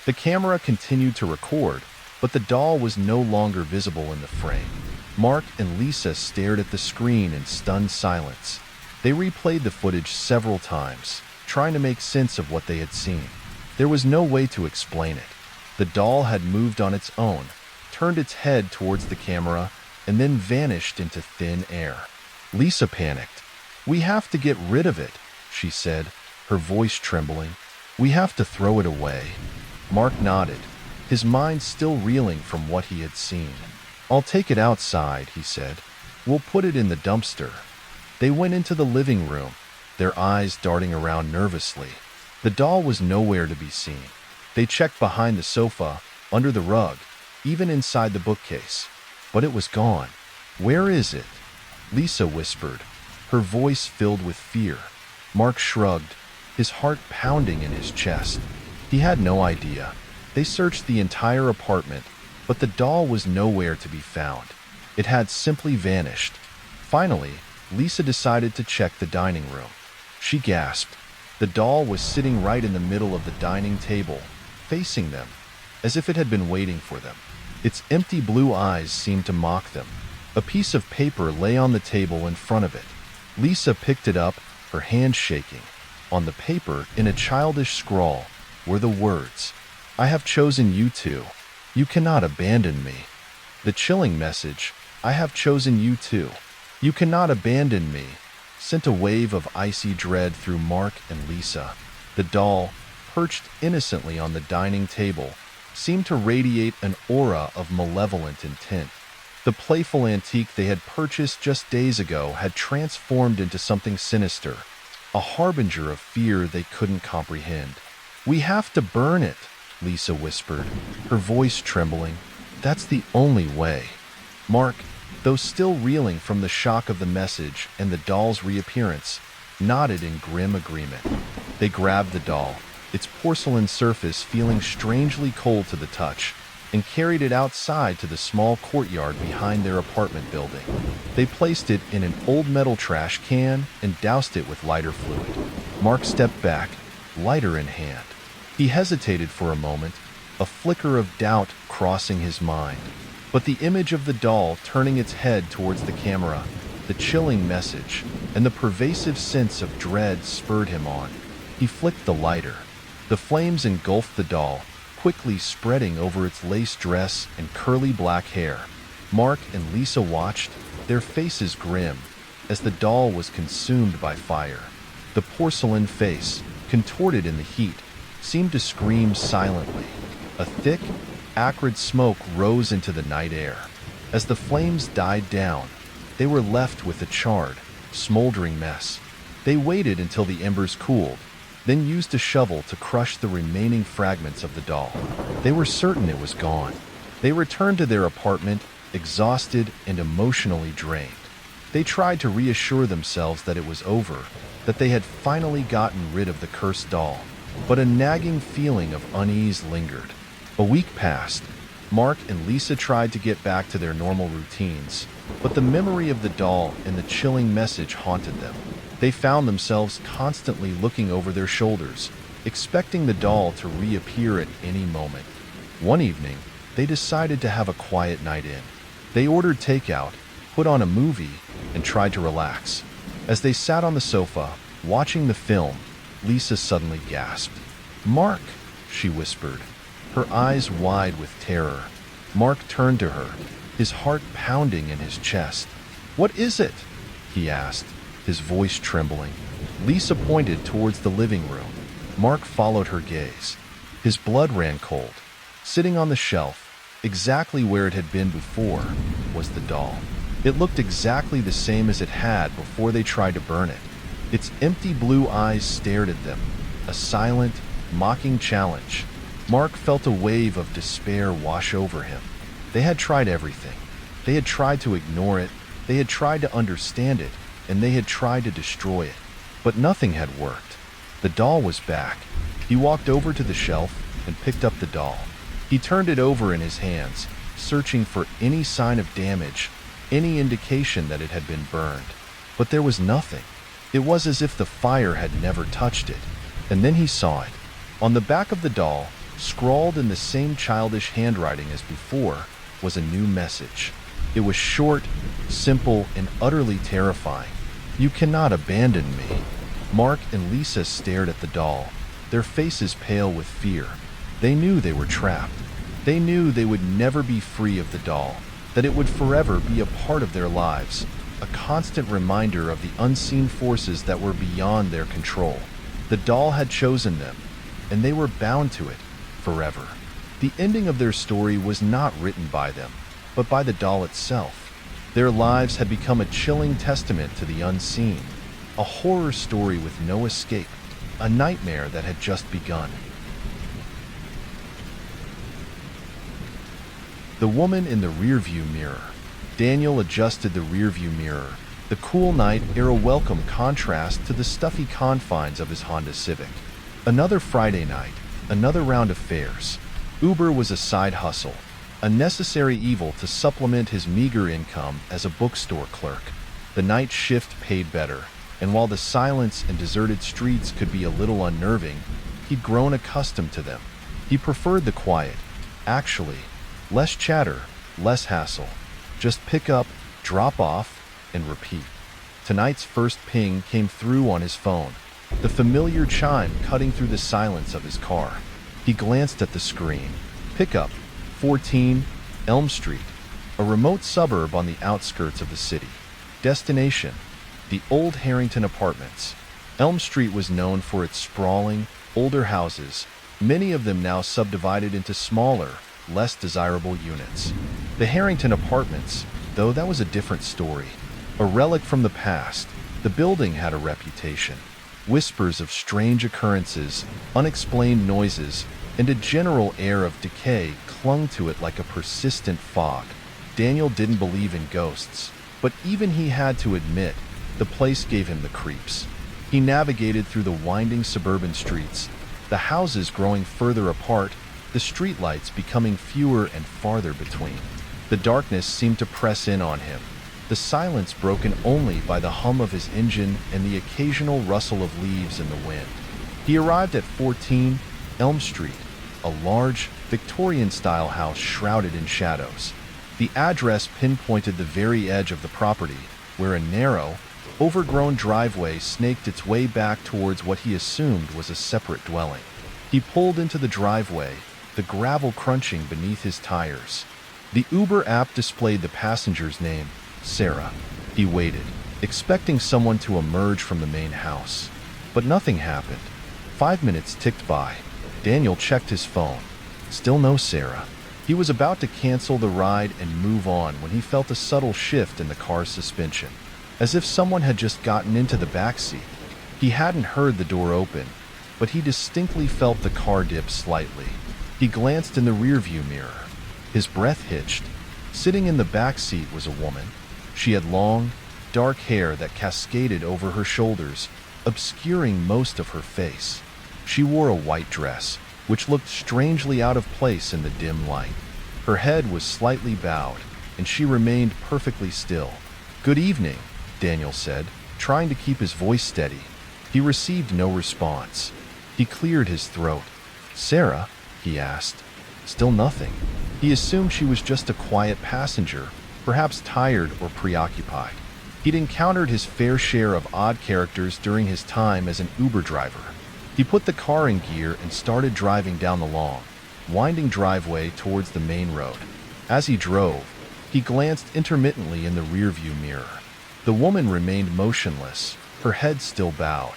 The camera continued to record, but the doll was no longer visible in the frame. Mark and Lisa stared at the screen in stunned silence. They replayed the footage several times, trying to make sense of what they had seen. There was no way to explain it. The doll had moved on its own, turned its head towards the camera, and then vanished into thin air. Lisa panicked. "We have to get rid of it," she said, her voice trembling. "We have to throw it away." Mark nodded, his mind still reeling from what he had seen. "I'll take it outside," he said. "We'll put it in the dumpster." They went into the living room, their eyes darting around nervously. The doll was nowhere to be seen. They checked behind the sofa, under the rug, even inside the bookcase. But it was gone. "Where is it?" Lisa whispered, her voice filled with fear. Mark shrugged, his heart pounding in his chest. He had no idea. They searched the entire apartment, but the doll was nowhere to be found. It had simply vanished. Finally, Lisa decided to check the dining room. She gasped. The doll was sitting right in the middle of the dining table, facing them, as if it had been waiting for them. Its empty blue eyes seemed to mock them. A piece of paper lay on the table in front of it. Lisa picked it up, her hand shaking. On the paper, in a childish scrawl, were the words, "I have chosen you two. You cannot abandon me." The chilling message, "I have chosen you too. You cannot abandon me," sent a wave of icy dread through Mark and Lisa. The doll, perched innocently on the dining table, seemed to radiate an aura of malevolent intent. The playful antique they had purchased just days ago had transformed into something sinister, a harbinger of fear they couldn't comprehend. "We have to burn it," Lisa whispered, her voice trembling. "That's the only way." Mark, though still reeling from the shock of the message and the doll's reappearance, nodded in grim agreement. They grabbed the doll, its porcelain surface feeling strangely cold to the touch, and carried it outside to the small courtyard behind their apartment building. They placed it in an old metal trash can and doused it with lighter fluid. Mark stepped back, lighter in hand. He hesitated for a moment, a flicker of doubt crossing his mind. But the image of the doll turning its head towards the camera, the chilling message, and the pervasive sense of dread spurred him on. He flicked the lighter. The flames engulfed the doll, quickly spreading over its lace dress and curly black hair. Mark and Lisa watched, their faces grim, as the doll was consumed by fire. The porcelain face, contorted in the heat, seemed to scream silently. A thick, acrid smoke rose into the night air. As the flames died down, they were left with a charred, smoldering mess. They waited until the embers cooled, then used a shovel to crush the remaining fragments of the doll. They were certain it was gone. They returned to their apartment, exhausted and emotionally drained. They tried to reassure themselves that it was over, that they had finally gotten rid of the cursed doll, but a nagging feeling of unease lingered. A week passed. Mark and Lisa tried to get back to their normal routines, but the memory of the doll and the chilling message haunted them. They found themselves constantly looking over their shoulders, expecting the doll to reappear at any moment. One evening, they decided to have a quiet night in. They ordered takeout, put on a movie, and tried to relax. As they sat on the sofa, watching the film, Lisa suddenly gasped. "Mark," she whispered, her eyes wide with terror. Mark turned to her, his heart pounding in his chest. "What is it?" he asked, his voice trembling. Lisa pointed towards the living room. Mark followed her gaze. His blood ran cold. Sitting on the shelf, exactly where it had been before, was the doll. It looked exactly the same as it had before they tried to burn it. Its empty blue eyes stared at them, a silent, mocking challenge. Mark felt a wave of despair wash over him. They had tried everything. They had tried to ignore it, they had tried to understand it, and they had tried to destroy it. But nothing had worked. The doll was back. He walked over to the shelf and picked up the doll. He turned it over in his hands, searching for any sign of damage, any indication that it had been burned. But there was nothing. It was as if the fire had never touched it. And then he saw it. On the back of the doll, scrawled in the same childish handwriting as before, was a new message. It was short, simple, and utterly terrifying. "You cannot abandon me." Mark and Lisa stared at the doll, their faces pale with fear. They knew they were trapped. They knew they would never be free of the doll, that it would forever be a part of their lives, a constant reminder of the unseen forces that were beyond their control. The doll had chosen them, and they were bound to it forever. The ending of their story was not written by them, but by the doll itself. Their lives had become a chilling testament to the unseen, a horror story with no escape, a nightmare that had just begun. The woman in the rearview mirror. Daniel adjusted the rearview mirror. The cool night air a welcome contrast to the stuffy confines of his Honda Civic. Another Friday night, another round of fares. Uber was a side hustle, a necessary evil to supplement his meager income as a bookstore clerk. The night shift paid better, and while the silence and deserted streets could be a little unnerving, he'd grown accustomed to them. He preferred the quiet. Actually, less chatter, less hassle. Just pick up, drop off, and repeat. Tonight's first ping came through on his phone, the familiar chime cutting through the silence of his car. He glanced at the screen. Pickup, 14 Elm Street, a remote suburb on the outskirts of the city. Destination, the old Harrington Apartments. Elm Street was known for its sprawling, older houses, many of them now subdivided into smaller, less desirable units. The Harrington Apartments, though, that was a different story. A relic from the past, the building had a reputation. Whispers of strange occurrences, unexplained noises, and a general air of decay clung to it like a persistent fog. Daniel didn't believe in ghosts, but even he had to admit, the place gave him the creeps. He navigated through the winding suburban streets, the houses growing further apart, the streetlights becoming fewer and farther between. The darkness seemed to press in on him, the silence broken only by the hum of his engine and the occasional rustle of leaves in the wind. He arrived at 14 Elm Street, a large, Victorian-style house shrouded in shadows. The address pinpointed the very edge of the property, where a narrow, overgrown driveway snaked its way back towards what he assumed was a separate dwelling. He pulled into the driveway, the gravel crunching beneath his tires. The Uber app displayed the passenger's name, Sarah. He waited, expecting someone to emerge from the main house. But nothing happened. 5 minutes ticked by. Daniel checked his phone. Still no Sarah. He was about to cancel the ride and move on when he felt a subtle shift in the car's suspension, as if someone had just gotten into the back seat. He hadn't heard the door open, but he distinctly felt the car dip slightly. He glanced in the rearview mirror. His breath hitched. Sitting in the back seat was a woman. She had long, dark hair that cascaded over her shoulders, obscuring most of her face. She wore a white dress, which looked strangely out of place in the dim light. Her head was slightly bowed, and she remained perfectly still. "Good evening," Daniel said, trying to keep his voice steady. He received no response. He cleared his throat. "Sarah?" he asked. Still nothing. He assumed she was just a quiet passenger, perhaps tired or preoccupied. He'd encountered his fair share of odd characters during his time as an Uber driver. He put the car in gear and started driving down the long, winding driveway towards the main road. As he drove, he glanced intermittently in the rearview mirror. The woman remained motionless, her head still bowed.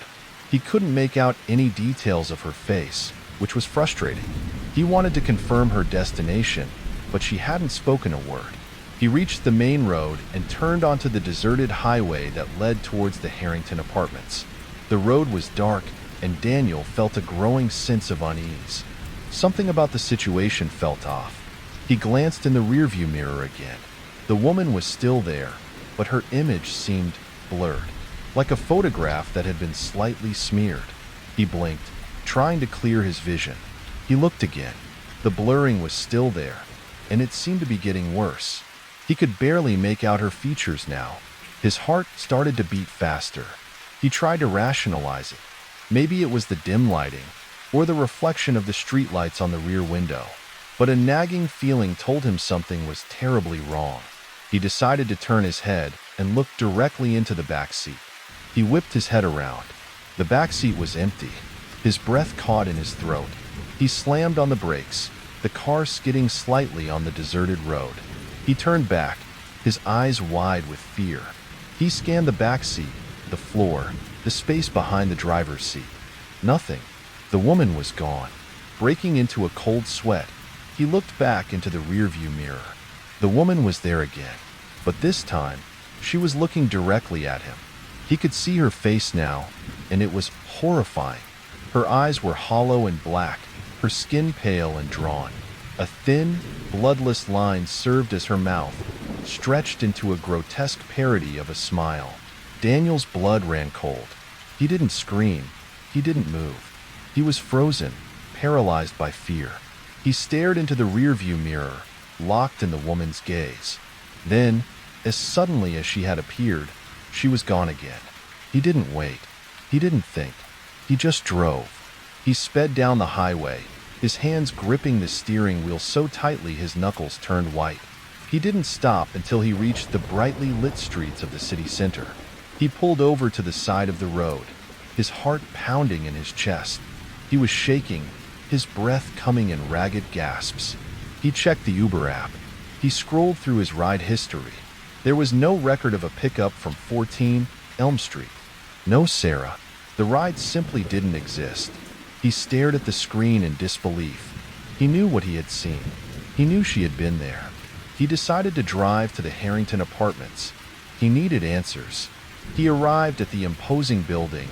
He couldn't make out any details of her face, which was frustrating. He wanted to confirm her destination, but she hadn't spoken a word. He reached the main road and turned onto the deserted highway that led towards the Harrington apartments. The road was dark, and Daniel felt a growing sense of unease. Something about the situation felt off. He glanced in the rearview mirror again. The woman was still there, but her image seemed blurred, like a photograph that had been slightly smeared. He blinked, trying to clear his vision. He looked again. The blurring was still there, and it seemed to be getting worse. He could barely make out her features now. His heart started to beat faster. He tried to rationalize it. Maybe it was the dim lighting, or the reflection of the streetlights on the rear window. But a nagging feeling told him something was terribly wrong. He decided to turn his head and look directly into the back seat. He whipped his head around. The back seat was empty. His breath caught in his throat. He slammed on the brakes, the car skidding slightly on the deserted road. He turned back, his eyes wide with fear. He scanned the back seat, the floor, the space behind the driver's seat. Nothing. The woman was gone. Breaking into a cold sweat, he looked back into the rearview mirror. The woman was there again, but this time, she was looking directly at him. He could see her face now, and it was horrifying. Her eyes were hollow and black, her skin pale and drawn. A thin, bloodless line served as her mouth, stretched into a grotesque parody of a smile. Daniel's blood ran cold. He didn't scream. He didn't move. He was frozen, paralyzed by fear. He stared into the rearview mirror, locked in the woman's gaze. Then, as suddenly as she had appeared, she was gone again. He didn't wait. He didn't think. He just drove. He sped down the highway, his hands gripping the steering wheel so tightly his knuckles turned white. He didn't stop until he reached the brightly lit streets of the city center. He pulled over to the side of the road, his heart pounding in his chest. He was shaking, his breath coming in ragged gasps. He checked the Uber app. He scrolled through his ride history. There was no record of a pickup from 14 Elm Street. No Sarah. The ride simply didn't exist. He stared at the screen in disbelief. He knew what he had seen. He knew she had been there. He decided to drive to the Harrington apartments. He needed answers. He arrived at the imposing building,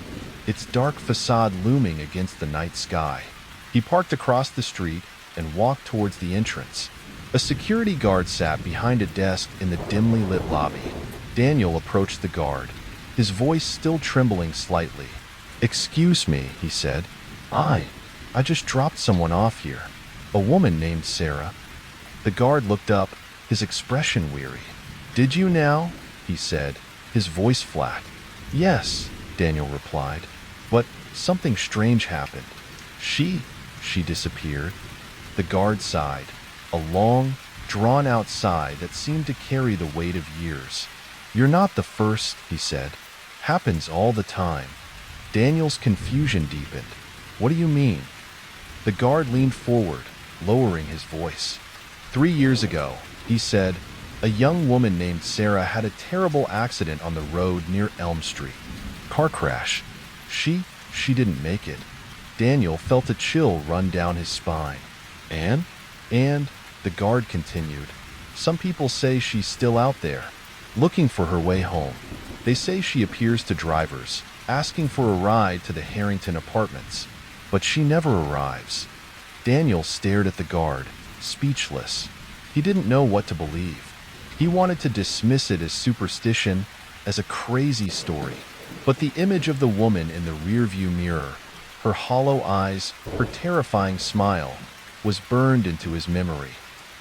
its dark facade looming against the night sky. He parked across the street and walked towards the entrance. A security guard sat behind a desk in the dimly lit lobby. Daniel approached the guard, his voice still trembling slightly. "Excuse me," he said. I just dropped someone off here. A woman named Sarah." The guard looked up, his expression weary. "Did you now?" he said, his voice flat. "Yes," Daniel replied. "But something strange happened. She disappeared." The guard sighed, a long, drawn-out sigh that seemed to carry the weight of years. "You're not the first," he said. "Happens all the time." Daniel's confusion deepened. "What do you mean?" The guard leaned forward, lowering his voice. 3 years ago, he said, a young woman named Sarah had a terrible accident on the road near Elm Street. Car crash. She didn't make it. Daniel felt a chill run down his spine. And, the guard continued, some people say she's still out there, looking for her way home. They say she appears to drivers, asking for a ride to the Harrington apartments, but she never arrives. Daniel stared at the guard, speechless. He didn't know what to believe. He wanted to dismiss it as superstition, as a crazy story. But the image of the woman in the rearview mirror, her hollow eyes, her terrifying smile, was burned into his memory.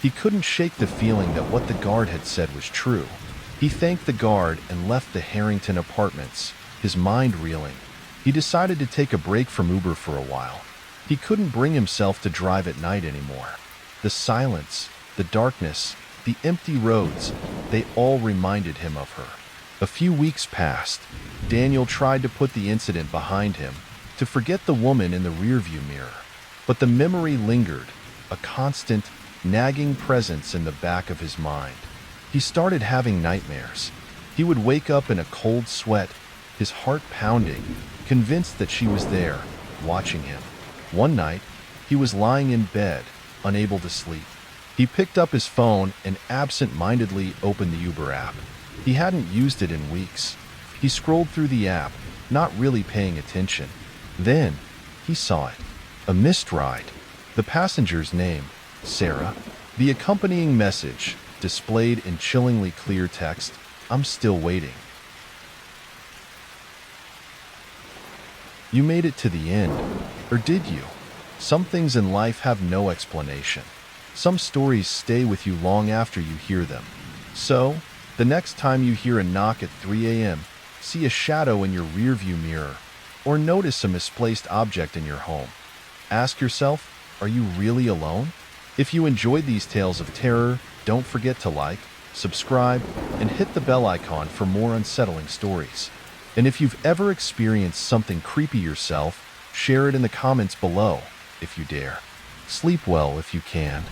He couldn't shake the feeling that what the guard had said was true. He thanked the guard and left the Harrington apartments, his mind reeling. He decided to take a break from Uber for a while. He couldn't bring himself to drive at night anymore. The silence, the darkness, the empty roads, they all reminded him of her. A few weeks passed. Daniel tried to put the incident behind him, to forget the woman in the rearview mirror. But the memory lingered, a constant, nagging presence in the back of his mind. He started having nightmares. He would wake up in a cold sweat, his heart pounding, convinced that she was there, watching him. One night, he was lying in bed, unable to sleep. He picked up his phone and absent-mindedly opened the Uber app. He hadn't used it in weeks. He scrolled through the app, not really paying attention. Then, he saw it. A missed ride. The passenger's name, Sarah. The accompanying message, displayed in chillingly clear text, "I'm still waiting." You made it to the end, or did you? Some things in life have no explanation. Some stories stay with you long after you hear them. So, the next time you hear a knock at 3 a.m., see a shadow in your rearview mirror, or notice a misplaced object in your home, ask yourself, are you really alone? If you enjoyed these tales of terror, don't forget to like, subscribe, and hit the bell icon for more unsettling stories. And if you've ever experienced something creepy yourself, share it in the comments below, if you dare. Sleep well if you can.